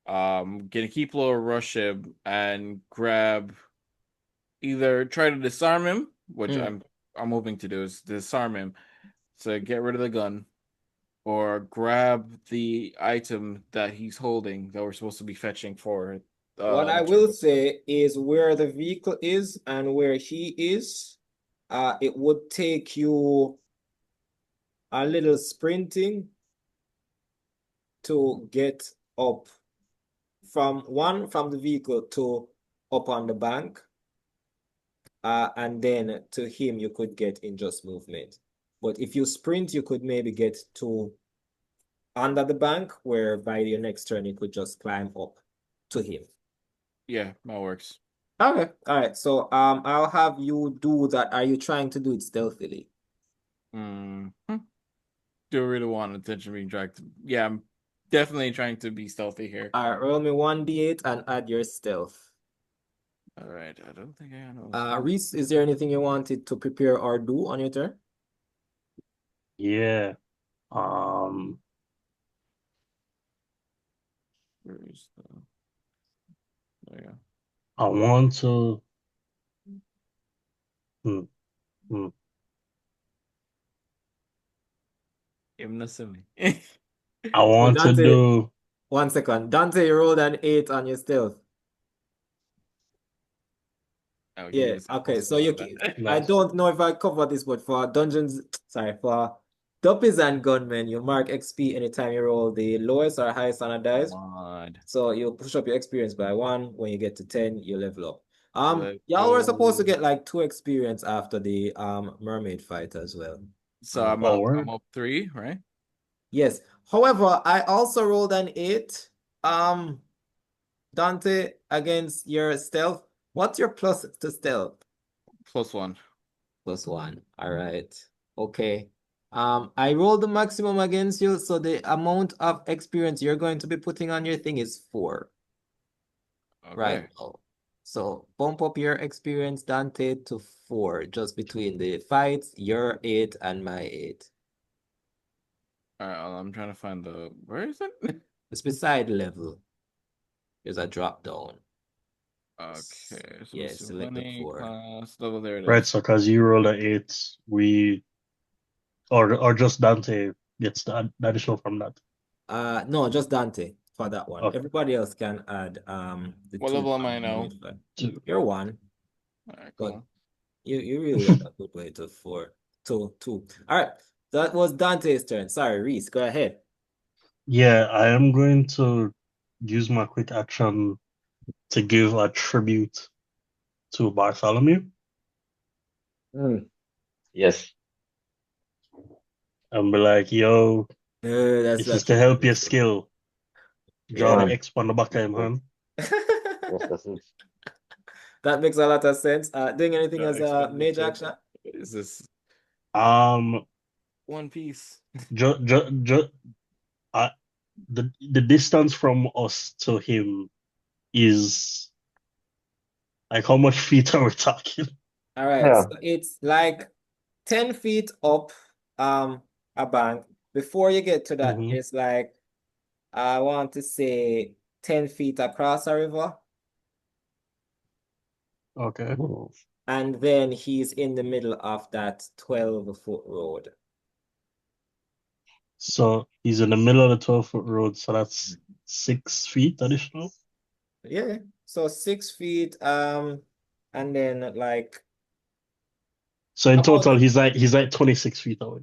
Gonna keep low, rush him, and grab either try to disarm him, which I'm hoping to do is disarm him to get rid of the gun, or grab the item that he's holding that we're supposed to be fetching for What I the will turn. say is where the vehicle is and where he is, it would take you a little sprinting to get up from the vehicle to up on the bank. And then to him, you could get in just movement. But if you sprint, you could maybe get to under the bank, where by your next turn, you could just climb up to him. Yeah, that works. Okay, all right. So I'll have you do that. Are you trying to do it stealthily? Do really want attention being dragged. Yeah, I'm definitely trying to be stealthy here. All right, roll me 1d8 and add your stealth. All right, I don't think I know. Rhys, is there anything you wanted to prepare or do on your turn? Yeah. Where is the? There you go. I want to. Hmm, hmm. I I want to Dante, do. 1 second. Dante, you rolled an 8 on your stealth. Oh, he Yeah, is okay. supposed So to you have can, that. I Nice. don't know if I covered this, but for dungeons, sorry, for Duppies and Gunmen, you mark XP anytime you roll the lowest or highest on a dice. Mod. So you push up your experience by 1. When you get to 10, you level up. Let's Y'all were supposed to go. get like 2 experience after the mermaid fight as well. So I'm Oh, up. word. I'm up 3, right? Yes. However, I also rolled an 8. Dante, against your stealth. What's your plus to stealth? +1. +1. All right. Okay. I rolled the maximum against you, so the amount of experience you're going to be putting on your thing is 4 right Okay. now. So bump up your experience, Dante, to 4, just between the fights, your 8 and my 8. All right. I'm trying to find the. Where is it? It's beside level. There's a drop down. Okay. So Yeah, let's see. select the Money 4. class level. There it Right, is. so because you rolled an 8, or just Dante gets the additional from that. No, just Dante for that one. Okay. Everybody else can add the What 2 level am from I the now? main fight. 2. You're 1, All right. but Cool. you really got a good way to 4. 2. All right. That was Dante's turn. Sorry, Rhys, go ahead. Yeah, I am going to use my quick action to give a tribute to Bartholomew mm, yes. and be like, yo, That's this is not to help your tribute. skill. Yeah, Draw the man. X on the back of That's him, it. man. Yes, that's it. That makes a lot of sense. Doing anything as a Expand the major clip. action? Is this Um, One Piece? just the distance from us to him is like how much feet are we talking? All right. Yeah. So it's like 10 feet up a bank. Before you get to that, Mm-hmm. it's like I want to say 10 feet across a river. Okay. Oh, And then he's in the middle of that 12-foot road. So he's in the middle of the 12-foot road, so that's 6 feet additional. Yeah. So 6 feet, and then like So in about total, he's like 26 feet away.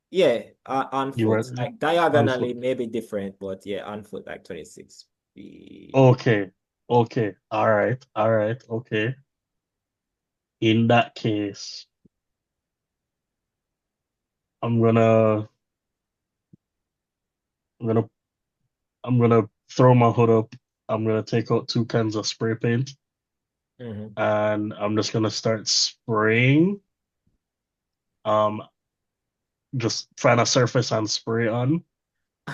yeah, on You foot. were Like on diagonally foot. maybe different, but yeah, on foot like 26 feet. Okay. Okay. All right. All right. Okay. In that case, I'm gonna I'm gonna I'm gonna throw my hood up. I'm gonna take out two cans of spray paint Mhm. and I'm just gonna start spraying. Um, just find a surface and spray on.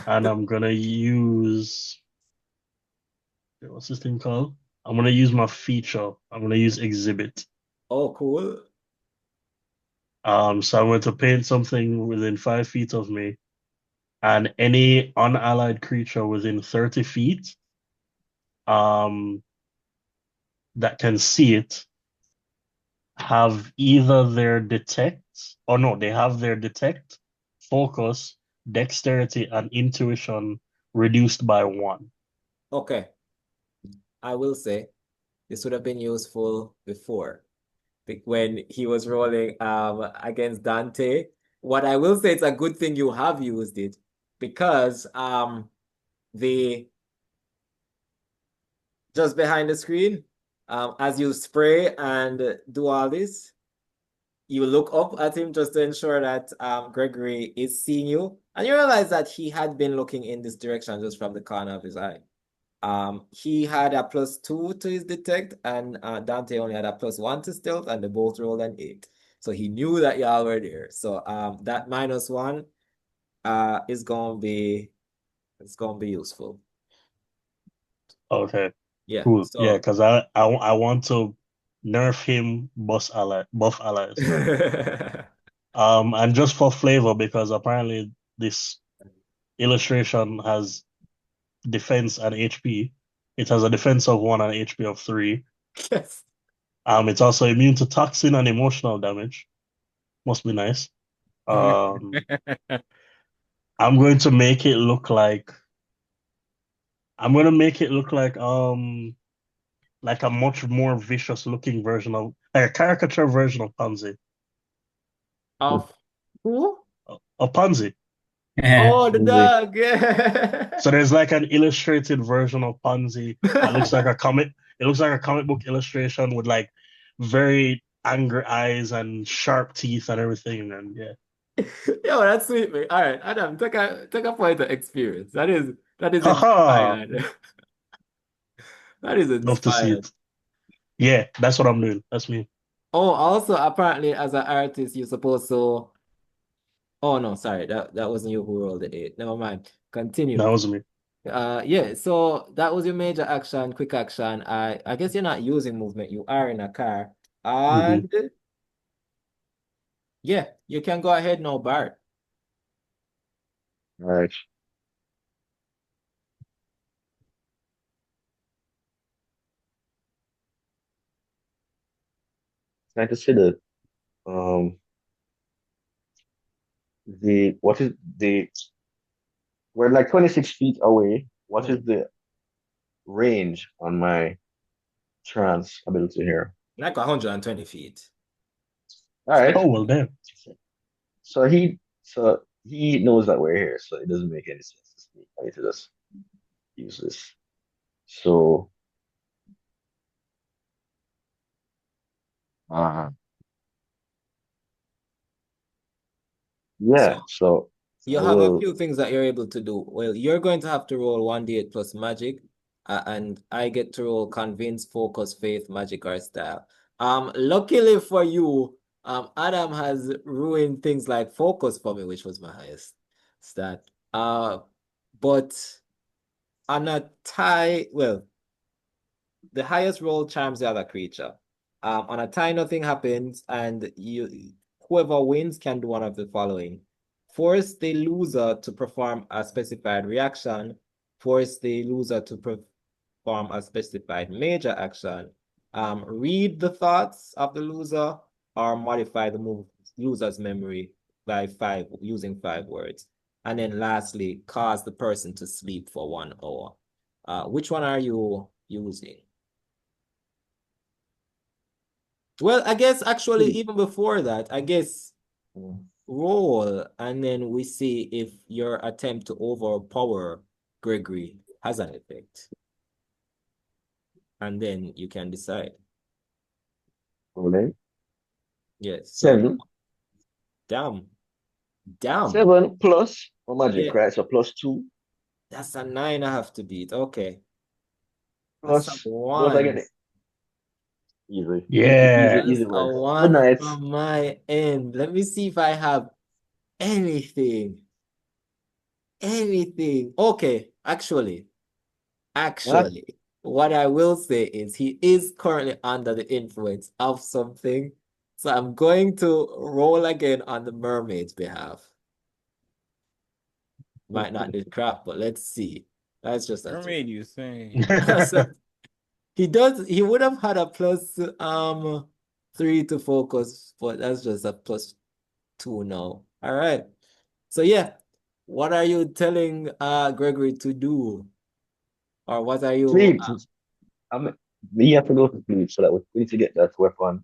And I'm gonna use what's this thing called? I'm gonna use my feature. I'm gonna use exhibit. Oh, cool. So I'm going to paint something within 5 feet of me, and any unallied creature within 30 feet, um, that can see it have either their detect, or no, they have their detect, focus, dexterity, and intuition reduced by 1. Okay. I will say this would have been useful before. When he was rolling against Dante. What I will say, it's a good thing you have used it because the just behind the screen, as you spray and do all this, you look up at him just to ensure that Gregory is seeing you, and you realize that he had been looking in this direction just from the corner of his eye. He had a +2 to his detect, and Dante only had a +1 to stealth, and they both rolled an 8. So he knew that y'all were there. So that -1 is gonna be useful. Okay, Yeah. cool. Yeah, So because I want to nerf him, buff allies. And just for flavor, because apparently this illustration has defense and HP. It has a defense of 1 and HP of 3. yes. It's also immune to toxin and emotional damage. Must be nice. Um, I'm going to make it look like I'm going to make it look like a much more vicious looking version of like a caricature version of Pansy. Of who? Of Pansy. Oh, the Lindsay. dog. Yeah. So there's like an illustrated version of Pansy that looks like a comic. It looks like a comic book illustration with like very angry eyes and sharp teeth and everything. And yeah, Yo, that's sweet, man. All right, Adam, take a point of experience. That is haha, inspired. That is love to see inspired. it. Yeah, that's what I'm doing. That's me. Oh, also, apparently, as an artist, you're supposed to. Oh no, sorry, that wasn't you who rolled the 8. Never mind. That Continue. was me. Yeah. So that was your major action, quick action. I guess you're not using movement. You are in a car, Hmm. and yeah, you can go ahead now, Bart. All right. Trying to see um the what is the we're like 26 feet away. What is Mhm. the range on my trance ability here? Like 120 feet. All right. Oh well, damn. So he knows that we're here, so it doesn't make any sense to speak. I need to just use this. So uh So yeah, so you I have a will few things that you're able to do. Well, you're going to have to roll 1d8 plus magic, and I get to roll convince, focus, faith, magic, or style. Luckily for you, Adam has ruined things like focus for me, which was my highest stat. But on a tie, well, the highest roll charms the other creature. On a tie, nothing happens, and whoever wins can do one of the following. Force the loser to perform a specified reaction. Force the loser to perform a specified major action. Read the thoughts of the loser or modify the loser's memory by using 5 words. And then lastly, cause the person to sleep for 1 hour. Which one are you using? Well, I guess actually even before that, I guess roll and then we see if your attempt to overpower Gregory has an effect. And then you can decide. Rolling. Yes. 7. Damn. 7 plus magic, Yeah. right? So +2. That's a 9 I have to beat. Okay. Plus, That's a what was I 1. getting? Easy. Yeah. Easy That's a words. Good 1 night. from my end. Let me see if I have anything. Anything. Okay. Actually, what I will say is he is currently under the influence of something. So I'm going to roll again on the mermaid's behalf. Might not do crap, but let's see. That's just a Mermaid, you say? So he would have had a +3 to focus, but that's just a +2 now. All right. So yeah, what are you telling Gregory to do? Or what are you Sleep. We have to go to sleep so that we need to get that weapon,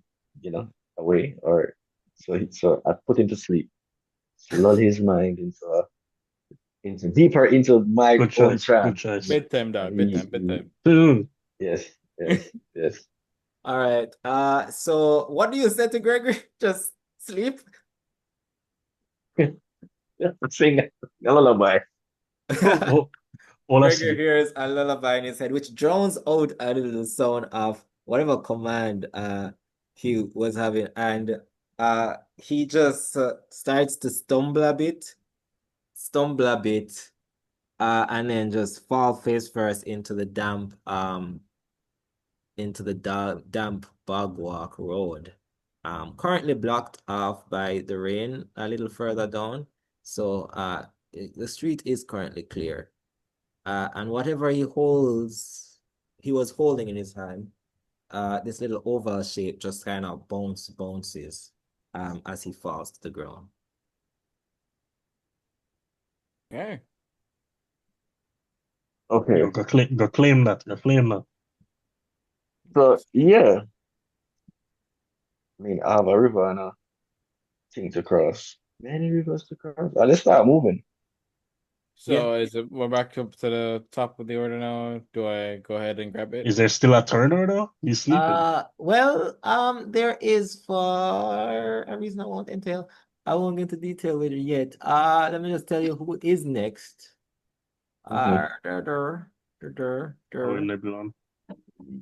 away. Or so I put him to sleep. To lull his mind into deeper into my Good own choice. Good trance. choice. Bedtime, dog. And Bedtime. Soon. yes, yes. All right. So what do you say to Gregory? Just sleep? Sing a lullaby. Oh, Gregory honestly, hears a lullaby in his head, which drowns out a little sound of whatever command he was having, and he just starts to stumble a bit, and then just fall face first into the damp damp bogwalk road. Currently blocked off by the rain a little further down. So the street is currently clear. And whatever he was holding in his hand, this little oval shape just kind of bounces as he falls to the ground. Okay. Okay. go claim that. Go claim that. So yeah, I mean I have a river and a thing to cross. Many rivers to cross. Let's start moving. Yeah. So we're back up to the top of the order now. Do I go ahead and grab it? Is there still a Turner though? He's sleeping. Well, there is for a reason I won't entail. I won't get into detail with it yet. Let me just tell you who is next. Mhm. Dur, dur, dur, dur, Oh, in dur. Nebulon.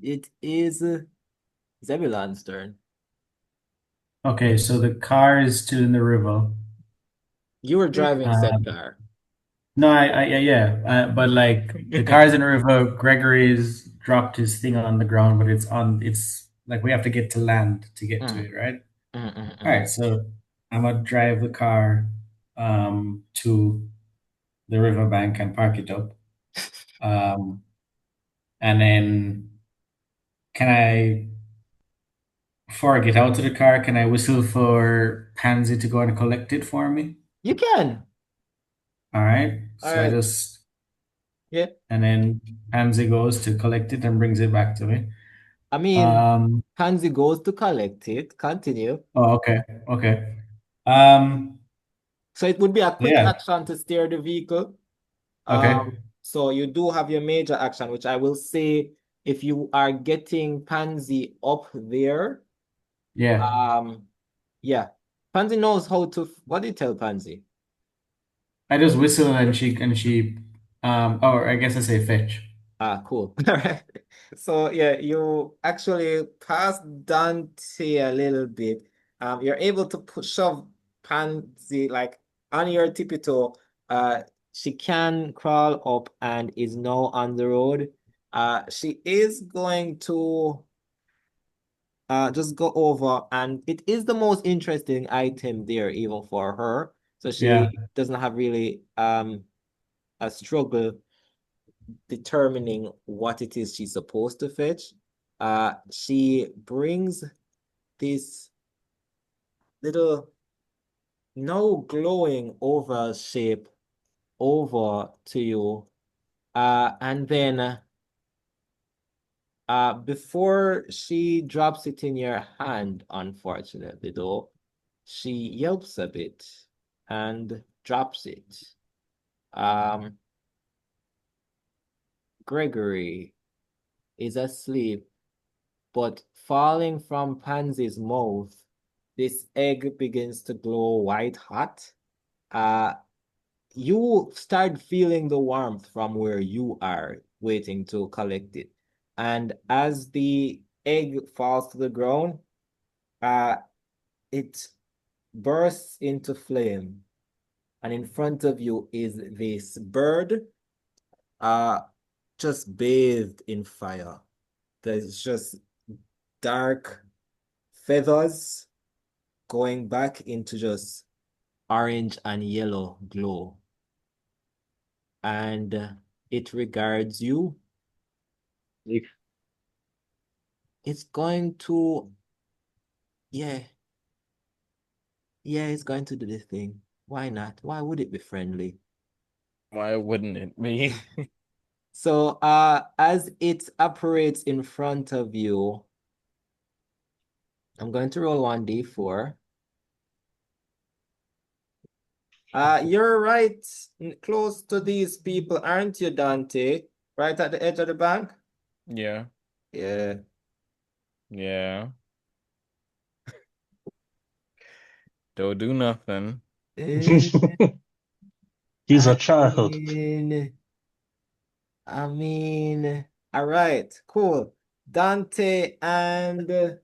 It is Zebulon's turn. Okay, so the car is still in the river. You were driving said Um, car. no, yeah, but like the car's in the river. Gregory's dropped his thing on the ground, but it's like we have to get to land to get to Mm, it, right? mm, mm, All mm. right, so I'm gonna drive the car to the riverbank and park it up. Um, and then can I, before I get out of the car, can I whistle for Pansy to go and collect it for me? You can. All right. All So I right. just, Yeah. and then Pansy goes to collect it and brings it back to me. I mean, Pansy goes to collect it. Continue. Oh, okay. Okay. Um, So it would be a quick yeah. action to steer the vehicle. Okay. So you do have your major action, which I will say if you are getting Pansy up there, Yeah. yeah. Pansy knows how to, what do you tell Pansy? I just whistle and she, or I guess I say fetch. Cool. All right. So yeah, you actually pass Dante a little bit. You're able to shove Pansy like on your tippy toe. She can crawl up and is now on the road. She is going to just go over, and it is the most interesting item there, even for her. So Yeah. she doesn't have really a struggle determining what it is she's supposed to fetch. She brings this little now glowing oval shape over to you. And then before she drops it in your hand, unfortunately though, she yelps a bit and drops it. Gregory is asleep, but falling from Pansy's mouth, this egg begins to glow white hot. You start feeling the warmth from where you are waiting to collect it. And as the egg falls to the ground, it bursts into flame. And in front of you is this bird, just bathed in fire. There's just dark feathers going back into just orange and yellow glow. And it regards you. Like, It's going to, yeah, it's going to do this thing. Why not? Why would it be friendly? Why wouldn't it be? So, as it operates in front of you, I'm going to roll 1d4. You're right close to these people, aren't you, Dante? Right at the edge of the bank? Yeah. Yeah. Yeah. Don't do nothing. Eh, He's I a child. mean, all right, cool. Dante and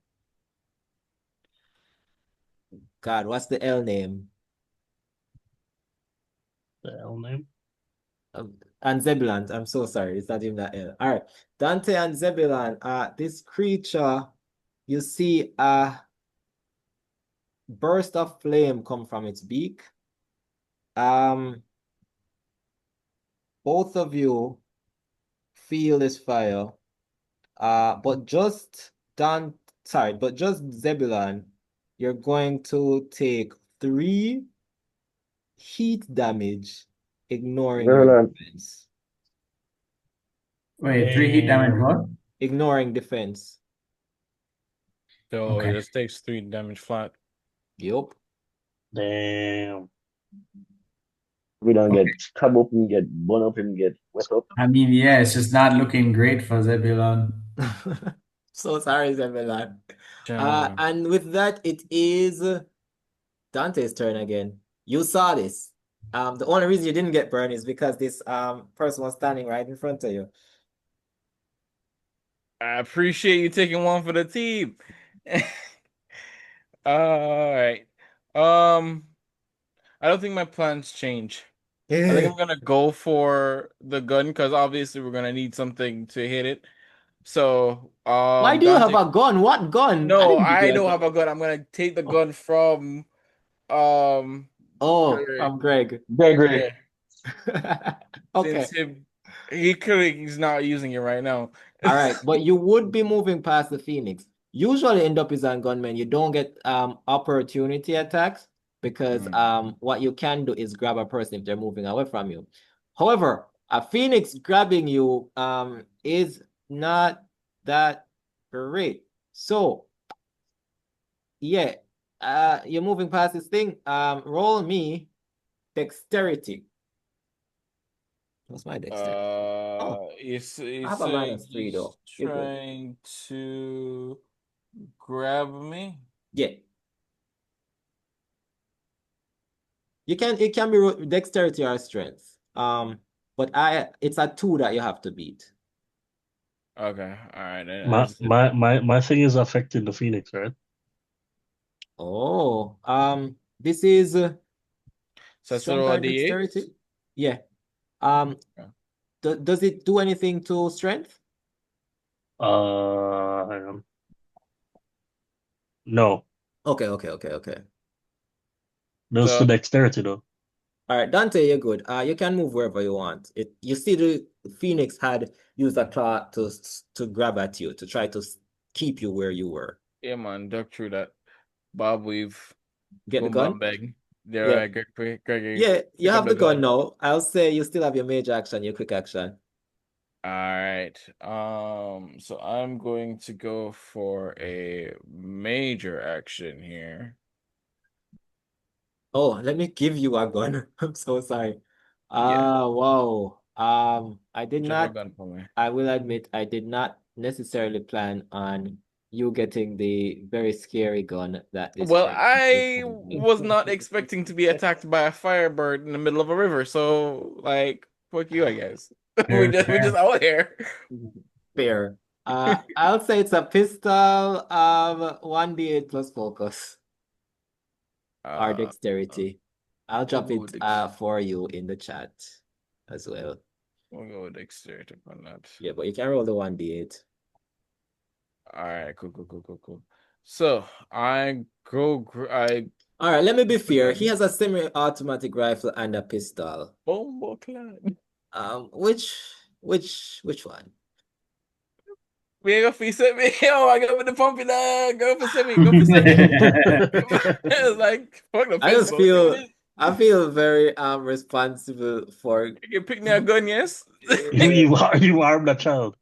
God, what's the L name? The hell name? And Zebulon. I'm so sorry, it's not even that L. All right, Dante and Zebulon. This creature, you see a burst of flame come from its beak. Both of you feel this fire. But just Zebulon, you're going to take 3 heat damage, ignoring your Zebulon, defense. Wait, 3 heat damage what? Ignoring defense. So it Okay. just takes 3 damage flat. Yup. Damn. we don't Okay. get stab up and get burn up and get wet up. I mean, yeah, it's just not looking great for Zebulon. So sorry, Zebulon. Gentlemen. And with that, it is Dante's turn again. You saw this. The only reason you didn't get burned is because this person was standing right in front of you. I appreciate you taking one for the team. All right. I don't think my plans change. I think I'm gonna go for the gun because obviously we're gonna need something to hit it. So, Why do you have Dante. a gun? What gun? I No, didn't give you I a don't gun. have a gun. I'm gonna take the Oh, gun from oh, Greg. from Greg. Gregory, Yeah, Okay. since he's not using it right now. All right. But you would be moving past the Phoenix. Usually in Duppies and Gunmen, you don't get opportunity attacks because what you can do is grab a person if they're moving away from you. However, a Phoenix grabbing you is not that great. So yeah, you're moving past this thing. Roll me dexterity. What's my dexterity? Oh, He's I have a saying -3 he's though. You're good. trying to grab me. Yeah. It can be dexterity or strength. But it's a 2 that you have to beat. Okay, all right. I My just did. my my my thing is affecting the Phoenix, right? Oh, this is So that's strength all or D8. dexterity? Yeah. Um, Okay. does it do anything to strength? Hang on. No, Okay. those to So dexterity though. All right, Dante, you're good. You can move wherever you want. You see the Phoenix had used a claw to grab at you to try to keep you where you were. yeah, man, duck through that. Bob weave, Get the boom gun? bam bang. Yeah, Yeah. right, Gregory, Yeah, you pick up have the the gun gun. now. I'll say you still have your major action, your quick action. All right. So I'm going to go for a major action here. Oh, let me give you a gun. I'm so sorry. Yeah, Wow. I did drop a not, gun for me. I will admit, I did not necessarily plan on you getting the very scary gun that this Well, friend is I holding. was not expecting to be attacked by a firebird in the middle of a river, so like, fuck you, I guess. Fair, We just fair. out here. Fair. I'll say it's a pistol, 1d8 plus focus or Uh, dexterity. I'll we'll drop go it with Dex. for you in the chat as well. We'll go with dexterity on that. Yeah, but you can roll the 1d8. All right, cool. So I go, I All right, let me be the fair. He gun. has a semi-automatic rifle and a pistol. Bombo clan. Which one? We ain't gonna fee set me. Oh, I got with the pumpy dog. Go for semi. Go for semi. It's like fuck the I just pistol. Give me feel this. I feel very responsible for You can pick me a gun, yes. You armed that child.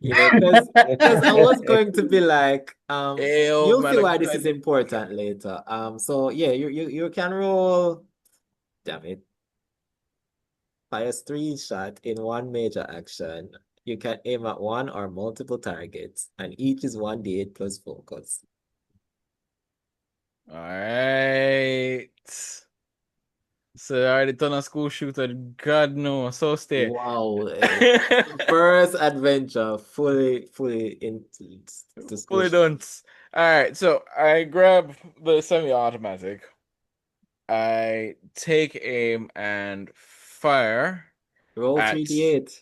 because I was going to be like Hell, you'll man, see I why could this I is did. important later. So yeah, you can roll. Damn it. Fires 3 shot in one major action. You can aim at one or multiple targets, and each is 1d8 plus focus. All right. So I already done a school shooter. God no. So stay. Wow. First adventure, fully into school Fully shoot. done. All right. So I grab the semi-automatic. I take aim and fire Roll at 3d8.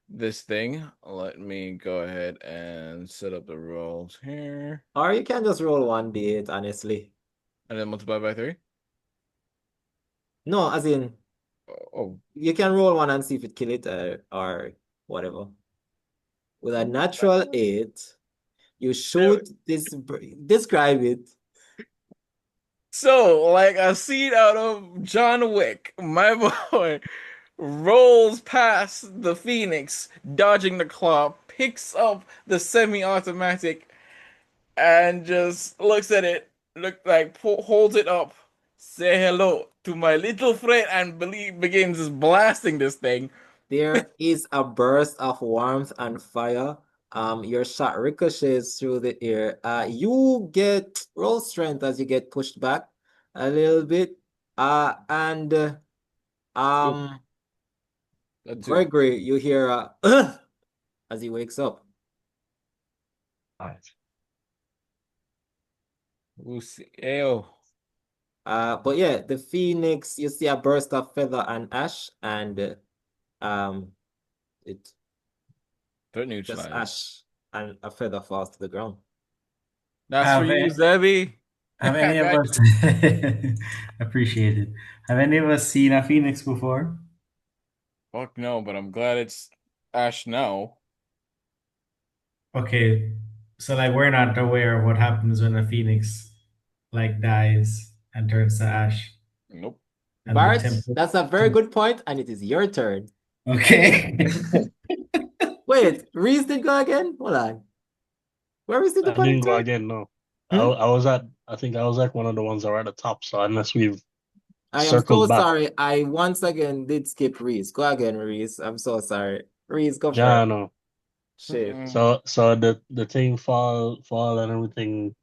this thing. Let me go ahead and set up the rolls here. Or you can just roll 1d8, honestly. And then multiply by 3. No, as in, Oh, you can roll one and see if it kill it or whatever. With a natural 8, you there. shoot this. Describe it. So, like a scene out of John Wick, my boy rolls past the Phoenix, dodging the claw, picks up the semi-automatic, and just looks at it, holds it up, say hello to my little friend, and begins just blasting this thing. There is a burst of warmth and fire. Your shot ricochets through the air. You get roll strength as you get pushed back a little bit. And Oop, um, that too. Gregory, you hear as he wakes up. Alright. We'll see. Ayo. But yeah, the Phoenix, you see a burst of feather and ash, and it Threat just neutralized. ash and a feather falls to the ground. That's for Have, you, a- Zebby. have I any of got us appreciate it? Have any of us seen a phoenix before? Fuck no, but I'm glad it's Ash now. Okay, so like we're not aware of what happens when a phoenix like dies and turns to ash Nope. and the Bart, temple. that's a very good point, and it is your turn. Okay. Wait, Rhys did go again? Hold on. Where is the I didn't go turn? again, no. Hmm? I think I was like one of the ones that were at the top, so unless we've I am so circled back. sorry. I once again did skip Rhys. Go again, Rhys. I'm so sorry. Rhys, go for Yeah, it. no. Shit. Mm-mm. So the thing fall and everything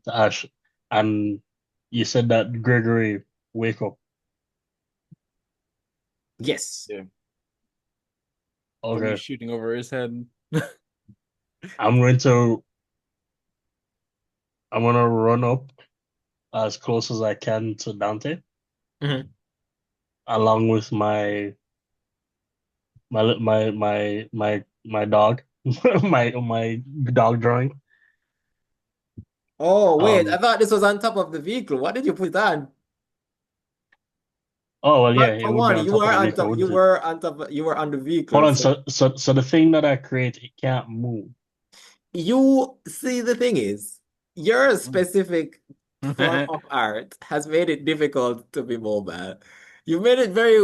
to Ash. And you said that Gregory wake up. Yes. Yeah. From me Okay. shooting over his head. I'm going to I'm gonna run up as close as I can to Dante, Mhm. along with my dog, my dog drawing. Oh, wait, I Um, thought this was on top of the vehicle. What did you put on? oh well, yeah, But it come would be on, on you top were of the on vehicle, top, wouldn't it? you were on the Hold vehicle. on, So so the thing that I create, it can't move. you see, the thing is, your specific form of art has made it difficult to be mobile. You've made it very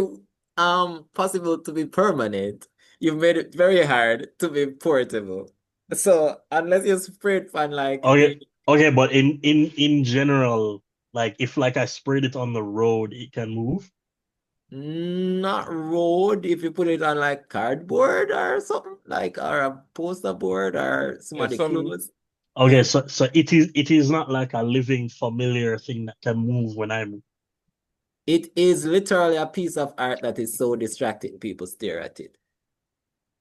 possible to be permanent. You've made it very hard to be portable. So unless you spray it on like Okay, the okay, but in general, like if like I spread it on the road, it can move. not road, if you put it on like cardboard or something like or a poster board or Yeah, somebody some clothes. Okay, Yeah. so it is not like a living familiar thing that can move when I move. It is literally a piece of art that is so distracting people stare at it.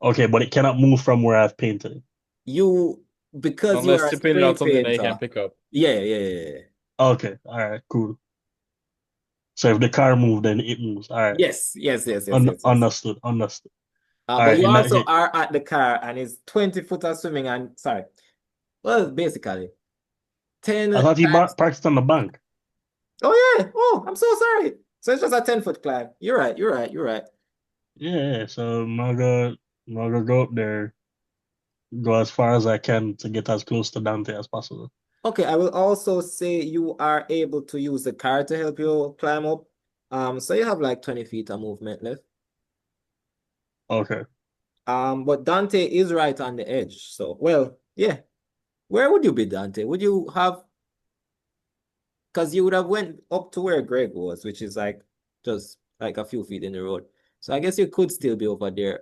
Okay, but it cannot move from where I've painted it. You, because you are unless a you painted spray out something that you painter. can pick up. Yeah, yeah, yeah, yeah. Okay, all right, cool. So if the car moves, then it moves. All right, Yes, yes, yes, yes, yes, yes. understood, understood. All But right, you in that also case, are at the car and it's 20 foot of swimming and sorry. Well, basically 10 I thought he times. parked it on the bank. Oh yeah. Oh, I'm so sorry. So it's just a 10-foot climb. You're right, you're right, you're right. Yeah, so I'm gonna go up there, go as far as I can to get as close to Dante as possible. Okay, I will also say you are able to use the car to help you climb up. So you have like 20 feet of movement left. Okay. But Dante is right on the edge. So, well, yeah. Where would you be, Dante? Would you have, because you would have went up to where Greg was, which is like just like a few feet in the road. So I guess you could still be over there.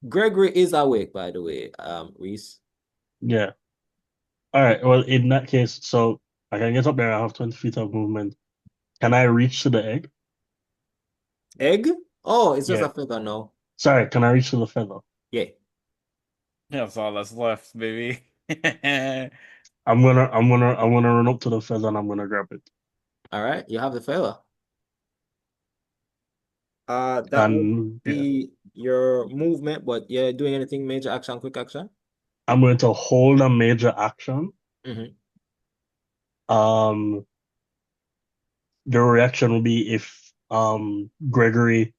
Gregory is awake, by the way, Rhys. Yeah. All right. Well, in that case, so I can get up there. I have 20 feet of movement. Can I reach to the egg? Egg? Oh, it's just Yeah. a feather now. Sorry, can I reach to the feather? Yeah. That's all that's left, baby. I'm gonna run up to the feather and I'm gonna grab it. All right, you have the feather. That would And yeah, be your movement, but you're doing anything major action, quick action? I'm going to hold a major action. Mm-hmm. Um, the reaction will be if Gregory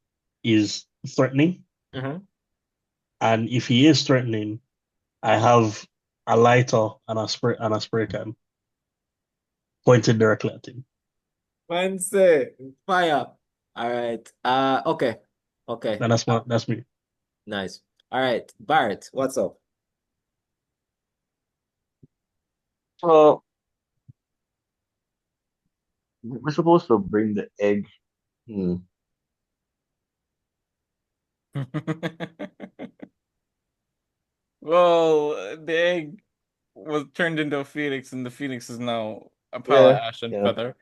is threatening, Mm-hmm. and if he is threatening, I have a lighter and a spray can pointed directly at him. Fancy. Fire. All right. Okay. Okay. And that's me. Nice. All right. Bart, what's up? So we're supposed to bring the egg. Hmm. Well, the egg was turned into a phoenix, and the phoenix is now a pile of Yeah, ash and yeah. feather.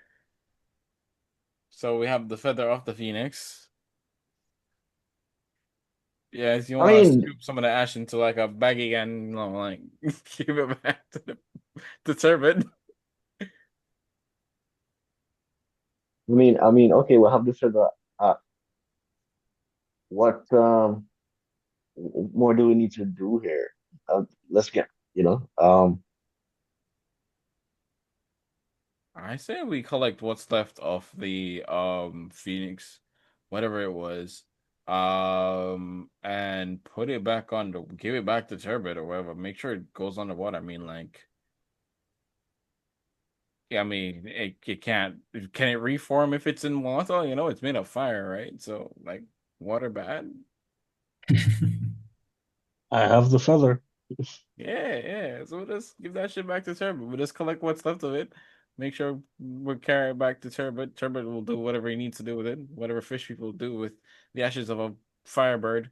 So we have the feather of the phoenix. Yeah, if you I want to mean, scoop some of the ash into like a baggie and like give it back to the turbid. okay, we'll have to figure out what more do we need to do here? Let's get, you know, I say we collect what's left of the Phoenix, whatever it was, and put it back on the give it back to Turbid or whatever. Make sure it goes underwater. I mean, like, yeah, I mean, it can't. Can it reform if it's in water? You know, it's made of fire, right? So, like, water bad. I have the feather. Yeah, yeah. So we'll just give that shit back to Turbid. We'll just collect what's left of it. Make sure we carry it back to Turbid. Turbid will do whatever he needs to do with it. Whatever fish people do with the ashes of a firebird.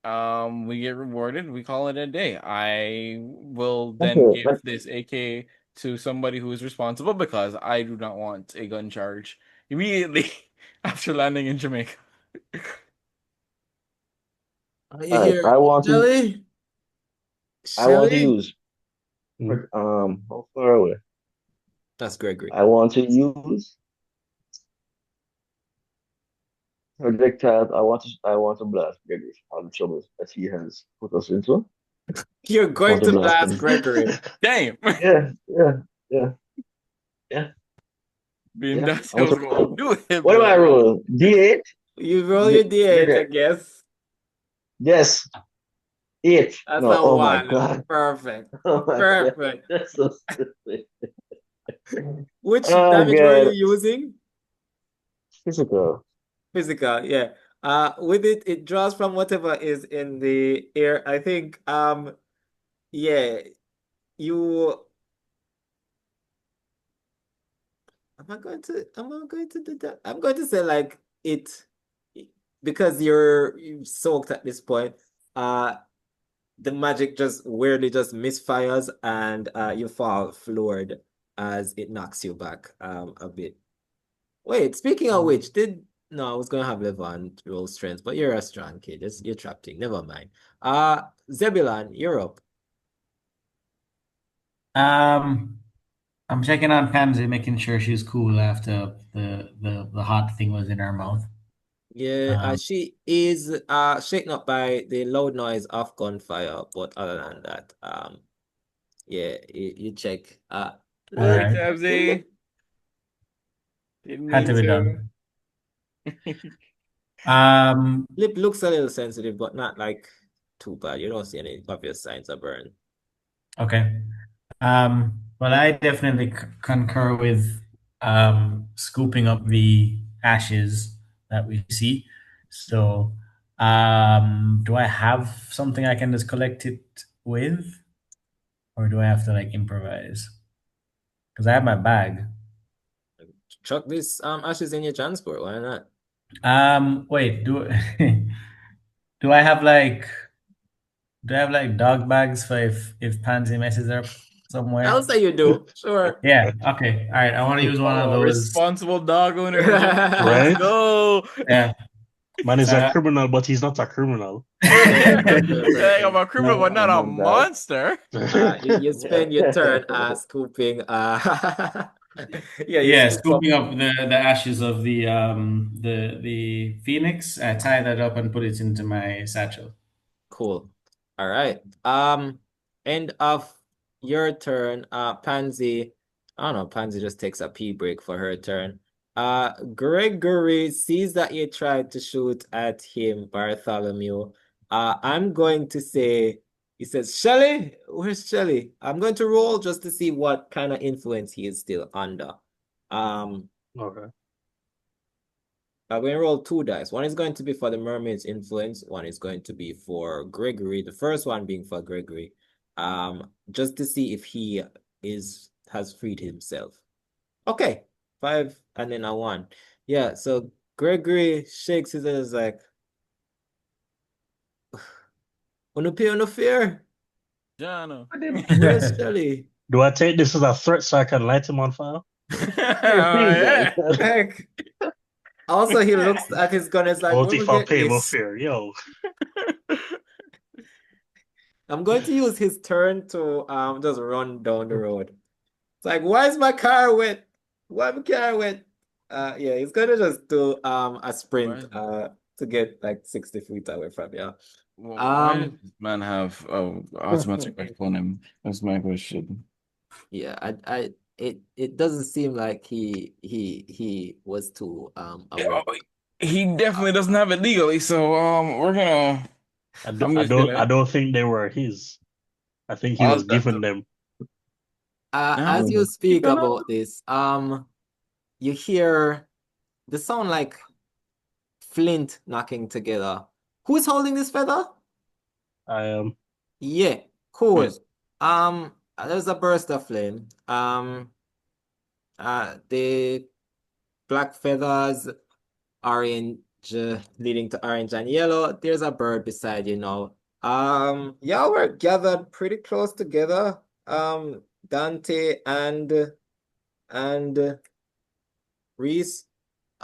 We get rewarded. We call it a day. I will then okay, give this AK to somebody who is responsible because I do not want a gun charge immediately after landing in Jamaica. Are you all right. here, Shelly? I want to Shelly? use, Mm. how far away? That's Gregory. I want to use projectiles. I want to blast Gregory out of the trouble that he has put us into. You're going Water to blast blasting. Gregory. Damn. Yeah, yeah, yeah, yeah, Being yeah. that I want was to gonna roll. do it, What do I boy. roll? D8? You roll your D8, I Nigga. guess. Yes. 8. That's No, a oh my 1. God. Perfect. Oh my God. Perfect. That's so stupid. Which Oh damage were you God. using? Physical. Physical, yeah. With it, it draws from whatever is in the air. I think, yeah, you. Am I going to do that? I'm going to say like it, because you soaked at this point. Uh, the magic just weirdly just misfires and you fall floored as it knocks you back a bit. Wait, speaking of which, no, I was gonna have Levaughn roll strength, but you're a strong kid. You're trapped. Never mind. Zebulon, you're up. Um, I'm checking on Pansy, making sure she's cool after the hot thing was in her mouth. Yeah, Um, she is shaken up by the loud noise of gunfire, but other than that, yeah, you check. all Sorry, right, Tabsy. Didn't had mean to be to. done. Um, Lip looks a little sensitive, but not like too bad. You don't see any obvious signs of burn. okay. Well, I definitely concur with scooping up the ashes that we see. So, do I have something I can just collect it with, or do I have to like improvise? Because I have my bag. Chuck this ashes in your transport. Why not? Wait, do I have like dog bags for if Pansy messes up I'll somewhere? say you do. Sure. Yeah. Okay. All right. I want to use one of Oh, those. responsible dog owner here. Let's Right? go. Yeah. Man is a So, criminal, but he's not a criminal. Perfect, perfect. Hey, I'm a criminal, but not a Among that. monster. You spend your turn scooping yeah, you yeah, scoop up. scooping up the ashes of the phoenix, I tie that up and put it into my satchel. Cool. All right. End of your turn. Pansy. I don't know, Pansy just takes a pee break for her turn. Gregory sees that you tried to shoot at him, Bartholomew. I'm going to say, he says, Shelly, where's Shelly? I'm going to roll just to see what kind of influence he is still under. Okay. I'm going to roll 2 dice. One is going to be for the mermaid's influence. One is going to be for Gregory. The first one being for Gregory. Just to see if he has freed himself. Okay. 5 and then a 1. Yeah, so Gregory shakes his head and is like, no fear. Jana. Where's Shelly? Do I take this as a threat so I can light him on fire? Yeah. Heck. Also, he looks at his gun and is like, What where we if I get pay no this? fear? Yo. I'm going to use his turn to just run down the road. It's like, why is my car wet? Why my car wet? Yeah, he's gonna just do a sprint to get like 60 feet away from you. Why does this man have automatic rifle on him? That's my question. Yeah, it doesn't seem like he was too aware. He definitely doesn't have it legally, so we're gonna. I'm just I gonna. don't think they were his. I think he I'll, was given them. As you speak about this, you hear the sound like flint knocking together. Who's holding this feather? I am. Yeah, cool. Yes. There's a burst of flame. The black feathers, orange, leading to orange and yellow. There's a bird beside you now. Y'all were gathered pretty close together. Dante and Rhys.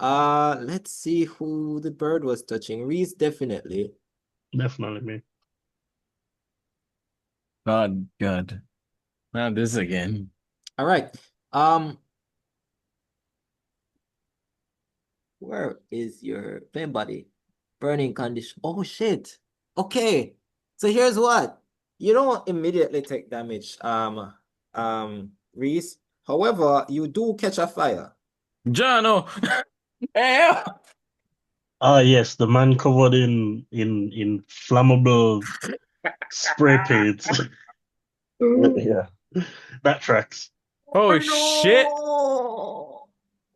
Let's see who the bird was touching. Rhys, definitely. Definitely me. God. Not this again. All right. Where is your flame body? Burning condition. Oh shit. Okay. So here's what. You don't immediately take damage, Rhys. However, you do catch a fire. Jono. Yeah. Ah, yes, the man covered in flammable spray paint. Yeah. That tracks. Oh shit. no!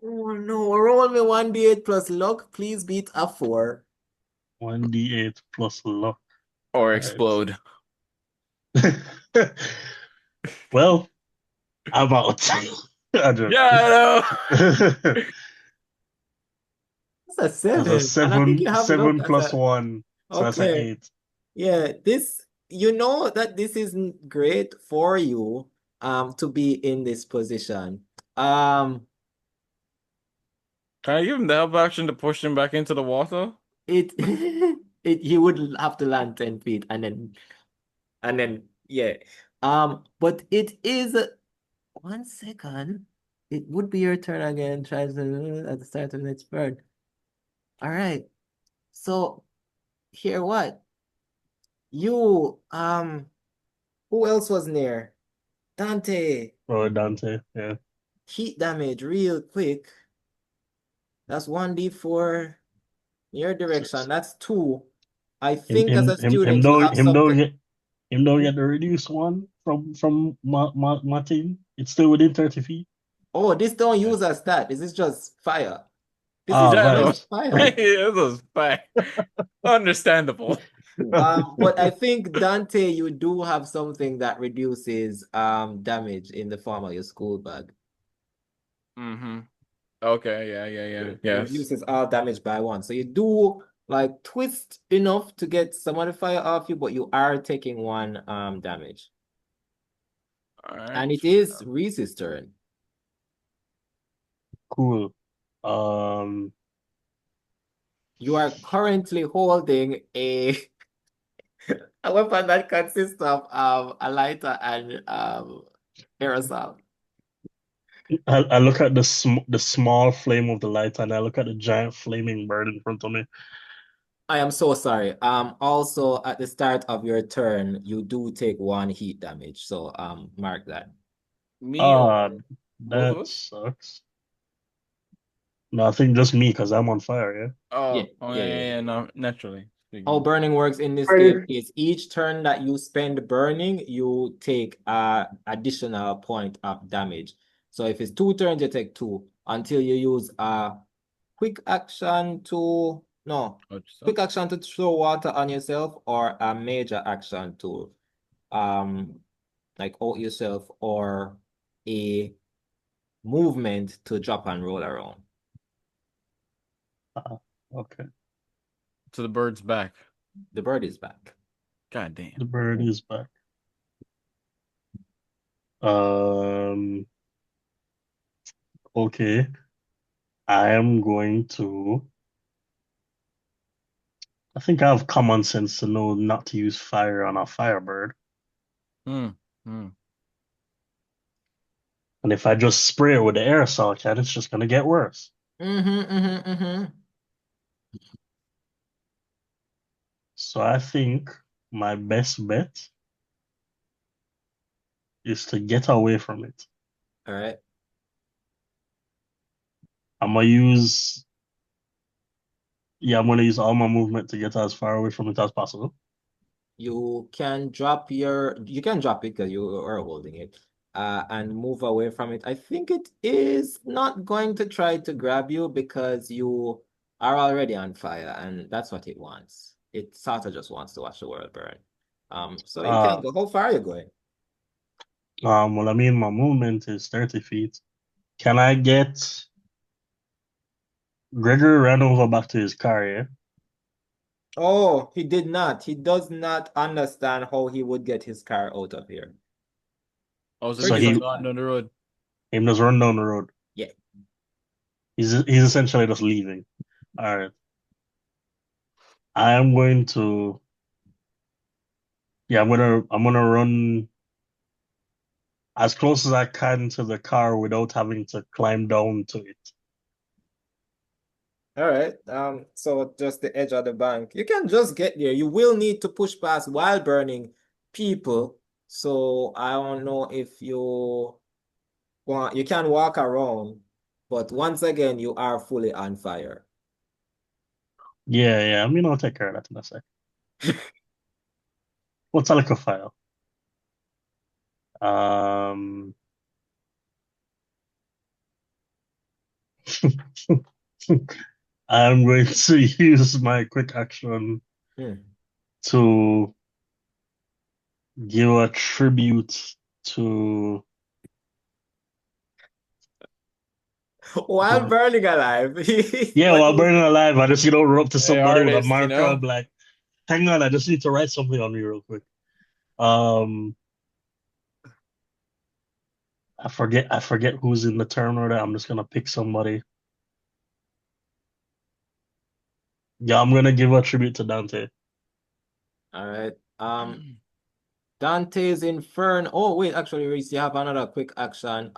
Oh no! Roll me 1d8 plus luck. Please beat a 4. 1d8 plus luck. Or Right. explode. Well, I'm out. I joke. Yeah, That's a 7. That's a And I think you have luck 7 as plus a 1. So that's an okay. 8. Yeah, you know that this isn't great for you to be in this position. Can I give him the help action to push him back into the water? It he would have to land 10 feet and then yeah. But it is 1 second. It would be your turn again. Try to at the start of the next turn. All right. So here what? You who else was near? Dante. Oh, Dante, yeah. Heat damage real quick. That's 1d4 in your direction. That's 2. I think as a student you have Him don't something. get the reduced one from my team. It's still within 30 feet. Oh, this don't use a stat. This is just fire. This is Ah, Jono. right. just fire. Yeah, this is fine. Understandable. But I think Dante, you do have something that reduces damage in the form of your school bag. Mm-hmm. Okay, yeah. It Yes. reduces all damage by 1. So you do like twist enough to get some of the fire off you, but you are taking 1 damage. All right. And it is Rhys's turn. Cool. You are currently holding a weapon that consists of a lighter and aerosol. I look at the small flame of the light, and I look at the giant flaming bird in front of me. I am so sorry. Also at the start of your turn, you do take 1 heat damage. So mark that. Me Ah, or both of that us? sucks. No, I think just me because I'm on fire, yeah. Oh, Yeah. no, naturally How speaking. burning works in this game is each turn that you spend burning, you take additional point of damage. So if it's 2 turns, you take 2 until you use a quick action to quick action to throw water on yourself or a major action to like out yourself or a movement to drop and roll around. Okay. So the bird's back. The bird is back. God damn. The bird is back. Okay. I am going to. I think I have common sense to know not to use fire on a firebird. Hmm. And if I just spray it with the aerosol can, it's just gonna get worse. So I think my best bet is to get away from it. All right. I'm gonna use all my movement to get as far away from it as possible. You can drop it because you are holding it and move away from it. I think it is not going to try to grab you because you are already on fire and that's what it wants. It sort of just wants to watch the world burn. So you can go. How far are you going? Well, I mean, my movement is 30 feet. Can I get Gregory ran over back to his car, yeah? Oh, he did not. He does not understand how he would get his car out of here. Oh, so So he's he gone down the road. just run down the road. Yeah. He's essentially just leaving. All right. I am going to. Yeah, I'm gonna run as close as I can to the car without having to climb down to it. All right. So just the edge of the bank. You can just get there. You will need to push past while burning people, so I don't know if you can walk around, but once again, you are fully on fire. Yeah, yeah. I mean, I'll take care of that in a sec. What's a liquor file? Um, I'm going to use my quick action Hmm. to give a tribute to While the. burning alive. Yeah, What while do burning alive, I just run up to Hey, somebody with a artist, you marker. know? I'm like, hang on, I just need to write something on you real quick. Um, I forget who's in the turn order. I'm just gonna pick somebody. Yeah, I'm gonna give a tribute to Dante. All right. Dante's Inferno. Oh, wait, actually, Reese, you have another quick action.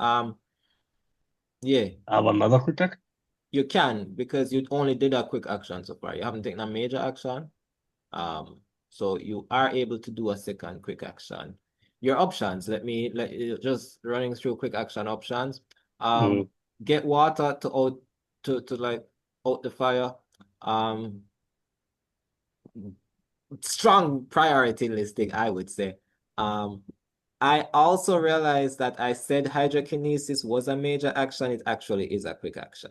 Yeah, I have another quick action. you can because you only did a quick action so far. You haven't taken a major action. So you are able to do a second quick action. Your options, let you just running through quick action options. Mm, Get water to like out the fire. Um, Strong priority listing, I would say. Um, I also realized that I said hydrokinesis was a major action. It actually is a quick action.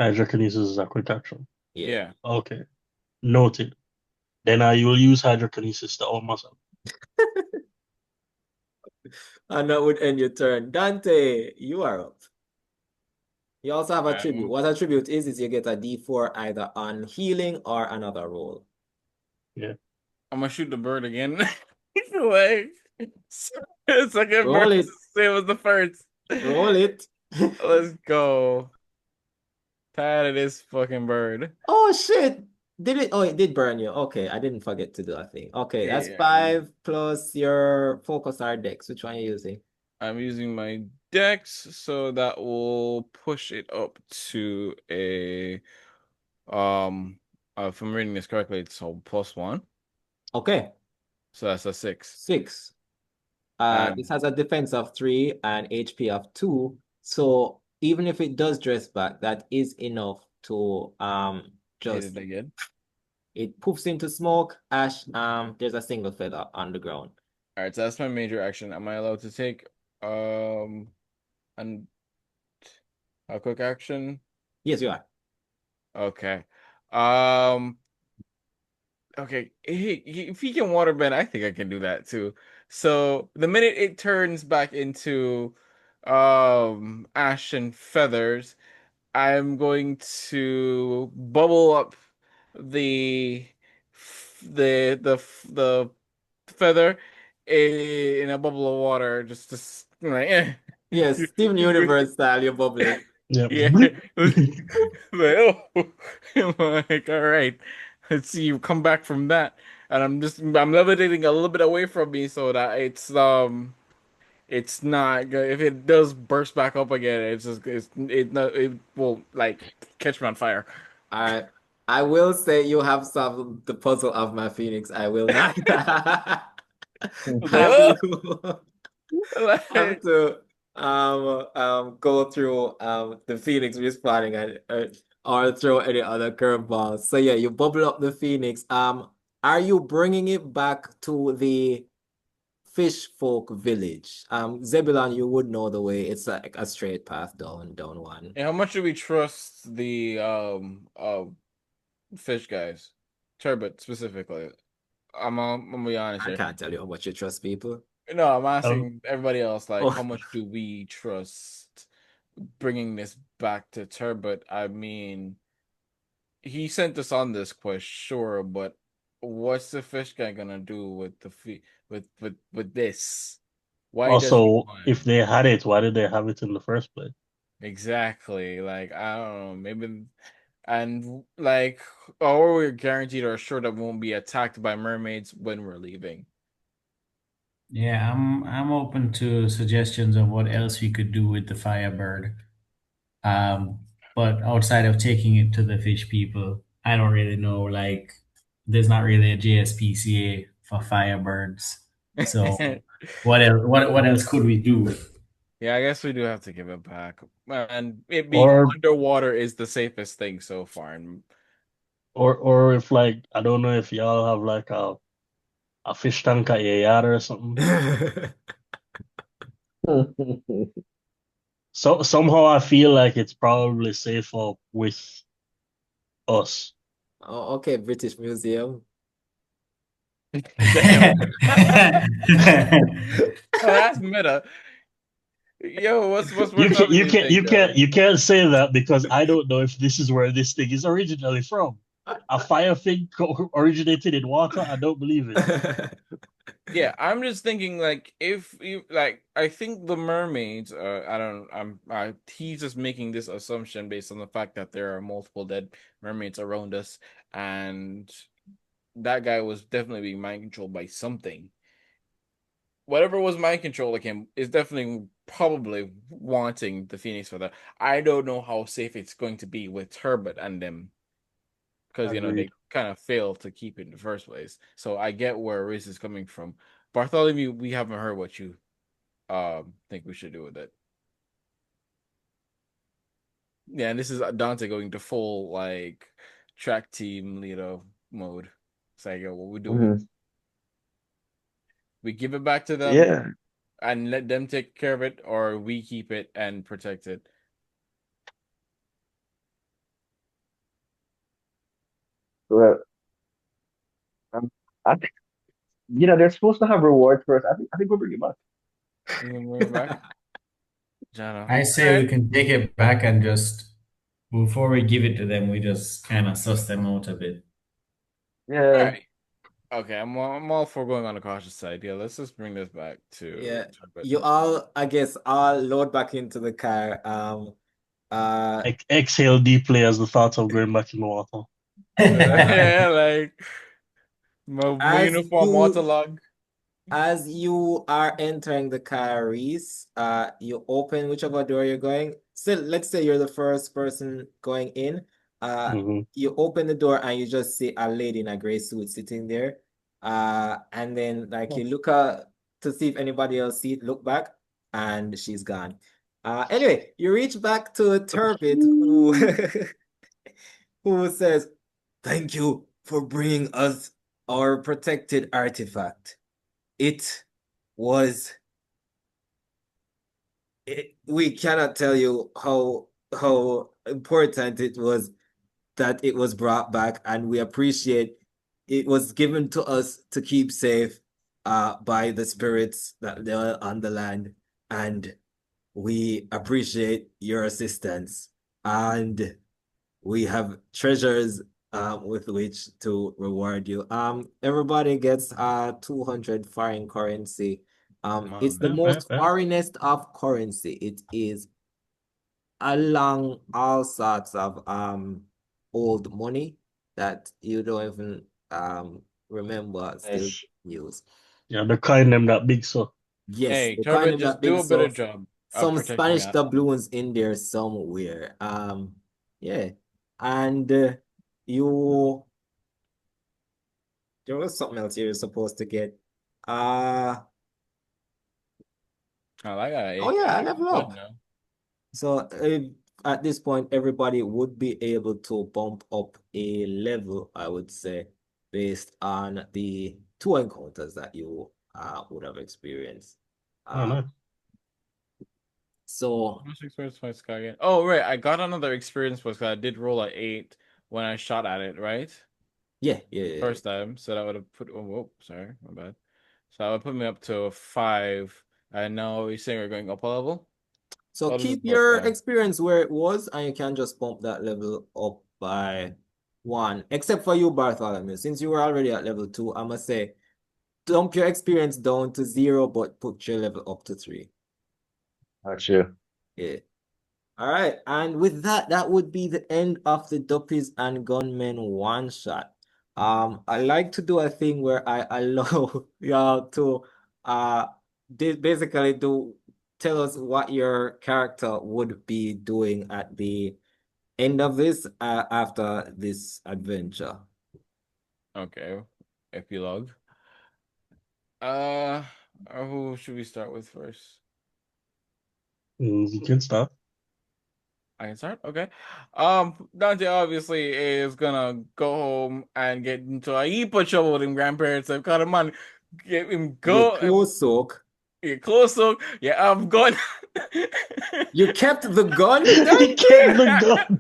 hydrokinesis is a quick action. Yeah. Yeah. Okay, noted. Then I will use hydrokinesis to own myself. And that would end your turn. Dante, you are up. You also have a tribute. What a tribute is you get a D4 either on healing or another roll. Yeah. I'm gonna shoot the bird again. Like, second Roll bird is it. the same as the first. Roll it. Let's go. Tired of this fucking bird. Oh shit. Did it? Oh, it did burn you. Okay, I didn't forget to do a thing. Okay, that's Yeah. 5 plus your focus or dex. Which one are you using? I'm using my dex, so that will push it up to a if I'm reading this correctly, it's so +1. Okay, So that's a 6. 6. This And has a defense of 3 and HP of 2. So even if it does dress back, that is enough to hit just it again. it poofs into smoke, ash. There's a single feather on the ground. Alright, so that's my major action. Am I allowed to take an a quick action? Yes, you are. Okay. Um okay. If he can waterbend, I think I can do that too. So the minute it turns back into ash and feathers, I'm going to bubble up the the feather in a bubble of water just to like Yes, Steven Universe style, you're bubbling. Yeah. yeah. Like, oh, I'm like, all right, let's see you come back from that, and I'm levitating a little bit away from me so that it's not good. If it does burst back up again, it will like catch me on fire. I I will say you have solved the puzzle of my Phoenix. I will not I was like, have oh, you have like, to go through the Phoenix responding and or throw any other curveballs. So yeah, you bubble up the Phoenix. Are you bringing it back to the fish folk village? Zebulon, you would know the way. It's like a straight path down one. and how much do we trust the fish guys, turbot specifically? I'm gonna be honest I here. can't tell you how much you trust people. No, I'm Um, asking everybody else, like, how Oh, much do we trust bringing this back to Turbot? I mean, he sent us on this quest, sure, but what's the fish guy gonna do with the with this? Why does he also, want it? if they had it, why did they have it in the first place? Exactly. Like, I don't know, maybe, and like, or we're guaranteed or sure that we won't be attacked by mermaids when we're leaving. Yeah, I'm open to suggestions of what else we could do with the Firebird. Um, but outside of taking it to the fish people, I don't really know. Like, there's not really a JSPCA for Firebirds. So what else? What else could we do? Yeah, I guess we do have to give it back. And it being Or underwater is the safest thing so far. And or if like I don't know if y'all have like a fish tank at your yard or something. So somehow I feel like it's probably safer with us. Oh, okay, British Museum. damn, that's meta. Yo, what's You up can't with you you can't think, you can't Joe? you can't say that because I don't know if this is where this thing is originally from. A fire thing originated in water? I don't believe it. Yeah, I'm just thinking like if you like I think the mermaids I don't he's just making this assumption based on the fact that there are multiple dead mermaids around us and that guy was definitely being mind controlled by something. Whatever was mind controlling him is definitely probably wanting the Phoenix for that. I don't know how safe it's going to be with Turbot and them because Agreed. they kind of failed to keep it in the first place. So I get where Rhys is coming from. Bartholomew, we haven't heard what you think we should do with it. Yeah, and this is Dante going to full like track team leader mode. It's like, yo, what we doing? Mhm. We give it back to them Yeah. and let them take care of it, or we keep it and protect it. Well, um, I think they're supposed to have rewards first. I think we'll bring it back. You can bring it back, Jana. I All say right, we can take it back and just before we give it to them, we just kind of suss them out a bit. all Yeah. right. Okay, I'm all for going on the cautious side. Yeah, let's just bring this back Yeah, to Turbot. you all, I guess, all load back into the car. Exhale deeply as the thought of going back in the water. Yeah, like my as uniform you waterlog. As you are entering the car, Reese, you open whichever door you're going. So let's say you're the first person going in. Hmm. You open the door and you just see a lady in a gray suit sitting there. And then like you look to see if anybody else see it, look back, and she's gone. Anyway, you reach back to Turbot, who who says, "Thank you for bringing us our protected artifact. It was we cannot tell you how important it was that it was brought back, and we appreciate it was given to us to keep safe by the spirits that are on the land, and we appreciate your assistance, and we have treasures with which to reward you. Everybody gets 200 foreign currency. It's the most foreignest of currency. It is along all sorts of old money that you don't even remember still Nice. use. Yeah, the kind them that big so. Yes, Hey, the kind Turbot, of that just do big a better stuff. job of Some protecting Spanish that. doubloons in there somewhere. Yeah, and you there was something else you're supposed to get. Uh I got oh a yeah, I I level good up. now. So at this point, everybody would be able to bump up a level, I would say, based on the two encounters that you would have experienced. Oh, Uh, no. so Most experience points guy again. Oh right, I got another experience points 'cause I did roll a 8 when I shot at it, right? yeah. First time, so that would have put. Oh, whoa, sorry, my bad. So that would put me up to a 5, and now you're saying we're going up a level. So How does keep it work your now? experience where it was, and you can just bump that level up by 1. Except for you, Bartholomew. Since you were already at level 2, I must say, dump your experience down to 0, but put your level up to 3. Gotcha. Yeah. All right. And with that, that would be the end of the Duppies and Gunmen one shot. I like to do a thing where I allow y'all to basically do tell us what your character would be doing at the end of this after this adventure. Okay, epilogue. Uh, who should we start with first? You can start. I can start. Okay. Dante obviously is gonna go home and get into a heap of trouble with him grandparents. I've got a man, get him Your go, clothes soak. get close. So yeah, I'm gone. You kept the gun, He kept the Dante? gun.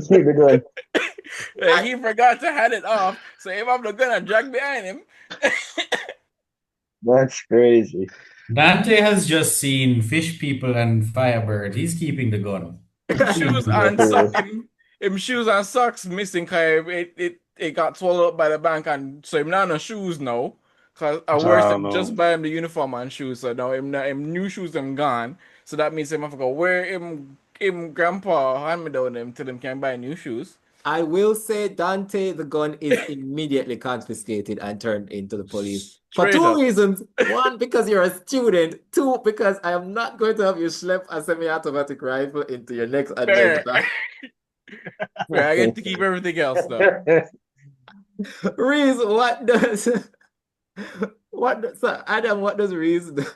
Take the gun. He forgot to hand it off. So if I'm gonna drag behind him, That's crazy. Dante has just seen fish people and firebird. He's keeping the gun. him Keeping shoes the and gun. sock him shoes and socks missing cause it got swallowed up by the bank and so him not no shoes now. Cause I worse Oh them no. just buy him the uniform and shoes. So now him new shoes them gone. So that means him have to go where him grandpa hand me down them till him can buy new shoes. I will say, Dante, the gun is immediately confiscated and turned into the police. For Straight two up. reasons. One, because you're a student. Two, because I am not going to have you schlep a semi-automatic rifle into your next Fair. adventure. Fair. I get to keep everything else though. Rhys, so Adam, what does Rhys do?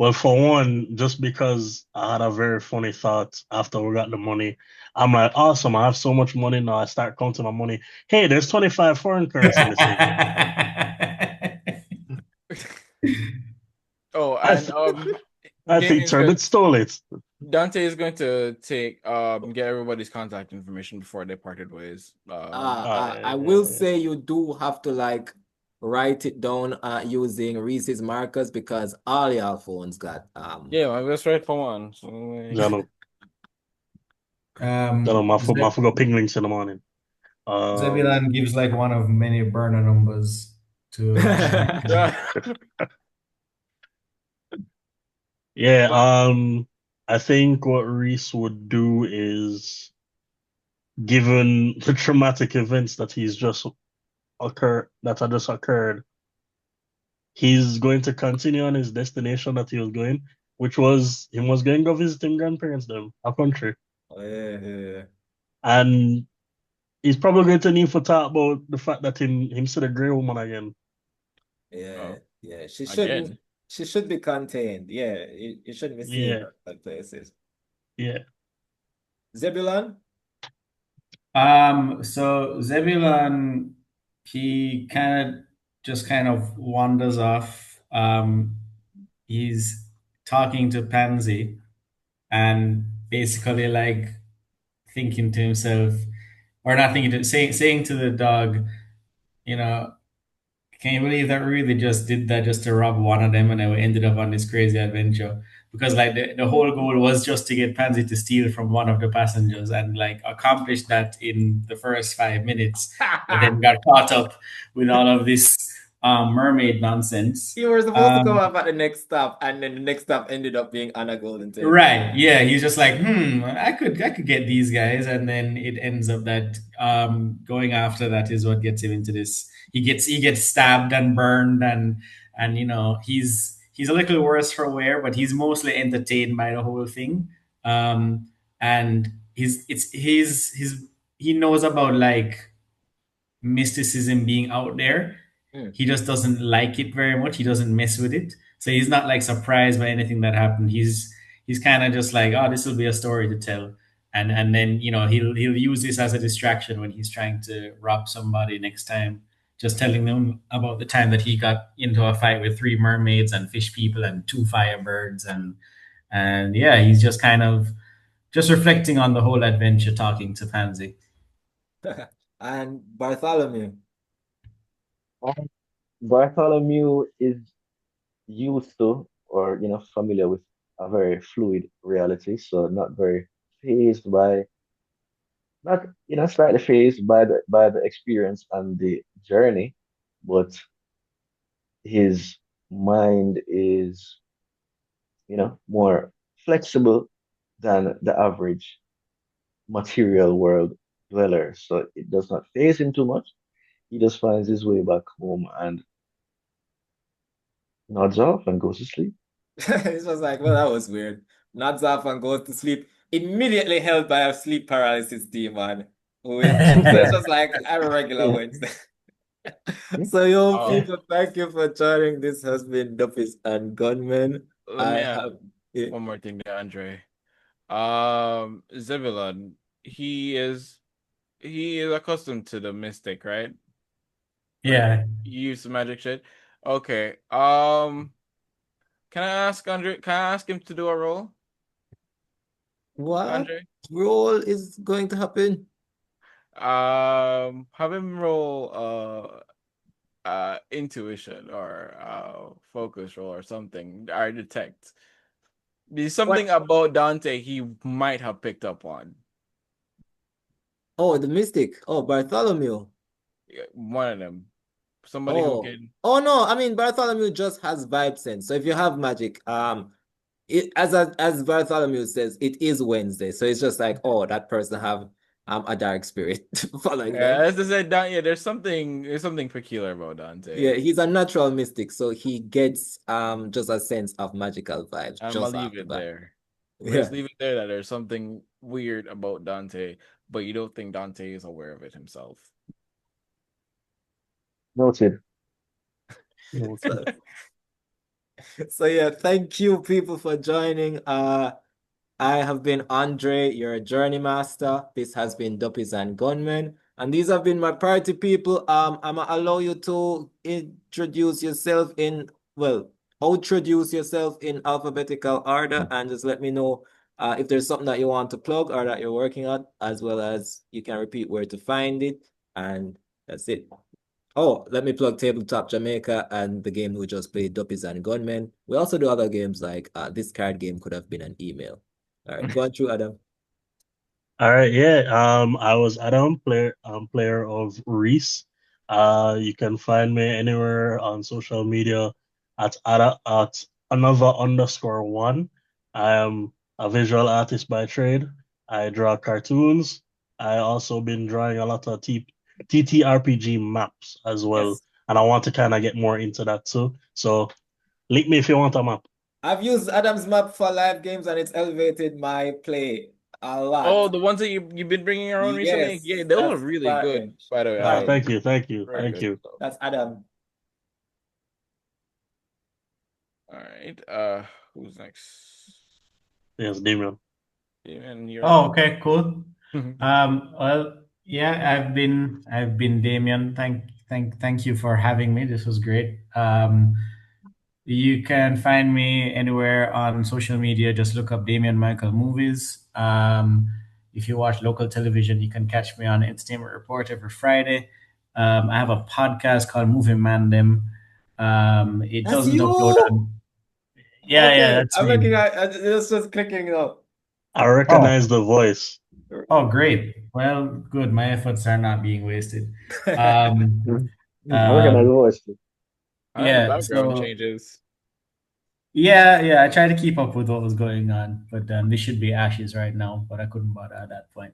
Well, for one, just because I had a very funny thought after we got the money, I'm like, awesome, I have so much money now. I start counting my money. Hey, there's 25 foreign currency missing. Oh, I, and th- I think Damian's gonna Turbot stole it. Dante is going to take get everybody's contact information before they parted ways. I will say you do have to like write it down using Rhys's markers because all y'all phones got Yeah, well, that's right for one. So, Jano, my forgot ping links in the morning. Zebulon gives like one of many burner numbers to Yeah, I think what Rhys would do is, given the traumatic events that that had just occurred, he's going to continue on his destination that he was going, which was he was going to go visit his grandparents them, a country. Yeah. And he's probably going to need to talk about the fact that him see the grey woman again. Yeah, yeah. She again. should be contained. Yeah, it shouldn't be seen at places. Yeah. Zebulon? So Zebulon, he kind of wanders off. He's talking to Pansy and basically like thinking to himself, or not thinking to saying to the dog, you know, can you believe that we really just did that just to rob one of them and then we ended up on this crazy adventure? Because like the whole goal was just to get Pansy to steal from one of the passengers and like accomplish that in the first 5 minutes, but then got caught up with all of this mermaid nonsense. You were supposed to come up at the next stop, and then the next stop ended up being Anna Golden Tail. Right. Yeah. He's just like, I could get these guys. And then it ends up that going after that is what gets him into this. He gets stabbed and burned and he's a little worse for wear, but he's mostly entertained by the whole thing. And he knows about like mysticism being out there. He just doesn't like it very much. He doesn't mess with it. So he's not like surprised by anything that happened. He's kind of just like, oh, this will be a story to tell. And then, he'll use this as a distraction when he's trying to rob somebody next time, just telling them about the time that he got into a fight with 3 mermaids and fish people and 2 firebirds and yeah, he's just kind of just reflecting on the whole adventure talking to Pansy. And Bartholomew. Bartholomew is used to or familiar with a very fluid reality, so not very phased by not slightly phased by the experience and the journey, but his mind is more flexible than the average material world dweller. So it does not phase him too much. He just finds his way back home and nods off and goes to sleep. It's just like, well, that was weird. Nods off and goes to sleep. Immediately held by a sleep paralysis demon. So it's just like a regular Wednesday. So, yo, Oh, people, thank you for joining. This has been Duppies and Gunmen. let I me add have it. one more thing to Andre. Zebulon, he is accustomed to the mystic, right? Like Yeah. you use the magic shit. Okay. Can I ask Andre? Can I ask him to do a roll, What Andre? role is going to happen? Have him roll intuition or focus roll or something. I detect. There's something What? about Dante he might have picked up on. Oh, the Mystic. Oh, Bartholomew. Yeah, one of them. Somebody who Oh, can. oh no. I mean, Bartholomew just has vibe sense. So if you have magic, as Bartholomew says, it is Wednesday. So it's just like, oh, that person have a dark spirit following Yeah, them. as I said, yeah, there's something peculiar about Yeah, Dante. he's a natural mystic, so he gets just a sense of magical vibes I'm gonna just leave off the it bat. there. We'll Yeah. just leave it there that there's something weird about Dante, but you don't think Dante is aware of it himself. Noted. So, so yeah, thank you people for joining. I have been Andre, your journey master. This has been Duppies and Gunmen. And these have been my party people. I'm gonna allow you to introduce yourself well, introduce yourself in alphabetical order and just let me know if there's something that you want to plug or that you're working on, as well as you can repeat where to find it. And that's it. Oh, let me plug Tabletop Jamaica and the game we just played, Duppies and Gunmen. We also do other games like this card game could have been an email. All right, go on through, Adam. All right, yeah. I was Adam, player of Rhys. You can find me anywhere on social media at another_1. I am a visual artist by trade. I draw cartoons. I also been drawing a lot of TTRPG maps as well, Yes. and I want to kind of get more into that too. So link me if you want a map. I've used Adam's map for live games and it's elevated my play a lot. Oh, the ones that you've been bringing around recently? Yeah, Yes, those are that's really far good, edge. by the way. Far edge. Thank you, thank you, Very thank good. you. That's Adam. All right. Who's next? Yes, Damian. And you're up. Oh, okay, cool. Well, yeah, I've been Damian. Thank you for having me. This was great. You can find me anywhere on social media. Just look up Damian Michael Movies. If you watch local television, you can catch me on Entertainment Report every Friday. I have a podcast called Movie Mandem. It That's doesn't upload you. on. Yeah, yeah, Okay, that's I'm me. looking at this was clicking up. I Oh, recognize the voice. oh, great. Well, good. My efforts are not being wasted. Um, I recognize the um, voice too. I like the yeah. background So changes. yeah. I tried to keep up with what was going on, but this should be ashes right now. But I couldn't bother at that point.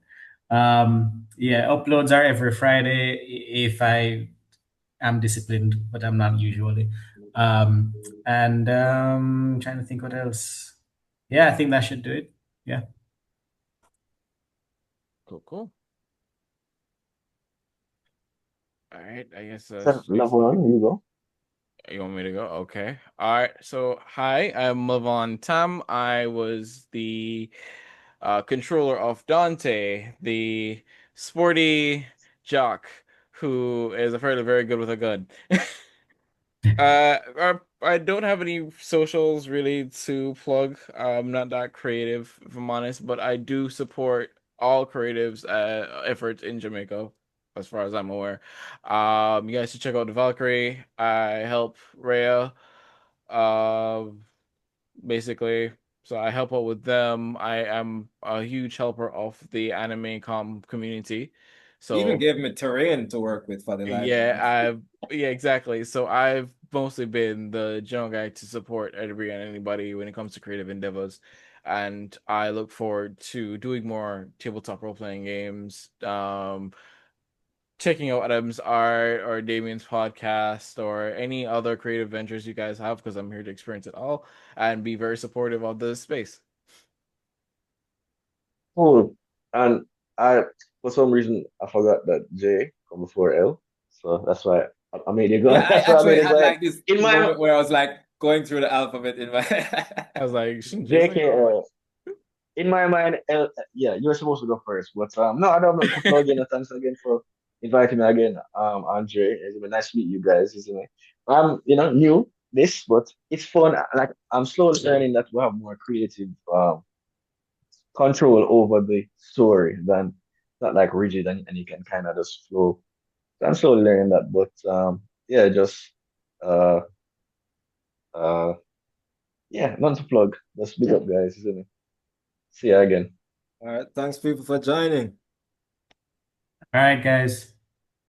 Yeah, uploads are every Friday if I am disciplined, but I'm not usually. And trying to think what else. Yeah, I think that should do it. Yeah. Cool, cool. All right. I guess So, Levaughn, you go. you want me to go? Okay. All right. So, hi, I'm Levaughn Tam. I was the controller of Dante, the sporty jock who is apparently very good with a gun. I don't have any socials really to plug. I'm not that creative, if I'm honest, but I do support all creatives' efforts in Jamaica, as far as I'm aware. You guys should check out the Valkyrie. I help Rhea, basically. So I help out with them. I am a huge helper of the anime community. You even So gave me terrain to work with for the live yeah, games. yeah, exactly. So I've mostly been the general guy to support everybody and anybody when it comes to creative endeavors. And I look forward to doing more tabletop role-playing games, checking out Adam's art or Damian's podcast or any other creative ventures you guys have because I'm here to experience it all and be very supportive of the space. Cool. And I, for some reason, I forgot that J come before L. So that's why I made it go. Yeah, I That's why I made actually it go had ahead. like this In my moment where I was like going through the alphabet in my. I was like, shouldn't Jason JK, go? in my mind, yeah, you're supposed to go first, but no, I don't know to plug in. Thanks again for inviting me again, Andre. It's been nice to meet you guys, isn't it? I'm, new this, but it's fun. Like I'm slowly learning that we have more creative control over the story than not like rigid and you can kind of just flow. So I'm slowly learning that, but yeah, just uh uh yeah, not to plug. Just big up, guys, isn't it? See ya again. All right, thanks people for joining. All right, guys.